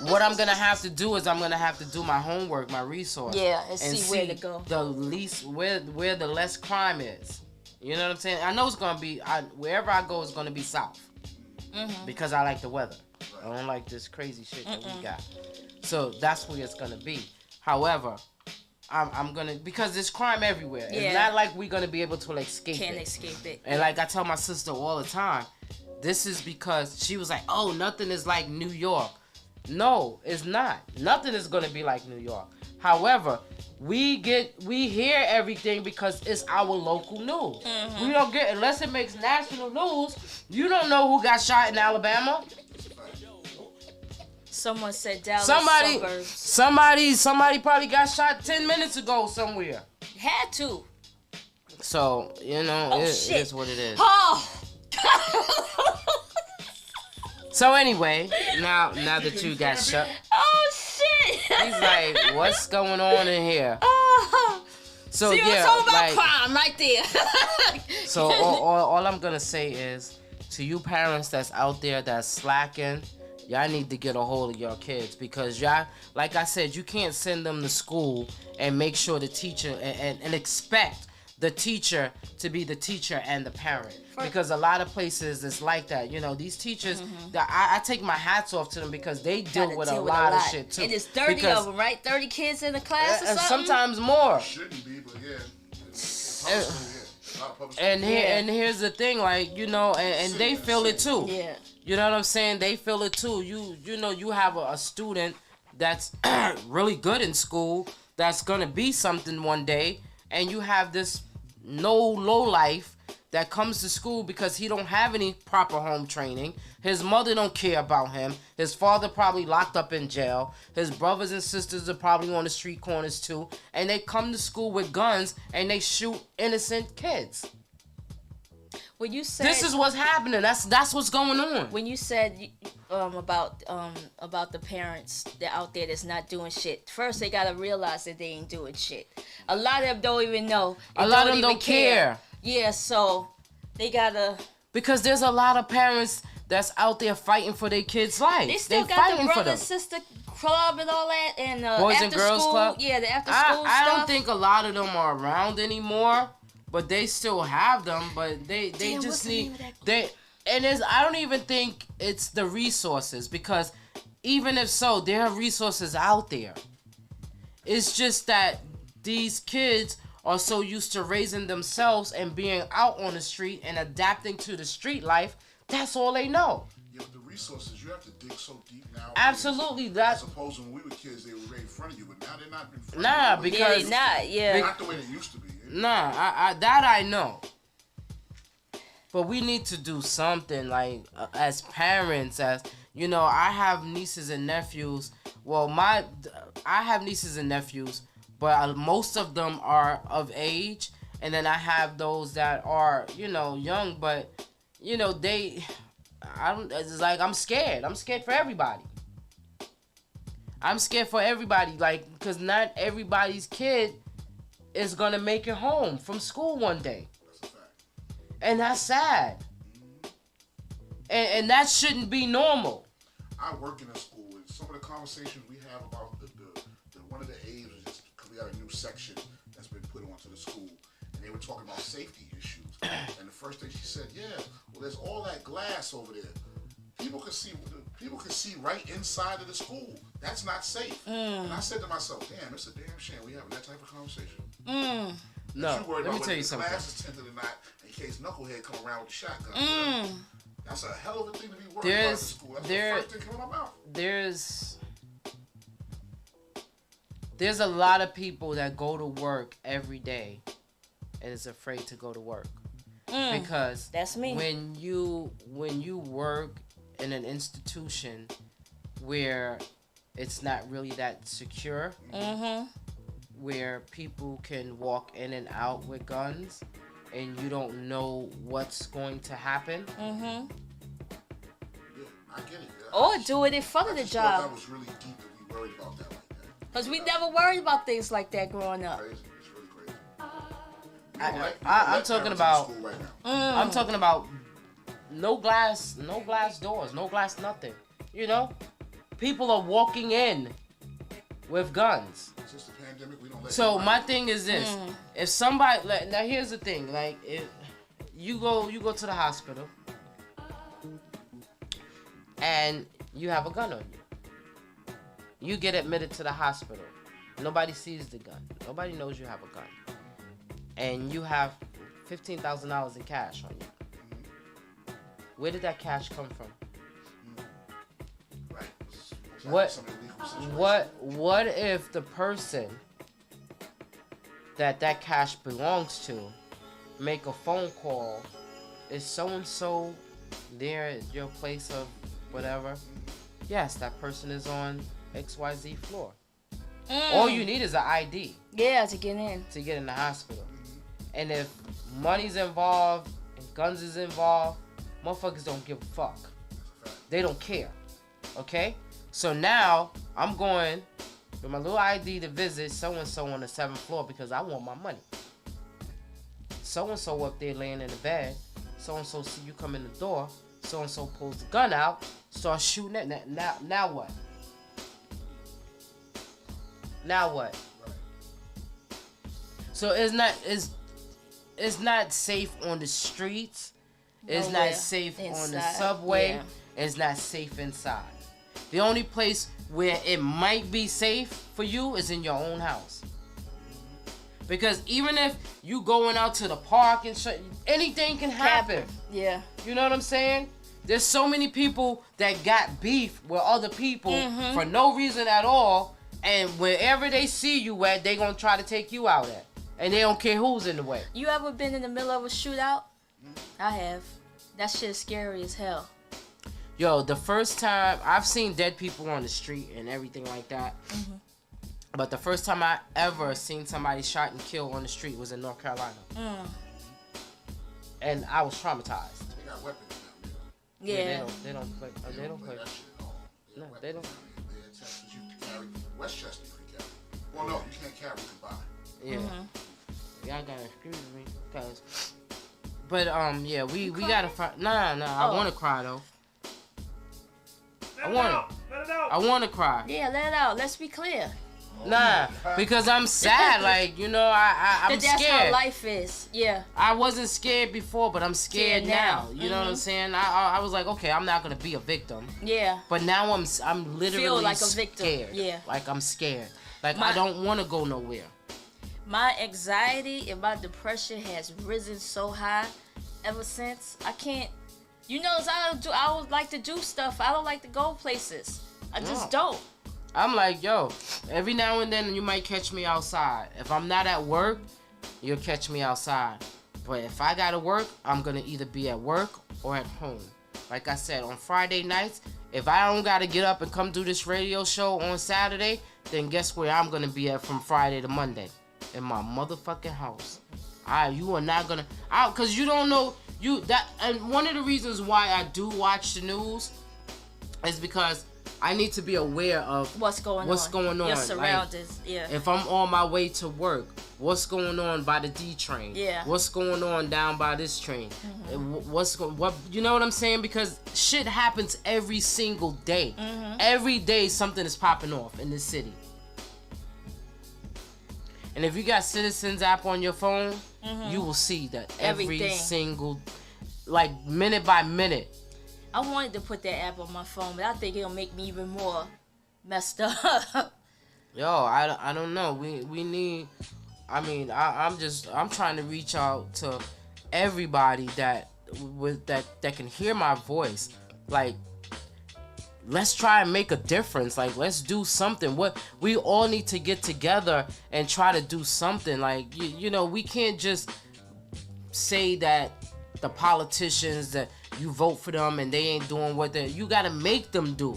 Speaker 1: What I'm gonna have to do is I'm gonna have to do my homework, my resource.
Speaker 2: Yeah, and see where to go.
Speaker 1: The least where the less crime is. You know what I'm saying? I know it's gonna be wherever I go, it's gonna be south. Because I like the weather. I don't like this crazy shit that we got. So that's where it's gonna be. However, I'm gonna, because there's crime everywhere.
Speaker 2: Yeah.
Speaker 1: It's not like we're gonna be able to escape
Speaker 2: can't
Speaker 1: it.
Speaker 2: escape it.
Speaker 1: And like I tell my sister all the time, this is because she was like, oh, nothing is like New York. No, it's not. Nothing is gonna be like New York. However, we hear everything because it's our local news. We don't get, unless it makes national news, you don't know who got shot in Alabama.
Speaker 2: Someone said Dallas
Speaker 1: Somebody
Speaker 2: suburbs.
Speaker 1: probably got shot 10 minutes ago somewhere.
Speaker 2: Had to.
Speaker 1: So,
Speaker 2: Oh,
Speaker 1: it
Speaker 2: shit.
Speaker 1: is what it is.
Speaker 2: Oh.
Speaker 1: So anyway, now that you got shot,
Speaker 2: Oh shit.
Speaker 1: he's like, what's going on in here?
Speaker 2: Oh.
Speaker 1: So
Speaker 2: See,
Speaker 1: yeah,
Speaker 2: I'm talking about
Speaker 1: like,
Speaker 2: crime right there.
Speaker 1: so all I'm gonna say is, to you parents that's out there that's slacking, y'all need to get a hold of your kids, because y'all, like I said, you can't send them to school and make sure the teacher and expect the teacher to be the teacher and the parent, because a lot of places it's like that. These teachers, that I take my hats off to them because they deal
Speaker 2: Gotta
Speaker 1: with
Speaker 2: deal
Speaker 1: a lot of shit too.
Speaker 2: And it's 30
Speaker 1: Because-
Speaker 2: of them, right? 30 kids in the class or
Speaker 1: and
Speaker 2: something?
Speaker 1: sometimes more.
Speaker 3: Shouldn't be, but yeah. It's public school, yeah. A lot of public
Speaker 1: And
Speaker 3: school.
Speaker 1: here and here's the thing, like, and they feel it too.
Speaker 2: Yeah.
Speaker 1: You know what I'm saying? They feel it too. You have a student that's really good in school, that's gonna be something one day, and you have this low life that comes to school because he don't have any proper home training. His mother don't care about him. His father probably locked up in jail. His brothers and sisters are probably on the street corners too. And they come to school with guns and they shoot innocent kids.
Speaker 2: When you said
Speaker 1: This is what's happening. That's what's going on.
Speaker 2: when you said about the parents that out there that's not doing shit. First, they gotta realize that they ain't doing shit. A lot of them don't even know.
Speaker 1: A lot of them don't care.
Speaker 2: Yeah, so they gotta
Speaker 1: Because there's a lot of parents that's out there fighting for their kids' life.
Speaker 2: They still got
Speaker 1: fighting
Speaker 2: the
Speaker 1: for
Speaker 2: brother
Speaker 1: them.
Speaker 2: sister club and all that, and
Speaker 1: Boys
Speaker 2: after
Speaker 1: and Girls
Speaker 2: school,
Speaker 1: Club?
Speaker 2: yeah, the after school
Speaker 1: I
Speaker 2: stuff.
Speaker 1: don't think a lot of them are around anymore, but they still have them. But they
Speaker 2: Damn, what's
Speaker 1: just
Speaker 2: the name
Speaker 1: need
Speaker 2: of that club?
Speaker 1: they and it's I don't even think it's the resources, because even if so, there are resources out there. It's just that these kids are so used to raising themselves and being out on the street and adapting to the street life. That's all they know.
Speaker 3: Yeah, but the resources, you have to dig so deep now.
Speaker 1: Absolutely,
Speaker 3: As
Speaker 1: that.
Speaker 3: opposed to when we were kids, they were right in front of you, but now they're not in front of
Speaker 1: Nah,
Speaker 3: you.
Speaker 1: because-
Speaker 2: Yeah, they not. Yeah.
Speaker 3: Not the way they used to be.
Speaker 1: Nah, I that I know. But we need to do something, like as parents, as you know, I have nieces and nephews. Well, I have nieces and nephews, but most of them are of age, and then I have those that are, you know, young, but you know, it's like I'm scared. I'm scared for everybody. I'm scared for everybody, like, because not everybody's kid is gonna make it home from school one day.
Speaker 3: That's a fact.
Speaker 1: And that's sad. And that shouldn't be normal.
Speaker 3: I work in a school, and some of the conversations we have about the one of the aides was just because we got a new section that's been put onto the school, and they were talking about safety issues. And the first thing she said, yeah, well, there's all that glass over there. People can see right inside of the school. That's not safe. And I said to myself, damn, it's a damn shame we having that type of conversation.
Speaker 1: No,
Speaker 3: You worried
Speaker 1: let me
Speaker 3: about
Speaker 1: tell you
Speaker 3: whether the
Speaker 1: something.
Speaker 3: glass is tinted or not in case Knucklehead come around with a shotgun. That's a hell of a thing to be worried about in
Speaker 1: There's-
Speaker 3: school. That's
Speaker 1: there-
Speaker 3: the first thing coming out of my mouth.
Speaker 1: There's a lot of people that go to work every day and is afraid to go to work. Because
Speaker 2: That's me.
Speaker 1: when you work in an institution where it's not really that secure, where people can walk in and out with guns and you don't know what's going to happen.
Speaker 3: Yeah, I get it. Yeah.
Speaker 2: Or do it in front of
Speaker 3: I
Speaker 2: the
Speaker 3: just thought
Speaker 2: job.
Speaker 3: that was really deep that we worried about that like that.
Speaker 2: Because we never worried about things like that growing up.
Speaker 3: Crazy. It's really crazy.
Speaker 1: I'm talking about.
Speaker 3: School right now.
Speaker 1: I'm talking about no glass doors, no glass nothing. You know, people are walking in with guns.
Speaker 3: Since the pandemic, we don't let.
Speaker 1: So
Speaker 3: anybody-
Speaker 1: my thing is this: if somebody, now here's the thing, like if you go to the hospital and you have a gun on you get admitted to the hospital. Nobody sees the gun. Nobody knows you have a gun, and you have $15,000 in cash on you. Where did that cash come from?
Speaker 3: Right.
Speaker 1: What-
Speaker 3: Some illegal situation.
Speaker 1: What if the person that cash belongs to make a phone call? Is so and so there at your place of whatever? Yes, that person is on XYZ floor. All you need is an ID
Speaker 2: Yeah, to get in.
Speaker 1: to get in the hospital. And if money's involved and guns is involved, motherfuckers don't give a fuck. They don't care. Okay? So now I'm going with my little ID to visit so-and-so on the 7th floor because I want my money. So-and-so up there laying in the bed. So-and-so see you come in the door. So-and-so pulls the gun out, starts shooting it. Now what? Now what? So it's not safe on the streets. It's
Speaker 2: Nowhere.
Speaker 1: not safe on the
Speaker 2: Inside,
Speaker 1: subway.
Speaker 2: yeah.
Speaker 1: It's not safe inside. The only place where it might be safe for you is in your own house. Because even if you going out to the park and shit, anything can happen.
Speaker 2: Yeah.
Speaker 1: You know what I'm saying? There's so many people that got beef with other people for no reason at all, and wherever they see you at, they gonna try to take you out at, and they don't care who's in the way.
Speaker 2: You ever been in the middle of a shootout? I have. That shit's scary as hell.
Speaker 1: Yo, the first time I've seen dead people on the street and everything like that, but the first time I ever seen somebody shot and killed on the street was in North Carolina, and I was traumatized.
Speaker 3: They got weapons now.
Speaker 2: Yeah.
Speaker 1: They don't play. They don't play.
Speaker 3: That shit at all.
Speaker 1: No,
Speaker 3: Weapons
Speaker 1: they don't.
Speaker 3: down here. They in Texas, you can carry. Westchester, you can carry. Well, no, you can't carry. You can buy.
Speaker 1: Yeah. Y'all gotta excuse me, cause But yeah, we gotta find. Nah. I
Speaker 2: Oh.
Speaker 1: want to cry though.
Speaker 4: Let
Speaker 1: I
Speaker 4: it
Speaker 1: want
Speaker 4: out. Let it out.
Speaker 1: I want to cry.
Speaker 2: Yeah, let it out. Let's be clear.
Speaker 1: Nah, because I'm sad. Like I'm
Speaker 2: That's
Speaker 1: scared.
Speaker 2: how life is. Yeah.
Speaker 1: I wasn't scared before, but I'm scared
Speaker 2: Scared now.
Speaker 1: now. You know what I'm saying? I was like, okay, I'm not gonna be a victim.
Speaker 2: Yeah.
Speaker 1: But now I'm literally
Speaker 2: Feel like a victim.
Speaker 1: scared.
Speaker 2: Yeah.
Speaker 1: Like I'm scared. Like
Speaker 2: My-
Speaker 1: I don't want to go nowhere.
Speaker 2: My anxiety and my depression has risen so high ever since. I can't. You notice I don't like to do stuff. I don't like to go places. I just don't.
Speaker 1: I'm like, yo, every now and then you might catch me outside. If I'm not at work, you'll catch me outside. But if I gotta work, I'm gonna either be at work or at home. Like I said, on Friday nights, if I don't gotta get up and come do this radio show on Saturday, then guess where I'm gonna be at from Friday to Monday? In my motherfucking house. You are not gonna, cause you don't know, and one of the reasons why I do watch the news is because I need to be aware of
Speaker 2: What's going on? Your
Speaker 1: Like,
Speaker 2: surroundings. Yeah.
Speaker 1: if I'm on my way to work, what's going on by the D train?
Speaker 2: Yeah.
Speaker 1: What's going on down by this train? What you know what I'm saying? Because shit happens every single day. Every day something is popping off in this city. And if you got Citizens app on your phone, you will see that every
Speaker 2: Everything.
Speaker 1: single, like minute by minute.
Speaker 2: I wanted to put that app on my phone, but I think it'll make me even more messed up.
Speaker 1: Yo, I don't know. We need. I mean, I'm trying to reach out to everybody that can hear my voice. Like, let's try and make a difference. Like, let's do something. What we all need to get together and try to do something. Like, you know, we can't just say that the politicians that you vote for them and they ain't doing what you gotta make them do.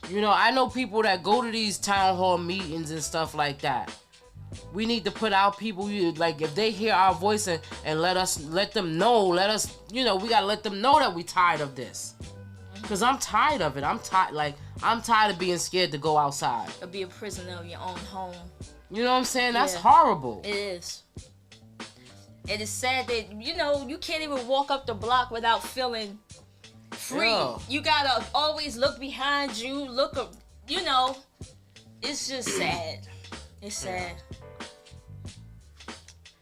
Speaker 1: You know, I know people that go to these town hall meetings and stuff like that. We need to put our people, like, if they hear our voice and let them know, we gotta let them know that we tired of this. Cause I'm tired of it. I'm tired of being scared to go outside.
Speaker 2: Or be a prisoner of your own home.
Speaker 1: You know what I'm saying? That's
Speaker 2: Yeah.
Speaker 1: horrible.
Speaker 2: It is. It is sad that, you can't even walk up the block without feeling free.
Speaker 1: Yeah.
Speaker 2: You gotta always look behind you, it's just sad. It's sad.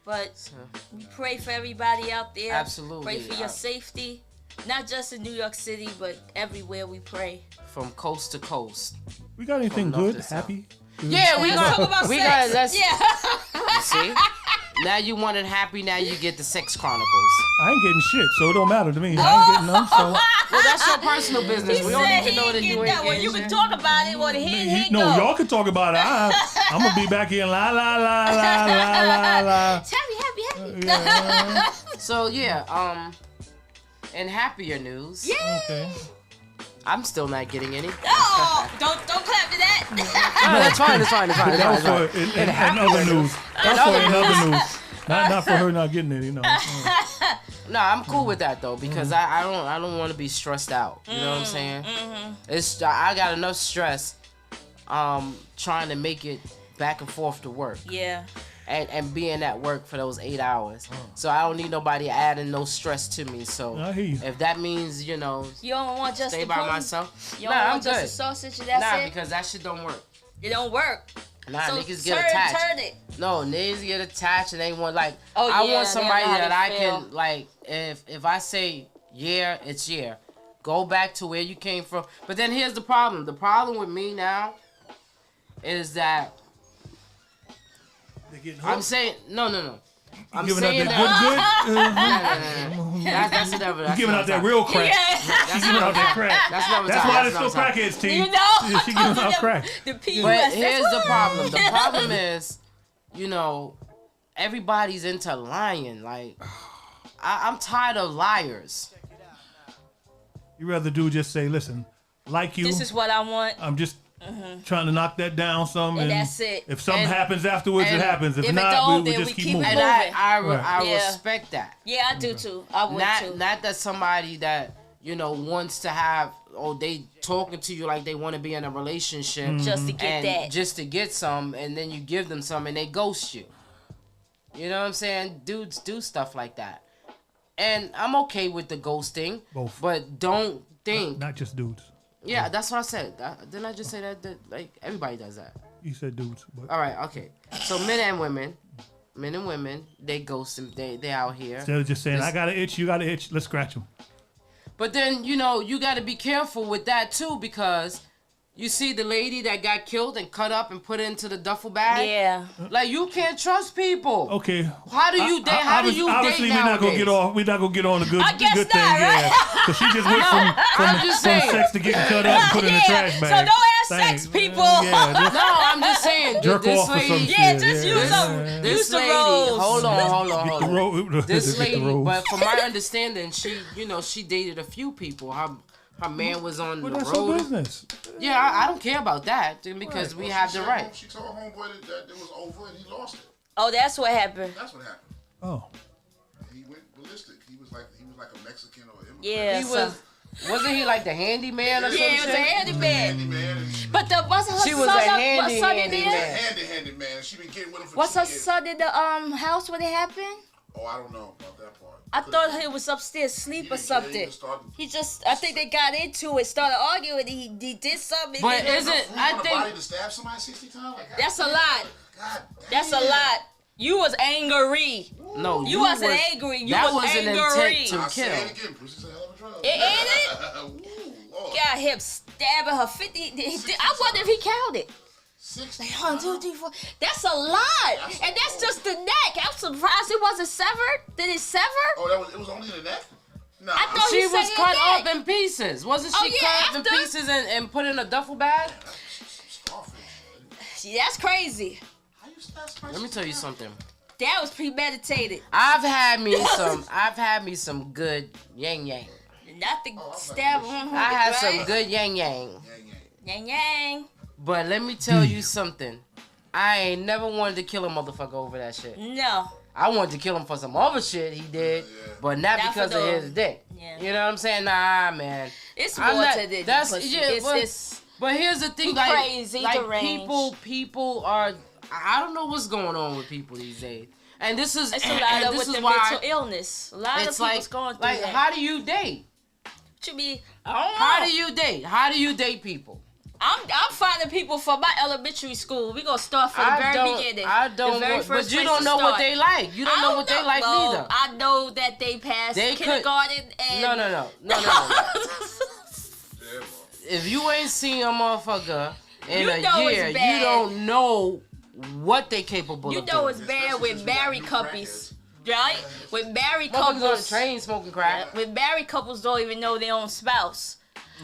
Speaker 2: But we pray for everybody out there.
Speaker 1: Absolutely.
Speaker 2: Pray for your safety. Not just in New York City, but everywhere we pray.
Speaker 1: From coast to coast.
Speaker 4: We got anything
Speaker 1: From north
Speaker 4: good,
Speaker 1: to south.
Speaker 4: happy?
Speaker 1: Yeah, we
Speaker 2: Talk
Speaker 1: gonna
Speaker 2: about
Speaker 1: we
Speaker 2: sex.
Speaker 1: got
Speaker 2: Yeah.
Speaker 1: You see? Now you wanted happy, now you get the Sex Chronicles.
Speaker 4: I ain't getting shit, so it don't matter to me. I ain't getting none, so.
Speaker 1: Well, that's your personal business.
Speaker 2: He
Speaker 1: We don't
Speaker 2: said
Speaker 1: need to know that
Speaker 2: he
Speaker 1: you
Speaker 2: ain't
Speaker 1: ain't
Speaker 2: get that one. You
Speaker 1: getting
Speaker 2: can
Speaker 1: shit.
Speaker 2: talk about it, or he
Speaker 4: No,
Speaker 2: go.
Speaker 4: y'all can talk about it. I'm gonna be back here la la la la la la la.
Speaker 2: It's happy.
Speaker 4: Yeah.
Speaker 1: So yeah, in happier news,
Speaker 4: Okay.
Speaker 1: I'm still not getting any.
Speaker 2: Oh, don't clap to that.
Speaker 1: No, that's fine.
Speaker 4: That was for in other news. That's for in other news. Not for her not getting it,
Speaker 1: No, I'm cool with that though because I don't want to be stressed out. You know what I'm saying? It's I got enough stress, trying to make it back and forth to work.
Speaker 2: Yeah.
Speaker 1: And being at work for those 8 hours. So I don't need nobody adding no stress to me. So
Speaker 4: I hear you.
Speaker 1: if that means,
Speaker 2: You don't want just
Speaker 1: stay
Speaker 2: the
Speaker 1: by
Speaker 2: pudding?
Speaker 1: myself.
Speaker 2: You don't
Speaker 1: Nah,
Speaker 2: want
Speaker 1: I'm
Speaker 2: just
Speaker 1: good.
Speaker 2: a sausage and that's
Speaker 1: Nah,
Speaker 2: it?
Speaker 1: because that shit don't work.
Speaker 2: It don't work.
Speaker 1: Nah,
Speaker 2: So
Speaker 1: niggas get
Speaker 2: turn
Speaker 1: attached.
Speaker 2: it.
Speaker 1: No, niggas get attached and they want I
Speaker 2: Oh, yeah,
Speaker 1: want somebody
Speaker 2: they know how
Speaker 1: that I
Speaker 2: they
Speaker 1: can
Speaker 2: feel.
Speaker 1: if I say yeah, it's yeah. Go back to where you came from. But then here's the problem. The problem with me now is that
Speaker 4: They getting
Speaker 1: I'm
Speaker 4: hooked.
Speaker 1: saying no. I'm
Speaker 4: Giving out
Speaker 1: saying
Speaker 4: that
Speaker 1: that
Speaker 4: good.
Speaker 1: that's another.
Speaker 4: You giving out that real crack. She giving out that crack.
Speaker 1: That's another
Speaker 4: That's
Speaker 1: time.
Speaker 4: why
Speaker 1: That's
Speaker 4: there's still
Speaker 1: another time.
Speaker 4: crackheads, T.
Speaker 2: You know?
Speaker 4: She giving out crack.
Speaker 2: The PUS.
Speaker 1: But here's the problem. The problem is, everybody's into lying. Like, I'm tired of liars.
Speaker 4: You rather do just say, listen, like you.
Speaker 2: This is what I want.
Speaker 4: I'm just trying to knock that down some,
Speaker 2: And that's it.
Speaker 4: If something
Speaker 1: And-
Speaker 4: happens afterwards,
Speaker 1: and
Speaker 4: it happens. If
Speaker 2: if it
Speaker 4: not,
Speaker 2: don't,
Speaker 4: we
Speaker 2: then
Speaker 4: just
Speaker 2: we
Speaker 4: keep
Speaker 2: keep it
Speaker 4: moving.
Speaker 1: And
Speaker 2: moving.
Speaker 1: I
Speaker 2: Yeah.
Speaker 1: respect that.
Speaker 2: Yeah, I do too. I would too.
Speaker 1: Not that somebody that, wants to have, they talking to you like they want to be in a relationship.
Speaker 2: Just to get
Speaker 1: and
Speaker 2: that.
Speaker 1: just to get some, and then you give them some and they ghost you. You know what I'm saying? Dudes do stuff like that. And I'm okay with the ghosting.
Speaker 4: Both.
Speaker 1: But don't think.
Speaker 4: Not just dudes.
Speaker 1: Yeah, that's what I said. Didn't I just say that? Like, everybody does that.
Speaker 4: You said dudes. But
Speaker 1: All right, okay. So men and women, they ghost them. They out here.
Speaker 4: instead of just saying, I got an itch, you got an itch, let's scratch them.
Speaker 1: But then, you know, you got to be careful with that too, because you see the lady that got killed and cut up and put into the duffel bag.
Speaker 2: Yeah.
Speaker 1: Like, you can't trust people.
Speaker 4: Okay.
Speaker 1: How do you date? How do you date
Speaker 4: Obviously, we're not gonna
Speaker 1: nowadays?
Speaker 4: get off. We're not gonna get on a good,
Speaker 2: I guess
Speaker 4: good thing.
Speaker 2: not, right?
Speaker 4: Yeah. Because she just went
Speaker 1: I'm just
Speaker 4: from
Speaker 1: saying.
Speaker 4: sex to getting cut up and put in the trash bag.
Speaker 2: So don't have
Speaker 4: Thanks.
Speaker 2: sex, people.
Speaker 4: Yeah,
Speaker 1: No, I'm just saying.
Speaker 4: jerk
Speaker 1: this
Speaker 4: off or some
Speaker 1: lady,
Speaker 4: shit.
Speaker 2: Yeah, just use them.
Speaker 1: this
Speaker 2: Use the
Speaker 1: lady.
Speaker 2: rose.
Speaker 1: Hold on.
Speaker 4: The road,
Speaker 1: This
Speaker 4: the
Speaker 1: lady,
Speaker 4: rose.
Speaker 1: but from my understanding, she dated a few people. Her man was on
Speaker 4: Well,
Speaker 1: the
Speaker 4: that's her
Speaker 1: road.
Speaker 4: business.
Speaker 1: Yeah, I don't care about that because we have the right.
Speaker 3: She told homeboy that it was over and he lost it.
Speaker 2: Oh, that's what happened.
Speaker 3: That's what happened.
Speaker 4: Oh.
Speaker 3: He went ballistic. He was like a Mexican or immigrant.
Speaker 2: Yeah.
Speaker 1: He wasn't he like the handyman or
Speaker 2: Yeah,
Speaker 1: something?
Speaker 2: it was a handyman.
Speaker 3: Handyman. And
Speaker 2: But wasn't her
Speaker 1: She was
Speaker 2: son
Speaker 1: a
Speaker 2: up-
Speaker 1: handy
Speaker 2: son in
Speaker 1: handyman.
Speaker 2: there?
Speaker 3: handy man. She been getting with him for
Speaker 2: What's
Speaker 3: 2
Speaker 2: her
Speaker 3: years.
Speaker 2: son in the house when it happened?
Speaker 3: Oh, I don't know about that part.
Speaker 2: I thought he was upstairs asleep or something. I think they got into it, started arguing. He did something.
Speaker 1: But
Speaker 2: Then-
Speaker 1: is it?
Speaker 3: I
Speaker 1: I
Speaker 3: think body
Speaker 1: think
Speaker 3: to stab somebody 60 times. Like,
Speaker 2: that's a lot.
Speaker 3: God
Speaker 2: That's a
Speaker 3: damn.
Speaker 2: lot. You was angry.
Speaker 1: no.
Speaker 2: You wasn't angry. You
Speaker 1: that
Speaker 2: was
Speaker 1: was an
Speaker 2: angry.
Speaker 1: intent to
Speaker 3: I say
Speaker 1: kill.
Speaker 3: it again. Pussy's a hell of a drug.
Speaker 2: Ain't it?
Speaker 3: Ooh, Lord.
Speaker 2: Got him stabbing her 50. I wonder if he counted.
Speaker 3: 60.
Speaker 2: Like 1, 2, 3, 4. That's a lot. And that's just the neck. I'm surprised it wasn't severed. Did it sever?
Speaker 3: Oh, it was only in the neck? Nah.
Speaker 2: I thought
Speaker 1: She
Speaker 2: he
Speaker 1: was
Speaker 2: said
Speaker 1: cut
Speaker 2: it
Speaker 1: up
Speaker 2: neck.
Speaker 1: in pieces. Wasn't
Speaker 2: Oh,
Speaker 1: she
Speaker 2: yeah,
Speaker 1: cut up in
Speaker 2: after?
Speaker 1: pieces and put in a duffel bag?
Speaker 3: Starfish.
Speaker 2: See, that's crazy.
Speaker 3: How you stab somebody?
Speaker 1: Let me tell you something.
Speaker 2: That was premeditated.
Speaker 1: I've had me some good yang yang.
Speaker 2: Nothing stab him.
Speaker 1: I had some good yang yang.
Speaker 2: Yang yang.
Speaker 1: But let me tell you something. I ain't never wanted to kill a motherfucker over that shit.
Speaker 2: No.
Speaker 1: I wanted to kill him for some other shit he did, but not
Speaker 2: Not
Speaker 1: because
Speaker 2: for
Speaker 1: of
Speaker 2: the-
Speaker 1: his dick.
Speaker 2: Yeah.
Speaker 1: You know what I'm saying? Nah, man.
Speaker 2: It's
Speaker 1: I'm
Speaker 2: more
Speaker 1: not-
Speaker 2: to the
Speaker 1: that's-
Speaker 2: pussy.
Speaker 1: yeah,
Speaker 2: It's
Speaker 1: But here's the thing,
Speaker 2: He
Speaker 1: like,
Speaker 2: crazy,
Speaker 1: like
Speaker 2: deranged.
Speaker 1: people are. I don't know what's going on with people these days, and this is
Speaker 2: it's a lot
Speaker 1: and
Speaker 2: of
Speaker 1: this
Speaker 2: with
Speaker 1: is
Speaker 2: the
Speaker 1: why
Speaker 2: mental illness. A lot of
Speaker 1: it's
Speaker 2: people's
Speaker 1: like
Speaker 2: going through
Speaker 1: like
Speaker 2: that.
Speaker 1: how do you date?
Speaker 2: To be, I don't know.
Speaker 1: How do you date? How do you date people?
Speaker 2: I'm finding people from my elementary school. We gonna start from the very beginning.
Speaker 1: I don't.
Speaker 2: The very
Speaker 1: know,
Speaker 2: first
Speaker 1: but you
Speaker 2: place
Speaker 1: don't
Speaker 2: to
Speaker 1: know what
Speaker 2: start.
Speaker 1: they like. You don't
Speaker 2: I
Speaker 1: know what they like
Speaker 2: well,
Speaker 1: neither.
Speaker 2: I know that they passed
Speaker 1: They could-
Speaker 2: kindergarten and
Speaker 1: No. If you ain't seen a motherfucker in
Speaker 2: You
Speaker 1: a
Speaker 2: know it's
Speaker 1: year, you
Speaker 2: bad.
Speaker 1: don't know what they capable
Speaker 2: You
Speaker 1: of
Speaker 2: know
Speaker 1: doing.
Speaker 2: it's bad with
Speaker 3: Especially
Speaker 2: married
Speaker 3: since we got
Speaker 2: couples, right? With married
Speaker 1: Motherfuckers on the
Speaker 2: couples,
Speaker 1: train smoking crack.
Speaker 2: with married couples don't even know their own spouse.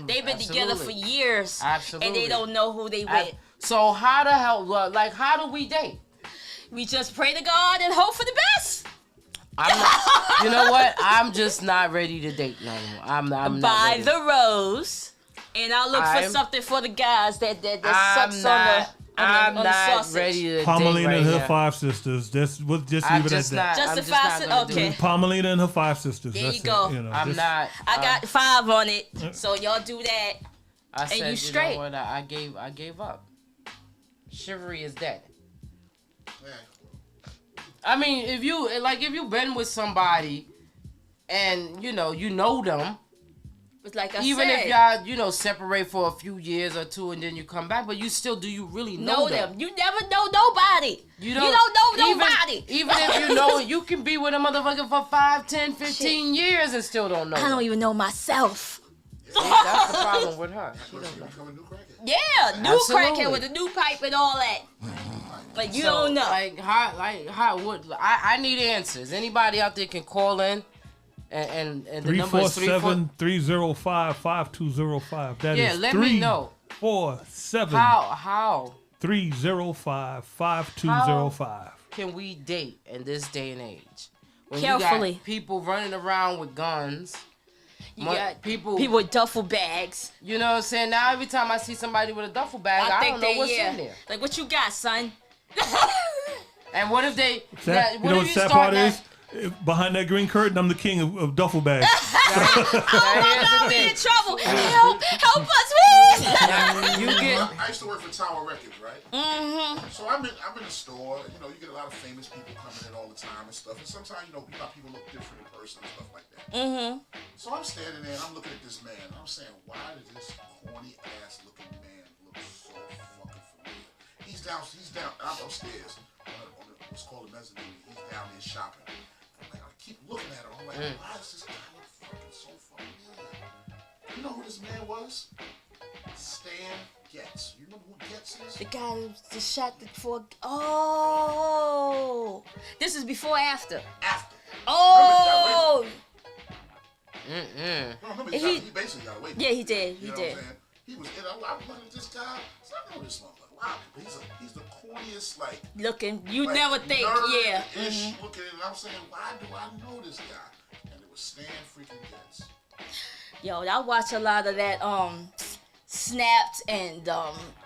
Speaker 2: They've been together for
Speaker 1: Absolutely.
Speaker 2: years,
Speaker 1: Absolutely.
Speaker 2: and they don't know who they with.
Speaker 1: So how the hell, like, how do we date?
Speaker 2: We just pray to God and hope for the best.
Speaker 1: I'm not. You know what? I'm just not ready to date no more. I'm not
Speaker 2: Buy
Speaker 1: ready.
Speaker 2: the rose, and I'll look for
Speaker 1: I'm-
Speaker 2: something for the guys that
Speaker 1: I'm
Speaker 2: sucks
Speaker 1: not. I'm
Speaker 2: on the
Speaker 1: not
Speaker 2: sausage.
Speaker 1: ready to date
Speaker 4: Pamelina
Speaker 1: right
Speaker 4: and her
Speaker 1: here.
Speaker 4: 5 sisters. We'll just
Speaker 1: I'm
Speaker 4: leave it at
Speaker 1: just
Speaker 4: that.
Speaker 1: not.
Speaker 2: Just
Speaker 1: I'm
Speaker 2: the
Speaker 1: just
Speaker 2: five
Speaker 1: not
Speaker 2: sis-
Speaker 1: gonna do
Speaker 2: okay.
Speaker 1: it.
Speaker 4: Pamelina and her 5 sisters.
Speaker 2: There
Speaker 4: That's
Speaker 2: you go.
Speaker 4: It, you know,
Speaker 1: I'm
Speaker 4: just-
Speaker 1: not.
Speaker 2: I got 5 on it, so y'all do that.
Speaker 1: I said,
Speaker 2: you straight.
Speaker 1: know what? I gave up. Chivalry is dead. I mean, if you've been with somebody, and you know them,
Speaker 2: It's like I
Speaker 1: even
Speaker 2: said,
Speaker 1: if y'all separate for a few years or two, and then you come back, but do you really know them?
Speaker 2: You never know nobody. You don't know
Speaker 1: even-
Speaker 2: nobody.
Speaker 1: Even if you know, you can be with a motherfucker for 5, 10, 15 years and still don't know.
Speaker 2: I don't
Speaker 1: them.
Speaker 2: even know myself.
Speaker 1: See, that's the problem with her. She don't know.
Speaker 3: Become a new crackhead.
Speaker 2: Yeah, new
Speaker 1: Absolutely.
Speaker 2: crackhead with a new pipe and all that. But you
Speaker 1: So,
Speaker 2: don't know.
Speaker 1: I need answers. Anybody out there can call in, and the number is
Speaker 4: 347-305-5205. That
Speaker 1: Yeah,
Speaker 4: is
Speaker 1: let me know.
Speaker 4: 347-305-5205.
Speaker 1: how can we date in this day and age when you
Speaker 2: Carefully.
Speaker 1: got people running around with guns?
Speaker 2: You got
Speaker 1: people
Speaker 2: with duffel bags.
Speaker 1: You know what I'm saying? Now every time I see somebody with a duffel bag, I don't know what's in there.
Speaker 2: Like, what you got, son?
Speaker 1: And what if they?
Speaker 4: Sad-
Speaker 1: what
Speaker 4: you know
Speaker 1: if
Speaker 4: what the sad
Speaker 1: start
Speaker 4: part is? Behind that green curtain, I'm the king of duffel bags.
Speaker 2: Oh, we in trouble. Help us, please.
Speaker 1: You get.
Speaker 3: I used to work for Tower Records, right?
Speaker 2: Mm-hmm.
Speaker 3: So I'm in the store. You know, you get a lot of famous people coming in all the time and stuff. And sometimes, you know people look different in person and stuff like that.
Speaker 2: Mm-hmm.
Speaker 3: So I'm standing there and I'm looking at this man. And I'm saying, why does this corny ass looking man look so fucking familiar? He's down. I'm upstairs on what's called the mezzanine. He's down there shopping. I'm like, I keep looking at him. I'm like, why does this guy look fucking so familiar? You know who this man was? Stan Getz. You remember who Getz is?
Speaker 2: The guy who just shot the four. Oh, this is before or after.
Speaker 3: After.
Speaker 2: Oh.
Speaker 3: No, remember he basically got away.
Speaker 2: Yeah, he did.
Speaker 3: You know what I'm saying? He was in. I'm looking at this guy. So I know this motherfucker. Wow, he's the corniest, like.
Speaker 2: Looking, you
Speaker 3: like,
Speaker 2: never think, yeah.
Speaker 3: Ish looking, and I'm saying, why do I know this guy? And it was Stan freaking Getz.
Speaker 2: Yo, I watch a lot of that. Snapped and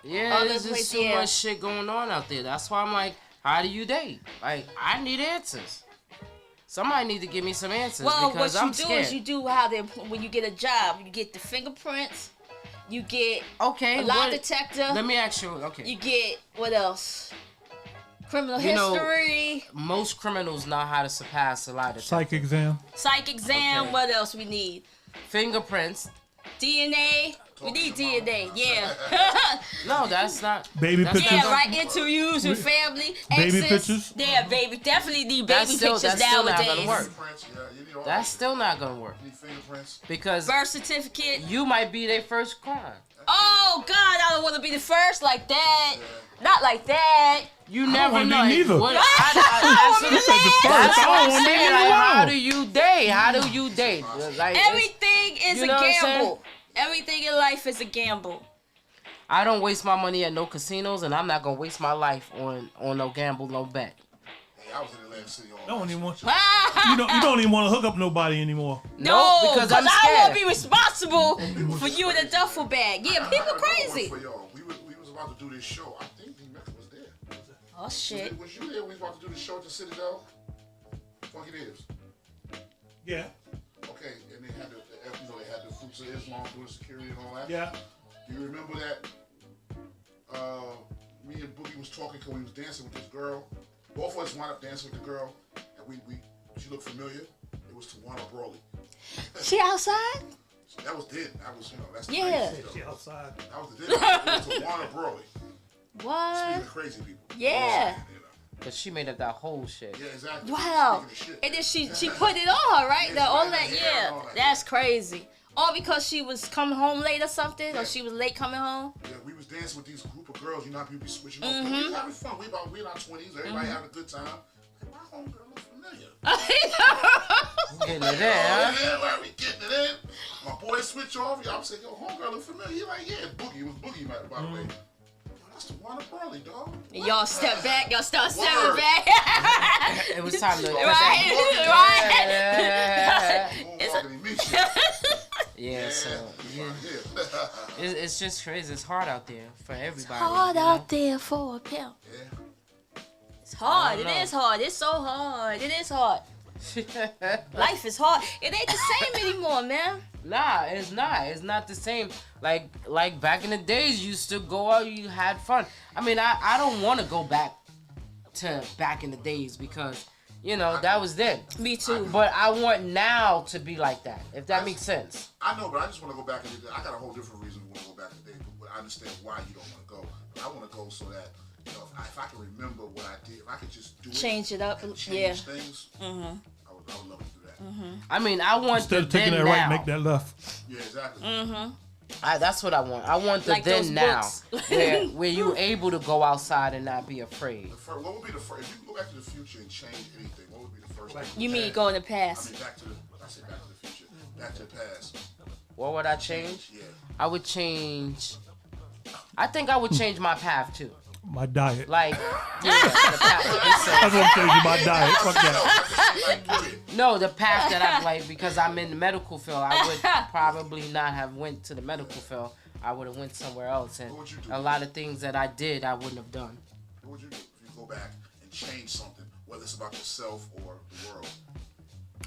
Speaker 1: Yeah,
Speaker 2: other
Speaker 1: there's just
Speaker 2: places,
Speaker 1: so much shit going on out there. That's why I'm like, how do you date? Like, I need answers. Somebody need to give me some answers
Speaker 2: Well,
Speaker 1: because
Speaker 2: what
Speaker 1: I'm
Speaker 2: you do
Speaker 1: scared.
Speaker 2: is you do how they when you get a job, you get the fingerprints, you get a lie detector.
Speaker 1: Let me ask you. Okay.
Speaker 2: You get what else? Criminal
Speaker 1: You know,
Speaker 2: history,
Speaker 1: most criminals know how to surpass a lie detector.
Speaker 4: Psych exam.
Speaker 2: psych exam.
Speaker 1: Okay.
Speaker 2: What else we need?
Speaker 1: Fingerprints.
Speaker 2: DNA. We need DNA. Yeah.
Speaker 1: No, that's not.
Speaker 4: Baby
Speaker 1: that's
Speaker 4: pictures.
Speaker 2: Yeah, right. Interviews with family.
Speaker 4: Baby
Speaker 2: exes.
Speaker 4: pictures?
Speaker 2: Yeah, baby. Definitely need
Speaker 1: That's
Speaker 2: baby
Speaker 1: still-
Speaker 2: pictures
Speaker 1: that's still not
Speaker 2: nowadays.
Speaker 1: gonna work.
Speaker 3: Fingerprints, yeah, you need all
Speaker 1: That's
Speaker 3: that.
Speaker 1: still not gonna work
Speaker 3: You need fingerprints.
Speaker 1: because
Speaker 2: Birth certificate.
Speaker 1: you might be their first crime.
Speaker 2: Oh God, I don't want to be the first like that. Not like that.
Speaker 1: You
Speaker 4: don't
Speaker 1: never
Speaker 4: wanna be
Speaker 1: know.
Speaker 4: neither.
Speaker 1: What,
Speaker 2: I don't
Speaker 1: that's
Speaker 2: wanna be the
Speaker 1: that's
Speaker 4: first. I
Speaker 1: what
Speaker 4: don't
Speaker 1: I'm
Speaker 4: wanna be
Speaker 1: saying.
Speaker 4: in the
Speaker 1: Like, how
Speaker 4: round.
Speaker 1: do you date? How do you date? Like,
Speaker 2: Everything is
Speaker 1: you
Speaker 2: a
Speaker 1: know what I'm saying?
Speaker 2: gamble. Everything in life is a gamble.
Speaker 1: I don't waste my money at no casinos, and I'm not gonna waste my life on no gamble, no bet.
Speaker 3: Hey, I was in Atlantic City all
Speaker 4: Don't even want.
Speaker 2: Ah!
Speaker 4: You don't even want to hook up nobody anymore.
Speaker 2: No,
Speaker 1: because
Speaker 2: because
Speaker 1: I'm
Speaker 2: I
Speaker 1: scared.
Speaker 2: won't be responsible for you in a duffel bag. Yeah, people crazy.
Speaker 3: For y'all. We was about to do this show. I think D-Mecca was there.
Speaker 2: Oh shit.
Speaker 3: Was you there? We was about to do the show at the Citadel. Funky Daves.
Speaker 4: Yeah.
Speaker 3: Okay, and they had they had the Fruits of Islam doing security and all that.
Speaker 4: Yeah.
Speaker 3: Do you remember that? Me and Boogie was talking because we was dancing with this girl. Both of us wound up dancing with the girl, and she looked familiar. It was Tawana Brawley.
Speaker 2: She outside?
Speaker 3: So that was then. That was that's the
Speaker 2: Yeah.
Speaker 3: crazy stuff.
Speaker 4: She outside.
Speaker 3: That was the then. It was Tawana Brawley.
Speaker 2: What?
Speaker 3: Speaking of crazy people.
Speaker 2: Yeah.
Speaker 3: You know.
Speaker 1: Cause she made up that whole shit.
Speaker 3: Yeah, exactly.
Speaker 2: Wow.
Speaker 3: Speaking of shit.
Speaker 2: And then she put it on her, right?
Speaker 3: Yeah,
Speaker 2: All
Speaker 3: she
Speaker 2: that,
Speaker 3: put it on
Speaker 2: yeah.
Speaker 3: all that.
Speaker 2: That's crazy. All because she was coming home late or something, or she was late coming home.
Speaker 3: Yeah, we was dancing with these group of girls. You know how people be switching up. We was having fun. We in our 20s. Everybody having a good time. Like, my homegirl look familiar.
Speaker 1: Getting it in, huh?
Speaker 3: Yeah, where we getting it in? My boy switch off. I'm saying, yo, homegirl look familiar. He like, yeah, Boogie. It was Boogie, by the way. Yo, that's the one of Burley, dog.
Speaker 2: And y'all step back. Y'all start stepping
Speaker 3: Word.
Speaker 2: back.
Speaker 1: It was time to.
Speaker 2: Right.
Speaker 3: Moonwalking and meet you.
Speaker 1: Yeah, so yeah.
Speaker 3: Yeah.
Speaker 1: It's just crazy. It's hard out there for everybody.
Speaker 2: Hard
Speaker 1: you know?
Speaker 2: out there for a pimp.
Speaker 3: Yeah.
Speaker 2: It's hard.
Speaker 1: I
Speaker 2: It
Speaker 1: don't know.
Speaker 2: is hard. It's so hard. It is hard. Life is hard. It ain't the same anymore, man.
Speaker 1: Nah, it's not. It's not the same. Like back in the days, you used to go out, you had fun. I mean, I don't want to go back to back in the days because, you know, that was then.
Speaker 2: Me too.
Speaker 1: But I want now to be like that, if that makes sense.
Speaker 3: I know, but I just want to go back. I got a whole different reason to want to go back today. But I understand why you don't want to go. But I want to go so that, you know, if I can remember what I did, if I could just do
Speaker 2: Change it up.
Speaker 3: and
Speaker 2: Yeah.
Speaker 3: change things, I would love to do that.
Speaker 1: I mean, I want
Speaker 4: Instead
Speaker 1: the
Speaker 4: of taking
Speaker 1: then
Speaker 4: that
Speaker 1: now.
Speaker 4: right, make that left.
Speaker 3: Yeah, exactly.
Speaker 1: That's what I want. I want the
Speaker 2: Like those
Speaker 1: then now,
Speaker 2: books.
Speaker 1: where you able to go outside and not be afraid.
Speaker 3: What would be the first? If you could go back to the future and change anything, what would be the first thing?
Speaker 2: You mean
Speaker 3: change?
Speaker 2: go in the
Speaker 3: I
Speaker 2: past?
Speaker 3: mean, back to the future, back to the past.
Speaker 1: What would I change?
Speaker 3: Yeah.
Speaker 1: I would change. I think I would change my path too.
Speaker 4: My diet.
Speaker 1: Like, yeah, the path.
Speaker 4: That's what I'm changing my diet. Fuck that.
Speaker 3: Like, period.
Speaker 1: No, the path that I like because I'm in the medical field. I would probably not have went to the medical field. I would have went somewhere else, and
Speaker 3: What would you do?
Speaker 1: a lot of things that I did, I wouldn't have done.
Speaker 3: What would you do if you go back and change something, whether it's about yourself or the world?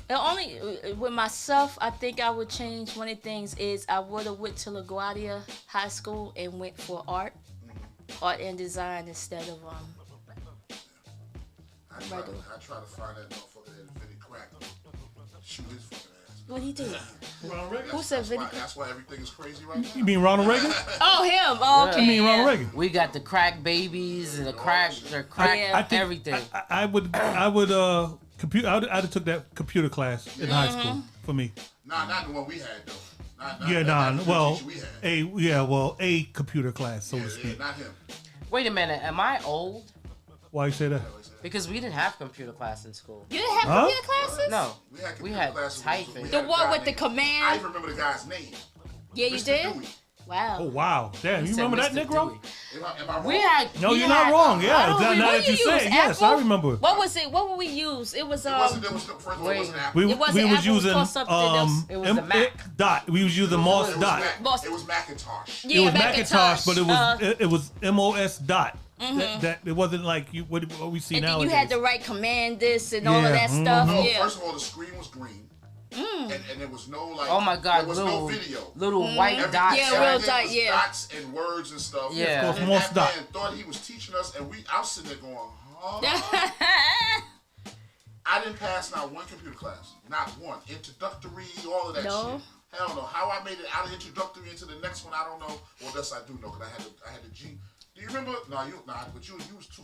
Speaker 2: The only with myself, I think I would change one of the things is I would have went to LaGuardia High School and went for art and design instead of
Speaker 3: I try to find that motherfucker that invented crack. Shoot his fucking ass.
Speaker 2: what he did.
Speaker 4: Ronald Reagan?
Speaker 2: Who said Vinny?
Speaker 3: That's why everything is crazy right now.
Speaker 4: You mean Ronald Reagan?
Speaker 2: Oh, him. Oh, okay.
Speaker 4: You mean Ronald
Speaker 2: yeah.
Speaker 4: Reagan?
Speaker 1: We got the crack babies and the crack
Speaker 2: Yeah.
Speaker 4: I think
Speaker 1: everything.
Speaker 4: I would computer. I'd have took that computer class in high school for me.
Speaker 3: Nah, not the one we had though.
Speaker 4: A computer class, so to
Speaker 3: Yeah,
Speaker 4: speak.
Speaker 3: not him.
Speaker 1: Wait a minute, am I old?
Speaker 4: Why you say that?
Speaker 1: Because we didn't have computer class in school.
Speaker 2: You didn't have
Speaker 4: Huh?
Speaker 2: computer classes?
Speaker 1: No,
Speaker 3: We
Speaker 1: we
Speaker 3: had,
Speaker 1: had
Speaker 3: classes.
Speaker 1: typing.
Speaker 3: We
Speaker 2: The
Speaker 3: had a
Speaker 2: one
Speaker 3: guy
Speaker 2: with the
Speaker 3: named-
Speaker 2: command?
Speaker 3: I even remember the guy's name.
Speaker 2: Yeah, you
Speaker 3: Mr.
Speaker 2: did?
Speaker 3: Dewey.
Speaker 2: Wow.
Speaker 4: Oh wow, damn! You
Speaker 1: Said
Speaker 4: remember that,
Speaker 1: Mr.
Speaker 4: Negro?
Speaker 1: Dewey.
Speaker 3: Am I wrong?
Speaker 1: We had.
Speaker 4: No,
Speaker 1: we
Speaker 4: you're
Speaker 1: had-
Speaker 4: not wrong.
Speaker 1: I
Speaker 4: Yeah,
Speaker 1: don't
Speaker 4: now
Speaker 1: remember.
Speaker 4: that you
Speaker 2: use
Speaker 4: say it, yes, I
Speaker 2: Apple?
Speaker 4: remember.
Speaker 2: What was it? What would we use? It was
Speaker 3: It wasn't. There was the first of all, it
Speaker 1: Wait.
Speaker 3: wasn't Apple.
Speaker 4: We
Speaker 2: It wasn't
Speaker 4: was
Speaker 2: Apple, it was
Speaker 4: using
Speaker 2: called something else.
Speaker 1: It was the Mac.
Speaker 4: Dot. We was using Moss
Speaker 3: It was
Speaker 4: Dot.
Speaker 3: Mac- It was Macintosh.
Speaker 2: Yeah,
Speaker 4: It was Macintosh, but it was MOS Dot.
Speaker 2: Mm-hmm.
Speaker 4: That it wasn't like what we see
Speaker 2: and then
Speaker 4: nowadays.
Speaker 2: you had to write command this and all of
Speaker 4: Yeah,
Speaker 2: that stuff.
Speaker 3: No,
Speaker 2: Yeah.
Speaker 3: first of all, the screen was green, and there was no like.
Speaker 1: Oh my God,
Speaker 3: There was no
Speaker 1: little
Speaker 3: video.
Speaker 1: little white dots.
Speaker 2: Yeah, real
Speaker 3: Everything
Speaker 2: dot,
Speaker 3: was
Speaker 2: yeah.
Speaker 3: dots and words and stuff.
Speaker 1: Yeah.
Speaker 4: Of course,
Speaker 3: And
Speaker 4: Morse
Speaker 3: that
Speaker 4: dot.
Speaker 3: man thought he was teaching us, and I was sitting there going, huh? I didn't pass not one computer class, not one. Introductory, all of that
Speaker 2: No.
Speaker 3: shit. Hell no. How I made it out of introductory into the next one, I don't know. Well, yes, I do know, because I had the G. Do you remember? No, you not. But you was 2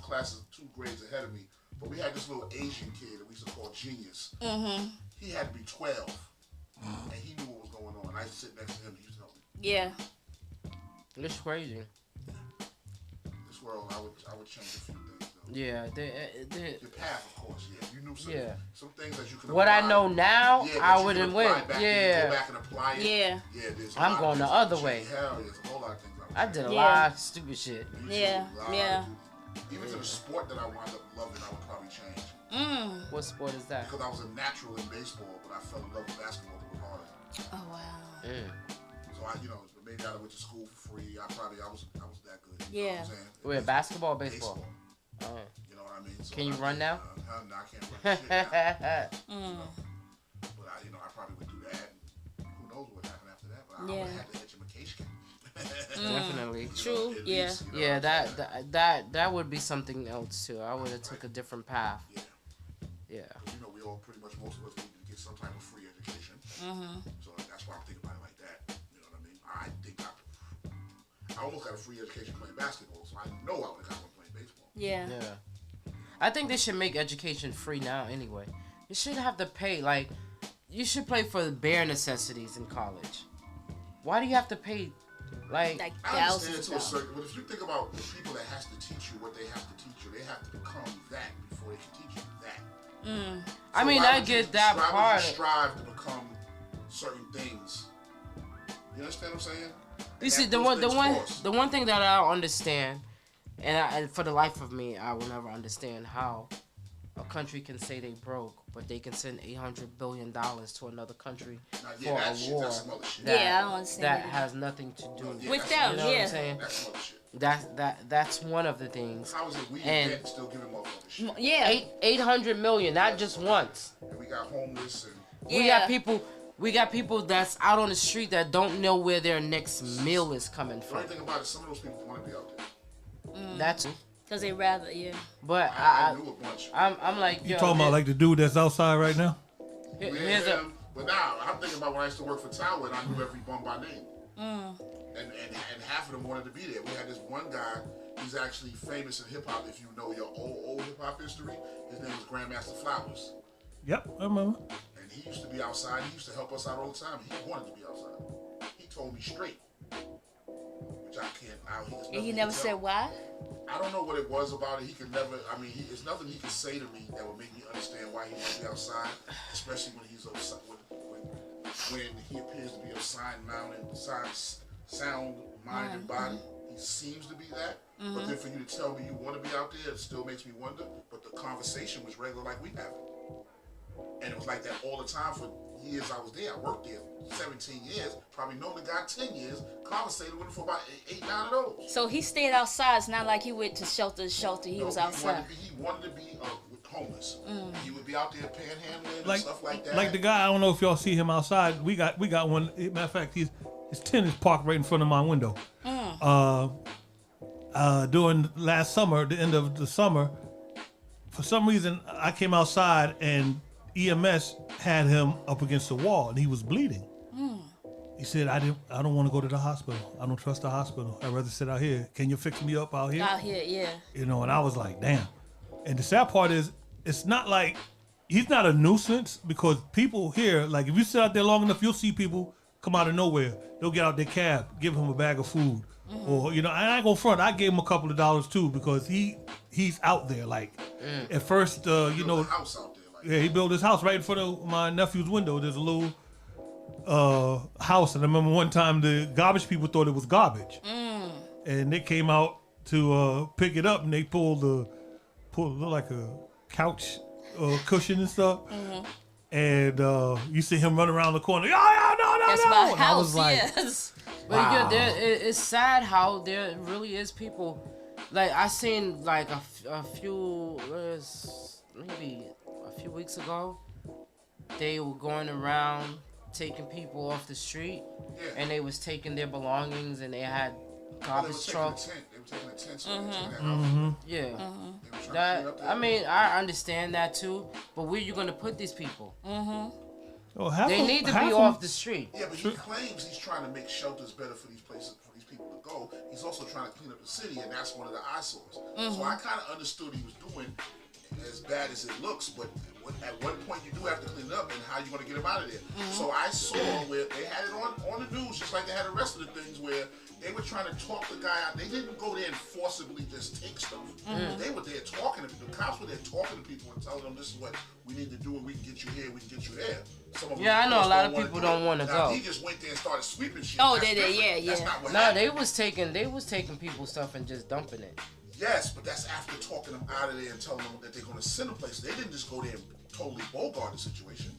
Speaker 3: grades ahead of me. But we had this little Asian kid that we used to call Genius. Mm-hmm. He had to be 12, and he knew what was going on. I used to sit next to him. And he used to help me.
Speaker 2: Yeah.
Speaker 1: It's crazy.
Speaker 3: This world, I would change a few things. Though.
Speaker 1: Yeah,
Speaker 3: Your path, of course. Yeah, you knew some things that you could.
Speaker 1: what
Speaker 3: apply.
Speaker 1: I know now,
Speaker 3: Yeah,
Speaker 1: I
Speaker 3: but you
Speaker 1: wouldn't
Speaker 3: can
Speaker 1: win.
Speaker 3: apply back, you can
Speaker 1: Yeah,
Speaker 3: go back and apply it.
Speaker 2: Yeah.
Speaker 3: Yeah, there's a
Speaker 1: I'm
Speaker 3: lot
Speaker 1: going
Speaker 3: of
Speaker 1: the
Speaker 3: things
Speaker 1: other
Speaker 3: that
Speaker 1: way.
Speaker 3: you- Hell, there's a whole lot of things.
Speaker 1: I did a
Speaker 2: Yeah.
Speaker 1: lot of stupid shit.
Speaker 2: Yeah, yeah.
Speaker 3: Even to the sport that I wound up loving, I would probably change.
Speaker 1: What sport is that?
Speaker 3: Because I was a natural in baseball, but I fell in love with basketball a little harder.
Speaker 2: Oh wow.
Speaker 3: So maybe I went to school for free. I was that good. You know
Speaker 2: Yeah.
Speaker 3: what I'm saying?
Speaker 1: Wait, basketball or baseball? Oh.
Speaker 3: You know what I mean? So
Speaker 1: Can you run now?
Speaker 3: No, I can't run shit now. But I probably would do that. Who knows what happened after that? But I would have had the education.
Speaker 1: Definitely.
Speaker 2: True.
Speaker 3: At
Speaker 2: Yeah.
Speaker 3: least, you know
Speaker 1: Yeah,
Speaker 3: what I'm saying?
Speaker 1: that would be something else too. I would have took a different path.
Speaker 3: Yeah.
Speaker 1: Yeah.
Speaker 3: We all pretty much, most of us need to get some type of free education. So that's why I'm thinking about it like that. You know what I mean? I think I almost got a free education playing basketball, so I know I would have got one playing baseball.
Speaker 2: Yeah.
Speaker 1: Yeah. I think they should make education free now anyway. You shouldn't have to pay. Like, you should pay for the bare necessities in college. Why do you have to pay? Like
Speaker 2: Like
Speaker 3: I understand
Speaker 2: thousands
Speaker 3: to a
Speaker 2: of
Speaker 3: certain, but if you think about the people that has to teach you what they have to teach you, they have to become that before they can teach you that.
Speaker 1: I mean,
Speaker 3: why
Speaker 1: I
Speaker 3: would you
Speaker 1: get that
Speaker 3: strive- why
Speaker 1: part.
Speaker 3: would you strive to become certain things? You understand what I'm saying?
Speaker 1: You see,
Speaker 3: Have
Speaker 1: the
Speaker 3: those
Speaker 1: one, the
Speaker 3: things
Speaker 1: one,
Speaker 3: first.
Speaker 1: the one thing that I don't understand, and for the life of me, I will never understand how a country can say they broke, but they can send $800 billion to another country
Speaker 3: Now,
Speaker 1: for
Speaker 3: yeah, that
Speaker 1: a
Speaker 3: shit,
Speaker 1: war
Speaker 3: that's some other shit.
Speaker 1: that,
Speaker 2: Yeah, I don't understand
Speaker 1: that
Speaker 2: that.
Speaker 1: has nothing to do
Speaker 3: Yeah,
Speaker 2: With
Speaker 3: that's
Speaker 2: them,
Speaker 1: You know what
Speaker 2: yeah.
Speaker 1: I'm saying?
Speaker 3: That's some other shit.
Speaker 1: That's one of the things.
Speaker 3: How is it we
Speaker 1: And-
Speaker 3: in debt still giving motherfuckers shit?
Speaker 2: Yeah.
Speaker 1: 800 million, not just once.
Speaker 3: And we got homeless and
Speaker 2: Yeah.
Speaker 1: We got people that's out on the street that don't know where their next meal is coming
Speaker 3: the
Speaker 1: from.
Speaker 3: only thing about it, some of those people want to be out there.
Speaker 1: That's,
Speaker 2: Cause they rather, yeah.
Speaker 1: but
Speaker 3: I knew a bunch.
Speaker 1: I'm like,
Speaker 4: You
Speaker 1: yo,
Speaker 4: talking about like the dude that's outside right now?
Speaker 1: here's a,
Speaker 3: But now I'm thinking about when I used to work for Tower and I knew every bum by name. And half of them wanted to be there. We had this one guy. He's actually famous in hip hop. If you know your old hip hop history, his name was Grandmaster Flowers.
Speaker 4: Yep, I remember.
Speaker 3: And he used to be outside. He used to help us out all the time. He wanted to be outside. He told me straight, which I can't.
Speaker 2: And he never said why.
Speaker 3: I don't know what it was about it. He could never. I mean, it's nothing he could say to me that would make me understand why he wants to be outside, especially when he's outside. When he appears to be of sound-minded body, he seems to be that. But then for you to tell me you want to be out there, it still makes me wonder. But the conversation was regular, like we have it, and it was like that all the time for years. I was there. I worked there 17 years. Probably known the guy 10 years. Conversated with him for about 8, 9 of those.
Speaker 2: So he stayed outside. It's not like he went to shelter to shelter. He was outside.
Speaker 3: He wanted to be homeless. He would be out there panhandling and
Speaker 4: Like,
Speaker 3: stuff like that.
Speaker 4: like the guy. I don't know if y'all see him outside. We got one. Matter of fact, his tent is parked right in front of my window. During last summer, the end of the summer, for some reason, I came outside and EMS had him up against the wall and he was bleeding. He said, I don't want to go to the hospital. I don't trust the hospital. I'd rather sit out here. Can you fix me up out here?
Speaker 2: Out here, yeah.
Speaker 4: You know, and I was like, damn. And the sad part is, it's not like, he's not a nuisance because people here, like if you sit out there long enough, you'll see people come out of nowhere. They'll get out their cab, give him a bag of food. Or, you know, and I ain't gonna front. I gave him a couple of dollars too because he's out there. Like, at first, you know,
Speaker 3: a house out there. Like,
Speaker 4: yeah, he built his house right in front of my nephew's window. There's a little house, and I remember one time the garbage people thought it was garbage, and they came out to pick it up, and they pulled looked like a couch cushion and stuff, and you see him run around the corner. Yeah, no,
Speaker 2: That's
Speaker 4: no.
Speaker 2: my
Speaker 4: And I was
Speaker 2: house,
Speaker 4: like,
Speaker 2: yes.
Speaker 1: But yeah, it's sad how there really is people. Like I seen like a few maybe a few weeks ago, they were going around taking people off the street, and they was taking their belongings, and they had garbage trucks.
Speaker 3: They were taking a tent. So they were taking their house.
Speaker 1: Yeah,
Speaker 3: They were trying to clean
Speaker 1: that
Speaker 3: up
Speaker 1: I mean I understand that too, but where you gonna put these people?
Speaker 4: oh, half
Speaker 1: They
Speaker 4: of-
Speaker 1: need to
Speaker 4: half
Speaker 1: be
Speaker 4: of-
Speaker 1: off the street.
Speaker 3: Yeah, but he claims he's trying to make shelters better for these places, for these people to go. He's also trying to clean up the city, and that's one of the eyesores. So I kind of understood he was doing as bad as it looks, but at one point you do have to clean it up, and how you going to get him out of there? So I saw where they had it on the news, just like they had the rest of the things, where they were trying to talk the guy out. They didn't go there and forcibly just take stuff. They were there talking to people. The cops were there talking to people and telling them this is what we need to do, and we can get you here, we can get you there. Some of them,
Speaker 1: Yeah, I
Speaker 3: of
Speaker 1: know a
Speaker 3: course,
Speaker 1: lot of
Speaker 3: wanna
Speaker 1: people
Speaker 3: do
Speaker 1: don't
Speaker 3: it.
Speaker 1: wanna
Speaker 3: Now,
Speaker 1: go.
Speaker 3: He just went there and started sweeping shit.
Speaker 2: Oh,
Speaker 3: That's
Speaker 2: they did,
Speaker 3: different.
Speaker 2: yeah,
Speaker 3: That's
Speaker 2: yeah.
Speaker 3: not what
Speaker 1: No,
Speaker 3: happened.
Speaker 1: they was taking people's stuff and just dumping it.
Speaker 3: Yes, but that's after talking them out of there and telling them that they're going to send them places. They didn't just go there and totally bogart the situation.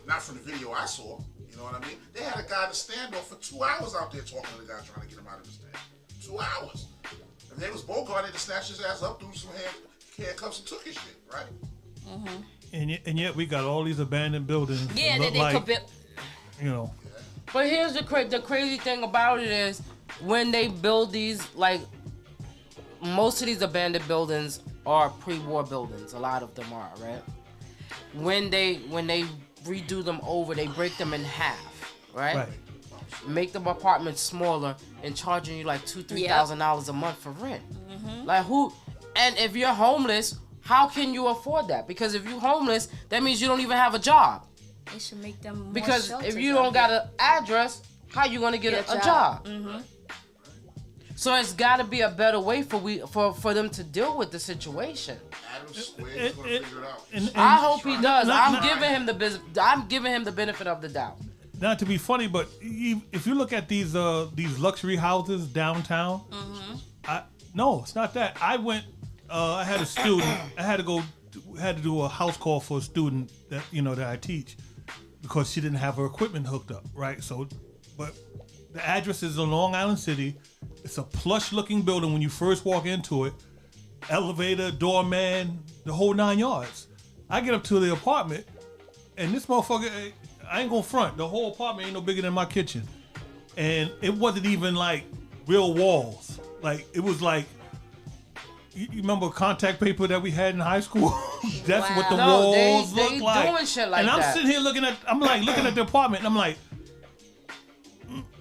Speaker 3: Not from the video I saw. You know what I mean? They had a guy in the standoff for 2 hours out there talking to the guy trying to get him out of the stand. 2 hours. If they was bogart, they'd snatch his ass up, threw some handcuffs, and took his shit, right?
Speaker 4: and yet we got all these abandoned buildings. that
Speaker 2: Yeah,
Speaker 4: look
Speaker 2: they
Speaker 4: like,
Speaker 2: could be.
Speaker 4: you know.
Speaker 1: But here's the crazy thing about it is when they build these, like most of these abandoned buildings are pre-war buildings. A lot of them are, right? When they redo them over, they break them in half, right?
Speaker 4: Right.
Speaker 1: Make them apartments smaller and charging you like $2,000-$3,000 a month for rent. Like who? And if you're homeless, how can you afford that? Because if you're homeless, that means you don't even have a job.
Speaker 2: They should make them more
Speaker 1: Because
Speaker 2: shelters
Speaker 1: if you
Speaker 2: out
Speaker 1: don't
Speaker 2: there.
Speaker 1: got an address, how you gonna get
Speaker 2: Get
Speaker 1: a job? So it's got to be a better way for them to deal with the situation.
Speaker 3: Adam Square is going to figure it out.
Speaker 4: And
Speaker 1: I hope he does.
Speaker 4: Not-
Speaker 1: I'm giving him the benefit of the doubt.
Speaker 4: not to be funny, but if you look at these luxury houses downtown, no, it's not that. I went. I had a student. I had to do a house call for a student that that I teach because she didn't have her equipment hooked up. Right. So, but the address is in Long Island City. It's a plush-looking building when you first walk into it. Elevator, doorman, the whole 9 yards. I get up to the apartment, and this motherfucker, I ain't gonna front. The whole apartment ain't no bigger than my kitchen. And it wasn't even like real walls. Like, it was like, you remember contact paper that we had in high school? That's what the
Speaker 1: No,
Speaker 4: walls
Speaker 1: they
Speaker 4: look like.
Speaker 1: doing shit like
Speaker 4: and I'm
Speaker 1: that.
Speaker 4: sitting here looking at the apartment, and I'm like,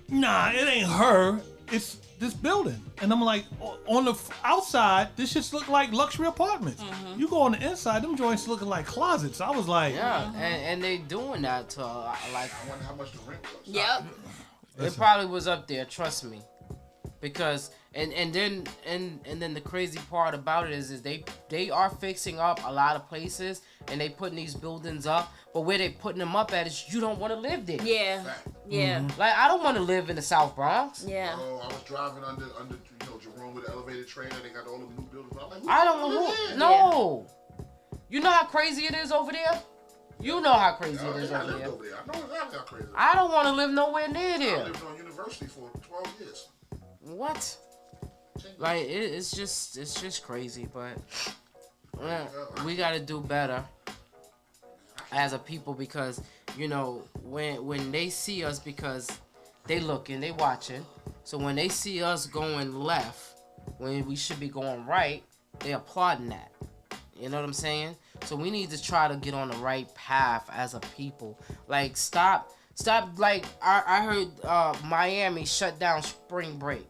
Speaker 4: nah, it ain't her. It's this building. And I'm like, on the outside, this shit look like luxury apartments. You go on the inside, them joints looking like closets. I was like,
Speaker 1: Yeah, and they doing that to like
Speaker 3: I wonder how much the rent was.
Speaker 2: Yep.
Speaker 1: it probably was up there. Trust me, because and then the crazy part about it is they are fixing up a lot of places and they putting these buildings up, but where they putting them up at is you don't want to live there.
Speaker 2: Yeah. Yeah.
Speaker 1: Like I don't want to live in the South Bronx.
Speaker 2: Yeah.
Speaker 3: Oh, I was driving under Jerome with the elevated train, and they got all the new buildings. I'm like,
Speaker 1: I don't know
Speaker 3: who.
Speaker 1: who. No. You know how crazy it is over there? You know how crazy it is
Speaker 3: I
Speaker 1: over
Speaker 3: lived
Speaker 1: there.
Speaker 3: over there. I know exactly how crazy it is.
Speaker 1: I don't want to live nowhere near
Speaker 3: I
Speaker 1: there.
Speaker 3: lived on University for 12 years.
Speaker 1: What? Like it's just crazy, but We gotta do better as a people because when they see us, because they looking, they watching. So when they see us going left when we should be going right, they applauding that. You know what I'm saying? So we need to try to get on the right path as a people. Like stop. Like I heard Miami shut down spring break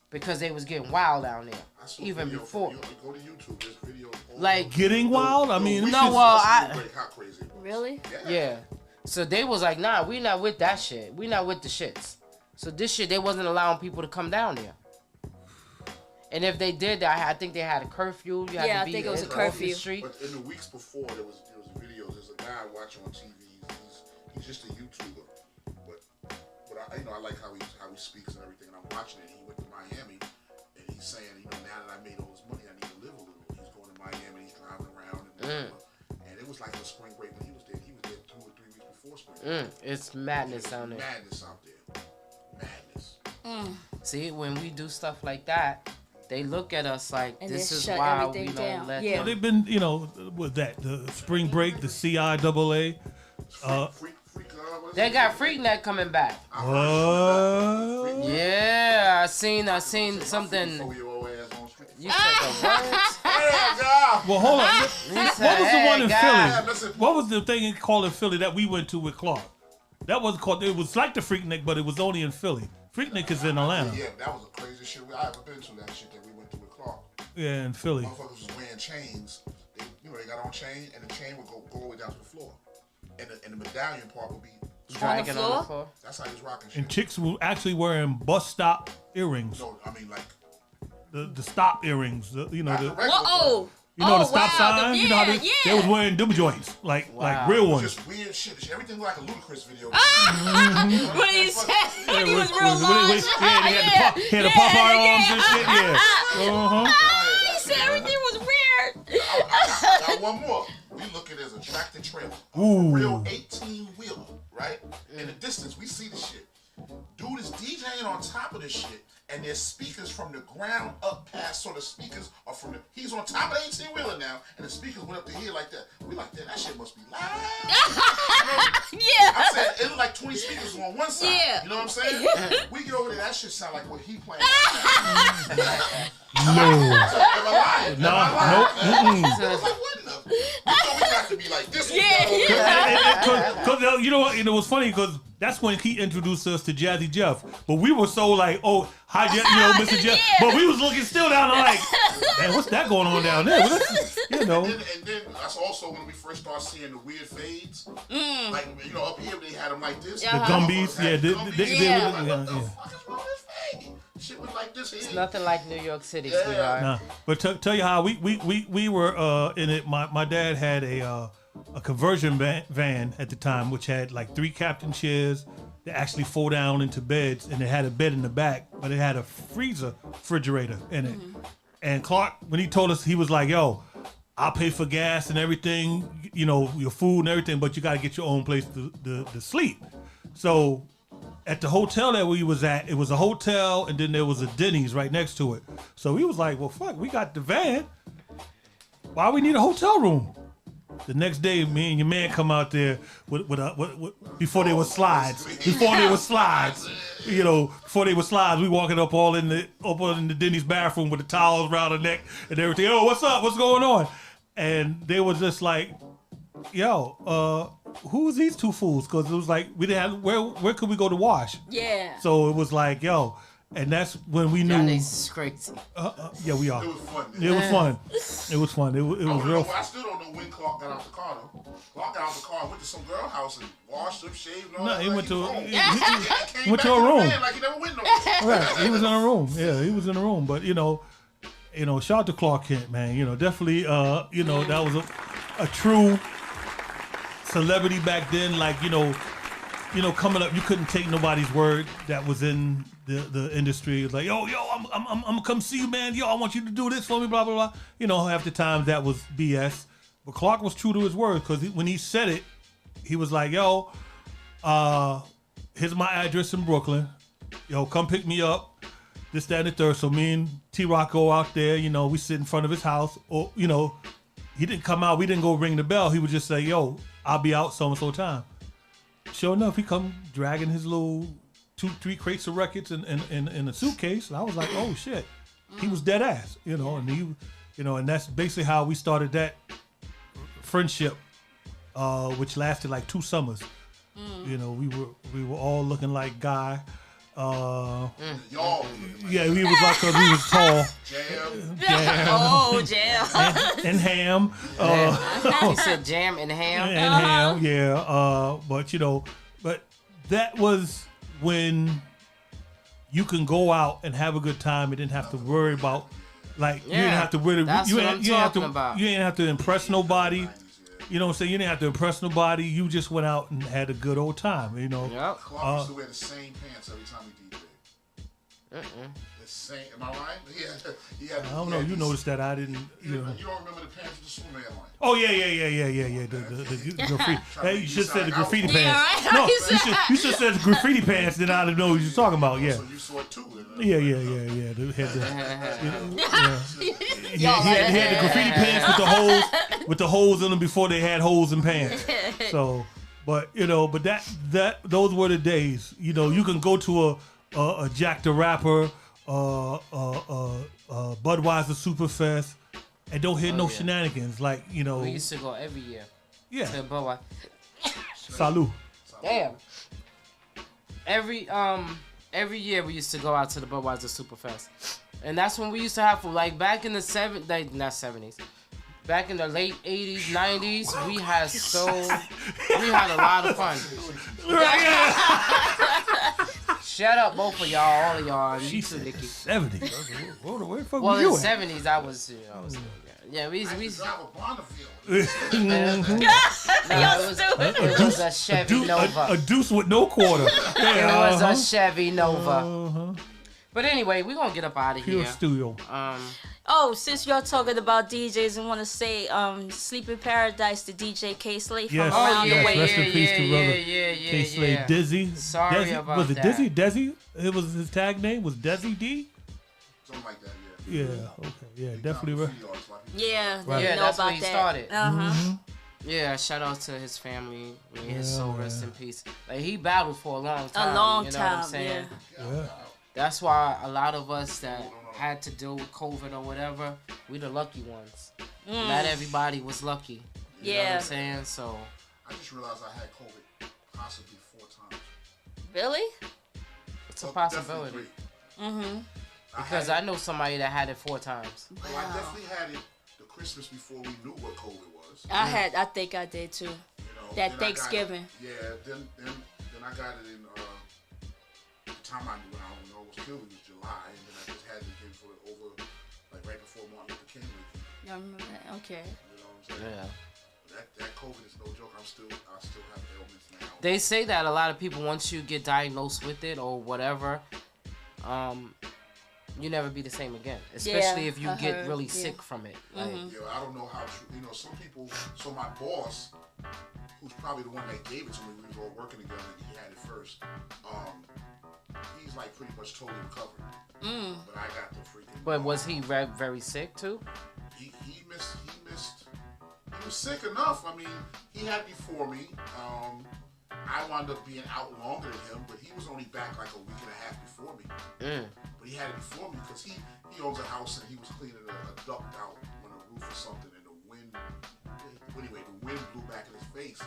Speaker 1: because they was getting wild down there. Even before.
Speaker 3: Go to YouTube. There's videos.
Speaker 1: Like
Speaker 4: getting wild. I mean,
Speaker 3: how crazy.
Speaker 2: Really?
Speaker 1: Yeah. So they was like, nah, we not with that shit. We not with the shits. So this shit, they wasn't allowing people to come down there. And if they did that, I think they had a curfew. You had to be
Speaker 2: I think it was a
Speaker 1: off the
Speaker 2: curfew.
Speaker 1: street.
Speaker 3: But in the weeks before, there was videos. There's a guy I watch on TV. He's just a YouTuber. But I like how he speaks and everything. And I'm watching it. He went to Miami, and he's saying, now that I made all this money, I need to live a little. He's going to Miami. He's driving around, and it was like a spring break when he was there. He was there 2 or 3 weeks before spring break.
Speaker 1: It's madness down there.
Speaker 3: Madness out there. Madness.
Speaker 1: See, when we do stuff like that, they look at us like
Speaker 2: And
Speaker 1: this
Speaker 2: they
Speaker 1: is
Speaker 2: shut
Speaker 1: why we
Speaker 2: everything
Speaker 1: don't
Speaker 2: down.
Speaker 1: let
Speaker 2: Yeah.
Speaker 1: them.
Speaker 4: they've been, with that the spring break, the CIAA.
Speaker 3: Freak, what is
Speaker 1: They
Speaker 3: it?
Speaker 1: got Freaknet coming back.
Speaker 4: What?
Speaker 1: Yeah, I seen something.
Speaker 3: 4-year-old ass on street.
Speaker 1: You said the words.
Speaker 3: Hey, God.
Speaker 4: Well, hold on.
Speaker 1: He
Speaker 4: What
Speaker 1: said,
Speaker 4: was the
Speaker 1: "Hey,
Speaker 4: one in
Speaker 1: guys."
Speaker 4: Philly? What was the thing called in Philly that we went to with Clark? That wasn't called. It was like the Freaknik, but it was only in Philly. Freaknik is in Atlanta.
Speaker 3: Yeah, that was the craziest shit I ever been to. That shit that we went to with Clark.
Speaker 4: Yeah, in Philly.
Speaker 3: Motherfuckers was wearing chains. They got on chain, and the chain would go all the way down to the floor, and the medallion part would be.
Speaker 1: Dragging on
Speaker 2: floor?
Speaker 1: the floor.
Speaker 3: That's how he was rocking shit.
Speaker 4: And chicks were actually wearing bus stop earrings.
Speaker 3: No, I mean like.
Speaker 4: The stop earrings.
Speaker 3: Not
Speaker 4: The
Speaker 3: the regular
Speaker 2: Whoa!
Speaker 4: the stop
Speaker 2: wow,
Speaker 4: sign. You know how they was wearing them joints like real
Speaker 3: part.
Speaker 4: ones.
Speaker 3: Just weird shit. Everything looked like a Ludacris video.
Speaker 2: What he said? He was real large.
Speaker 4: Yeah, he had the Popeye arms and shit. Yeah.
Speaker 2: He said everything was weird.
Speaker 3: I got one more. We look at it as a tractor trailer. A real 18-wheeler, right? In the distance, we see the shit. Dude is DJing on top of this shit, and there's speakers from the ground up past, so the speakers are from the. He's on top of the 18-wheeler now, and the speakers went up to here like that. We like that shit must be loud.
Speaker 2: Yeah.
Speaker 3: I said, it looked like 20 speakers on one side.
Speaker 2: Yeah.
Speaker 3: You know what I'm saying? We get over there, that shit sound like what he playing.
Speaker 4: No.
Speaker 3: Am I lying?
Speaker 4: No.
Speaker 3: I was like, what in the? We know we got to be like this.
Speaker 4: Because you know what? It was funny because that's when he introduced us to Jazzy Jeff. But we were so like, oh, hi, Mr. Jeff.
Speaker 2: Yeah.
Speaker 4: But we was looking still down there like, man, what's that going on down there?
Speaker 3: And then that's also when we first started seeing the weird fades. Like, up here they had them like this.
Speaker 4: The Gumbies, yeah.
Speaker 3: What the
Speaker 4: Yeah.
Speaker 3: fuck is wrong with this fade? Shit was like this here.
Speaker 1: It's nothing like New York City, sweetheart.
Speaker 4: Nah. But tell you how we were in it. My dad had a conversion van at the time, which had like 3 captain chairs that actually fold down into beds, and it had a bed in the back, but it had a refrigerator in it. And Clark, when he told us, he was like, "Yo, I'll pay for gas and everything, your food and everything, but you got to get your own place to sleep." So at the hotel that we was at, it was a hotel, and then there was a Denny's right next to it. So he was like, "Well, fuck, we got the van. Why we need a hotel room?" The next day, me and your man come out there with before there was slides. Before there was slides, we walking up all in the Denny's bathroom with the towels around the neck and everything. "Oh, what's up? What's going on?" And they was just like, "Yo, who's these 2 fools?" Because it was like we didn't have where could we go to wash?
Speaker 2: Yeah.
Speaker 4: So it was like, yo, and that's when we knew.
Speaker 1: Y'all niggas is crazy.
Speaker 4: Yeah, we are.
Speaker 3: It was fun.
Speaker 4: It was fun. It was fun. It was real.
Speaker 3: I still don't know when Clark got out the car though. Clark got out the car and went to some girl house and washed up, shaved, and all
Speaker 4: No,
Speaker 3: that.
Speaker 4: he
Speaker 3: Like
Speaker 4: went to
Speaker 3: came
Speaker 4: went
Speaker 3: back
Speaker 4: to a room.
Speaker 3: the van Like he never went nowhere.
Speaker 4: Right, he was in a room. Yeah, he was in a room. But shout out to Clark Kent, man. Definitely. That was a true celebrity back then. Like coming up, you couldn't take nobody's word that was in the industry. It was like, yo, I'm gonna come see you, man. Yo, I want you to do this for me, blah blah blah. Half the time that was BS. But Clark was true to his word because when he said it, he was like, yo, here's my address in Brooklyn. Yo, come pick me up. this, that, and the third. So me and T-Rock go out there, you know, we sit in front of his house. Or, you know, he didn't come out. We didn't go ring the bell. He would just say, yo, I'll be out so-and-so time. Sure enough, he come dragging his little 2-3 crates of records in a suitcase. And I was like, oh, shit. He was dead ass, you know, and and that's basically how we started that friendship, which lasted like 2 summers. You know, we were all looking like Guy.
Speaker 3: Y'all.
Speaker 4: Yeah, he was like, cause he was tall.
Speaker 3: Jam.
Speaker 2: Oh, Jam.
Speaker 4: And Ham.
Speaker 1: He said Jam and Ham.
Speaker 4: And Ham, yeah. But that was when you can go out and have a good time and didn't have to worry about, like, you didn't have to really,
Speaker 1: that's what I'm talking about.
Speaker 4: You didn't have to impress nobody. You know what I'm saying? You didn't have to impress nobody. You just went out and had a good old time, you know?
Speaker 1: Yep.
Speaker 3: Clark used to wear the same pants every time he DJ'd. The same, am I right?
Speaker 4: I don't know. You noticed that I didn't,
Speaker 3: You don't remember the pants with the Superman line?
Speaker 4: Oh, yeah. The graffiti. Hey, you should have said the graffiti pants.
Speaker 2: right.
Speaker 4: No, you should have said the graffiti pants, then I'd have known what you're talking about, yeah.
Speaker 3: So you saw it too.
Speaker 4: Yeah. He had the graffiti pants with the holes in them before they had holes in pants. So, but those were the days. You know, you can go to a Jack the Rapper, Budweiser Superfest, and don't hear no shenanigans. Like, you know,
Speaker 1: We used to go every year to
Speaker 4: yeah.
Speaker 1: Budweiser.
Speaker 4: Salud.
Speaker 1: Damn. Every year we used to go out to the Budweiser Superfest, and that's when we used to have like back in the not 70s, back in the late 80s, 90s. We had a lot of fun. Shut up, both of y'all, all of y'all. You too, Nikki.
Speaker 4: 70s. Where the fuck
Speaker 1: Well,
Speaker 4: were
Speaker 1: in
Speaker 4: you
Speaker 1: the
Speaker 4: at?
Speaker 1: 70s, I was we
Speaker 3: drive a Bonneville.
Speaker 1: it was a Chevy Nova.
Speaker 4: A deuce with no quarter. Yeah,
Speaker 1: It was a Chevy Nova. But anyway, we're gonna get up out of
Speaker 4: Pure
Speaker 1: here.
Speaker 4: studio.
Speaker 2: Oh, since y'all talking about DJs, I want to say, Sleep in Paradise to DJ K Slade from
Speaker 4: Yes,
Speaker 2: around
Speaker 1: yeah,
Speaker 2: the way.
Speaker 4: Rest in peace to brother
Speaker 1: yeah,
Speaker 4: K Slade. Dizzy.
Speaker 1: Sorry
Speaker 4: Desi,
Speaker 1: about
Speaker 4: was it
Speaker 1: that.
Speaker 4: Dizzy? It was his tag name was Desi D.
Speaker 3: Something like that,
Speaker 4: Yeah. Okay. Yeah. Definitely.
Speaker 2: Yeah,
Speaker 4: Right.
Speaker 2: you
Speaker 1: Yeah,
Speaker 2: know
Speaker 1: that's
Speaker 2: about
Speaker 1: where he
Speaker 2: that.
Speaker 1: started.
Speaker 4: Mm-hmm.
Speaker 1: Yeah, shout out to his family. May his
Speaker 4: Yeah,
Speaker 1: soul rest in peace. Like he battled for a long time.
Speaker 2: A long
Speaker 1: you know What I'm
Speaker 2: time,
Speaker 1: saying?
Speaker 4: Yeah.
Speaker 1: That's why a lot of us that had to deal with COVID or whatever, we the lucky ones. Not everybody was lucky. You know what
Speaker 2: Yeah.
Speaker 1: I'm saying? So
Speaker 3: I just realized I had COVID possibly 4 times.
Speaker 2: Really?
Speaker 1: it's a
Speaker 3: Well,
Speaker 1: possibility.
Speaker 3: definitely 3.
Speaker 1: Because I know somebody that had it 4 times.
Speaker 3: Well, I definitely had it the Christmas before we knew what COVID was.
Speaker 2: I think I did too.
Speaker 3: You know,
Speaker 2: That
Speaker 3: then I got
Speaker 2: Thanksgiving.
Speaker 3: it- Yeah, then I got it in the time I knew when I was killed it was July, and then I just had it again for over like right before Martin Luther King weekend.
Speaker 2: Y'all remember that? Okay.
Speaker 3: You know what I'm saying?
Speaker 1: Yeah.
Speaker 3: That COVID is no joke. I still have ailments now.
Speaker 1: They say that a lot of people, once you get diagnosed with it or whatever, you never be the same again. Especially if you
Speaker 2: I
Speaker 1: get
Speaker 2: heard,
Speaker 1: really
Speaker 2: yeah.
Speaker 1: sick from it. Like,
Speaker 3: Yeah, I don't know how true. You know, some people. So my boss, who's probably the one that gave it to me, we was all working together. And he had it first. He's like pretty much totally recovered. But I got the freaking.
Speaker 1: but was he very sick too?
Speaker 3: He missed. He was sick enough. I mean, he had before me. I wound up being out longer than him, but he was only back like a week and a half before me. But he had it before me because he owns a house and he was cleaning a duct out on the roof or something, and the wind blew back in his face,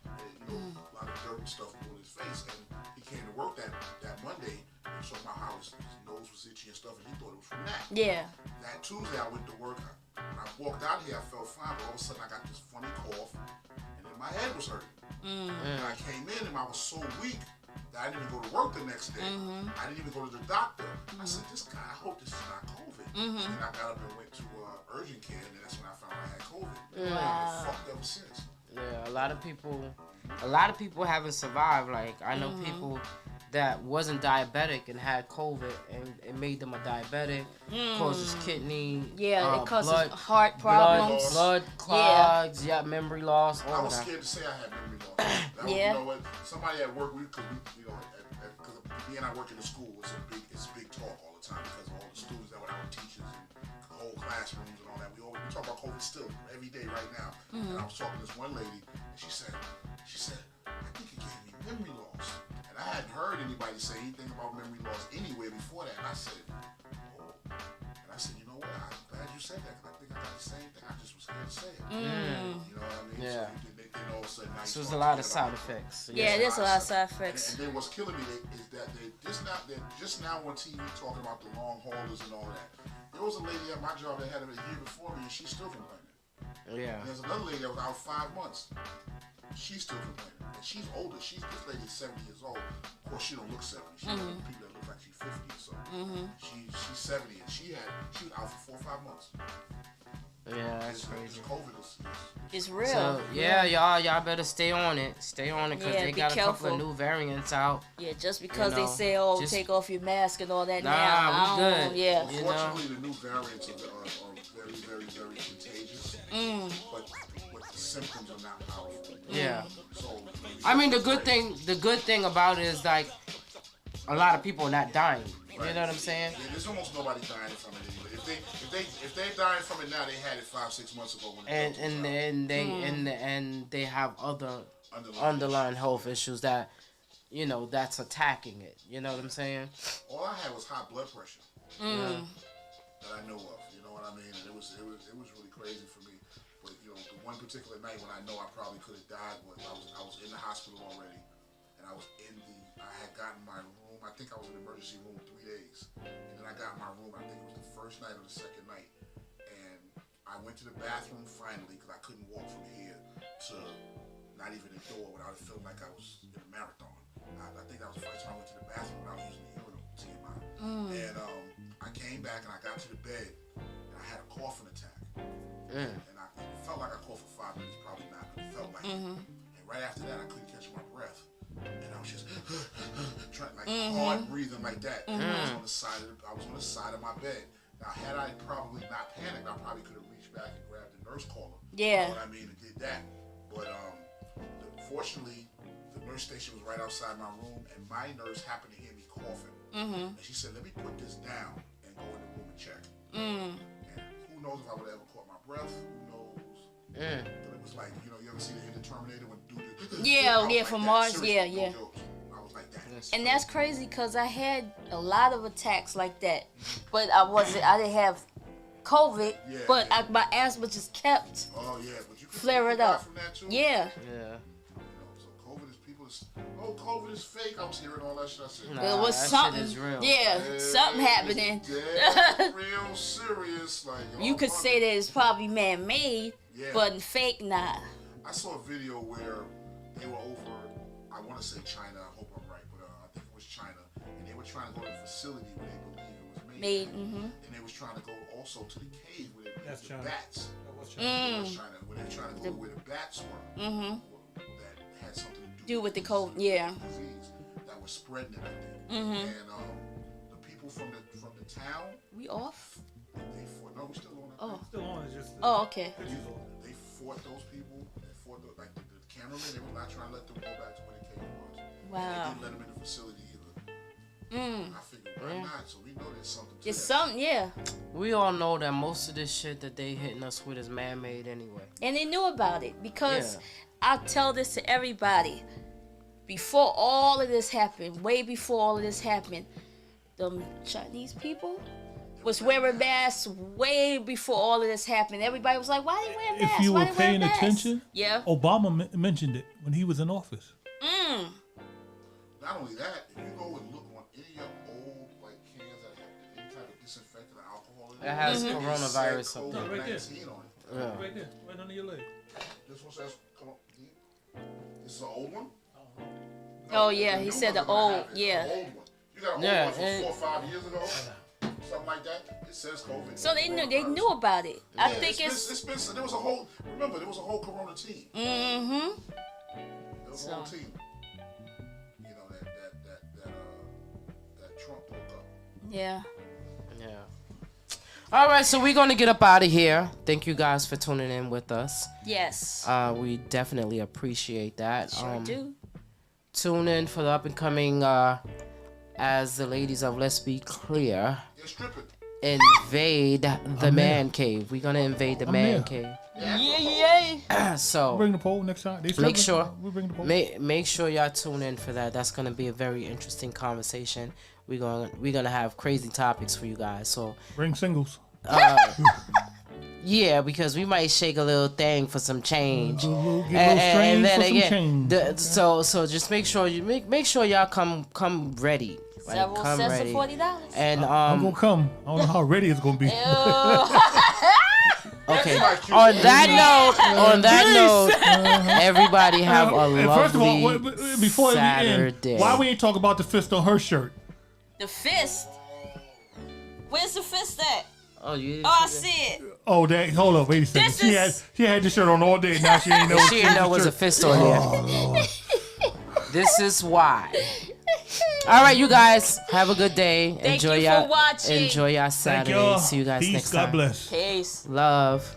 Speaker 3: and a lot of dirt and stuff blew in his face, and he came to work that Monday and talking about how his nose was itchy and stuff, and he thought it was from that.
Speaker 2: Yeah.
Speaker 3: That Tuesday I went to work. When I walked out here, I felt fine, but all of a sudden I got this funny cough, and then my head was hurting. And I came in and I was so weak that I didn't even go to work the next day. I didn't even go to the doctor. I said, this guy, I hope this is not COVID. And I got up and went to urgent care, and that's when I found I had COVID. And I've been fucked ever since.
Speaker 1: Yeah, a lot of people haven't survived. Like I know people that wasn't diabetic and had COVID, and it made them a diabetic, causes kidney,
Speaker 2: Yeah, it causes
Speaker 1: blood,
Speaker 2: heart problems.
Speaker 1: blood clogs, memory loss, all
Speaker 3: I
Speaker 1: of
Speaker 3: was
Speaker 1: that.
Speaker 3: scared to say I had memory loss. That was,
Speaker 2: Yeah.
Speaker 3: You know what? Somebody at work, because me being I work in the school, it's big talk all the time because of all the students that were our teachers and whole classrooms and all that. We talk about COVID still every day right now. And I was talking to this one lady, and she said, I think it gave me memory loss. And I hadn't heard anybody say anything about memory loss anywhere before that. And I said, oh. And I said, you know what? I'm glad you said that because I think I got the same thing. I just was scared to say it. You know what I mean?
Speaker 1: Yeah.
Speaker 3: So then all of a sudden, now
Speaker 1: So
Speaker 3: you
Speaker 1: there's a
Speaker 3: start
Speaker 1: lot of
Speaker 3: thinking
Speaker 1: side
Speaker 3: about it.
Speaker 1: effects.
Speaker 2: Yeah, there's a lot of side effects.
Speaker 3: And then what's killing me is that they're just now on TV talking about the long haulers and all that. There was a lady at my job that had it a year before me, and she's still complaining.
Speaker 1: Yeah.
Speaker 3: And there's another lady that was out 5 months. She's still complaining. And she's older. This lady's 70 years old. Of course, she don't look 70. She's one of the people that look like she's 50 or so. She's 70, and she was out for 4 or 5 months.
Speaker 1: Yeah, that's
Speaker 3: This
Speaker 1: crazy.
Speaker 3: COVID is
Speaker 2: It's real.
Speaker 1: So y'all better stay on it. Stay on it because
Speaker 2: Yeah,
Speaker 1: they
Speaker 2: be
Speaker 1: got a couple
Speaker 2: careful.
Speaker 1: of new variants out.
Speaker 2: Yeah, just because
Speaker 1: You know,
Speaker 2: they say, oh,
Speaker 1: just-
Speaker 2: take off your mask and all that
Speaker 1: Nah,
Speaker 2: now.
Speaker 1: we
Speaker 2: I don't-
Speaker 1: good.
Speaker 2: Yeah.
Speaker 1: You know?
Speaker 3: Unfortunately, the new variants are very, very, very contagious. But the symptoms are not powerful.
Speaker 1: Yeah.
Speaker 3: So
Speaker 1: I mean, the good thing about it is like a lot of people are not dying. You know what I'm saying?
Speaker 3: Yeah, there's almost nobody dying from it anyway. If they're dying from it now, they had it 5-6 months ago when
Speaker 1: And
Speaker 3: it was out.
Speaker 1: and they have other underlying health issues that that's attacking it. You know what I'm saying?
Speaker 3: All I had was high blood pressure that I know of. You know what I mean? And it was really crazy for me. But the one particular night when I know I probably could have died was I was in the hospital already, and I had gotten my room. I think I was in the emergency room 3 days, and then I got my room. I think it was the first night or the second night, and I went to the bathroom finally because I couldn't walk from here to not even the door without it feeling like I was in a marathon. I think that was the first time I went to the bathroom without using the urinal, TMI. And I came back and I got to the bed and I had a coughing attack. And it felt like I coughed for 5 minutes, probably not, but it felt like it. And right after that, I couldn't catch my breath. And I was just trying, hard breathing like that. And I was on the side of my bed. Now, had I probably not panicked, I probably could have reached back and grabbed the nurse caller.
Speaker 2: Yeah.
Speaker 3: You know what I mean? And did that. But fortunately, the nurse station was right outside my room, and my nurse happened to hear me coughing. And she said, "Let me put this down and go in the room and check." And who knows if I would have ever caught my breath? Who knows? But it was like, you ever see the end of Terminator when dude?
Speaker 2: Yeah, from Mars.
Speaker 3: Seriously,
Speaker 2: Yeah.
Speaker 3: no jokes. I was like that.
Speaker 2: And that's crazy because I had a lot of attacks like that, but I didn't have COVID,
Speaker 3: Yeah,
Speaker 2: but
Speaker 3: yeah.
Speaker 2: my asthma just kept
Speaker 3: Oh yeah, but you can
Speaker 2: flaring
Speaker 3: die
Speaker 2: up.
Speaker 3: from that too.
Speaker 2: Yeah.
Speaker 1: Yeah.
Speaker 3: So COVID is fake. I was hearing all that shit. I said,
Speaker 1: Nah,
Speaker 2: It was
Speaker 1: that shit
Speaker 2: something.
Speaker 1: is real.
Speaker 2: Yeah, something happening.
Speaker 3: Yeah, real serious. Like
Speaker 2: You could say that it's probably man-made,
Speaker 3: Yeah.
Speaker 2: but fake, nah.
Speaker 3: I saw a video where they were over. I want to say China. I hope I'm right, but I think it was China, and they were trying to go to the facility where they believe it was made.
Speaker 2: Mm-hmm.
Speaker 3: And they was trying to go also to the cave where they
Speaker 4: That's
Speaker 3: the
Speaker 4: China.
Speaker 3: bats.
Speaker 4: That was
Speaker 3: That was China, where they were trying to go where the bats were. That had something to
Speaker 2: Do with the COVID, yeah.
Speaker 3: disease that was spreading it, I think. And the people from the town,
Speaker 2: We off?
Speaker 3: they fought. No, we still on.
Speaker 2: Oh.
Speaker 4: Still on. It's just.
Speaker 2: Oh, okay.
Speaker 3: They fought those people. They fought the cameramen. They were not trying to let them go back to where the cave was. They
Speaker 2: Wow.
Speaker 3: didn't let them in the facility either. I figured, why not? So we know there's something to
Speaker 2: It's
Speaker 3: that.
Speaker 2: something, yeah.
Speaker 1: We all know that most of this shit that they hitting us with is man-made anyway.
Speaker 2: And they knew about it because
Speaker 1: Yeah.
Speaker 2: I tell this to everybody. Before all of this happened, way before all of this happened, the Chinese people was wearing masks way before all of this happened. Everybody was like, "Why they wearing masks?
Speaker 4: If you
Speaker 2: Why
Speaker 4: were
Speaker 2: they wearing
Speaker 4: paying
Speaker 2: masks?"
Speaker 4: attention,
Speaker 2: Yeah.
Speaker 4: Obama mentioned it when he was in office.
Speaker 3: Not only that, if you go and look on any of your old cans that have any type of disinfectant or alcohol in it,
Speaker 1: It has
Speaker 3: it
Speaker 1: coronavirus
Speaker 3: said
Speaker 1: up there.
Speaker 3: COVID-19 on it.
Speaker 1: Yeah.
Speaker 4: Right there, right under your leg.
Speaker 3: This one says, come on, this is an old one?
Speaker 2: Oh yeah, he
Speaker 3: new
Speaker 2: said the
Speaker 3: ones are gonna
Speaker 2: old,
Speaker 3: have it. It's
Speaker 2: yeah.
Speaker 3: an old one. You got an
Speaker 1: Yeah,
Speaker 3: old one
Speaker 1: and-
Speaker 3: from 4 or 5 years ago, something like that. It says COVID.
Speaker 2: So they knew about it. I think
Speaker 3: it's been there was a whole Corona team.
Speaker 2: Mm-hmm.
Speaker 3: There was a whole team. You know that Trump broke up.
Speaker 2: Yeah.
Speaker 1: Yeah. All right, so we're gonna get up out of here. Thank you guys for tuning in with us.
Speaker 2: Yes.
Speaker 1: We definitely appreciate that.
Speaker 2: Sure do.
Speaker 1: Tune in for the up and coming as the ladies of Let's Be Clear
Speaker 3: They're stripping.
Speaker 1: invade the man
Speaker 4: there.
Speaker 1: cave. We're gonna invade the
Speaker 4: I'm
Speaker 1: man
Speaker 4: there.
Speaker 1: cave.
Speaker 2: Yeah.
Speaker 1: So
Speaker 4: Bring the poll next time. They
Speaker 1: Make
Speaker 4: stripping,
Speaker 1: sure-
Speaker 4: we bring the poll.
Speaker 1: make sure y'all tune in for that. That's gonna be a very interesting conversation. We're gonna have crazy topics for you guys. So
Speaker 4: Bring singles.
Speaker 1: yeah, because we might shake a little thing for some change.
Speaker 4: Get a little strange for some change.
Speaker 1: So just make sure you make sure y'all come ready. Like,
Speaker 2: Several
Speaker 1: come
Speaker 2: cents
Speaker 1: ready.
Speaker 2: of $40.
Speaker 1: And
Speaker 4: I'm gonna come. I don't know how ready it's gonna be.
Speaker 1: okay. On that note, everybody have a lovely
Speaker 4: And first of all, before we
Speaker 1: Saturday.
Speaker 4: end, why we ain't talk about the fist on her shirt?
Speaker 2: The fist. Where's the fist at?
Speaker 1: Oh, you.
Speaker 2: Oh, I see it.
Speaker 4: Oh, that. Hold up, wait a second.
Speaker 2: This
Speaker 4: She had this shirt on all day. Now she ain't know.
Speaker 1: She didn't know it was a fist on there. This is why. All right, you guys, have a good day.
Speaker 2: Thank you for watching.
Speaker 1: Enjoy your
Speaker 4: Thank
Speaker 1: Saturday.
Speaker 4: y'all.
Speaker 1: See you guys
Speaker 4: Peace.
Speaker 1: next
Speaker 4: God
Speaker 1: time.
Speaker 4: bless.
Speaker 2: Peace.
Speaker 1: Love.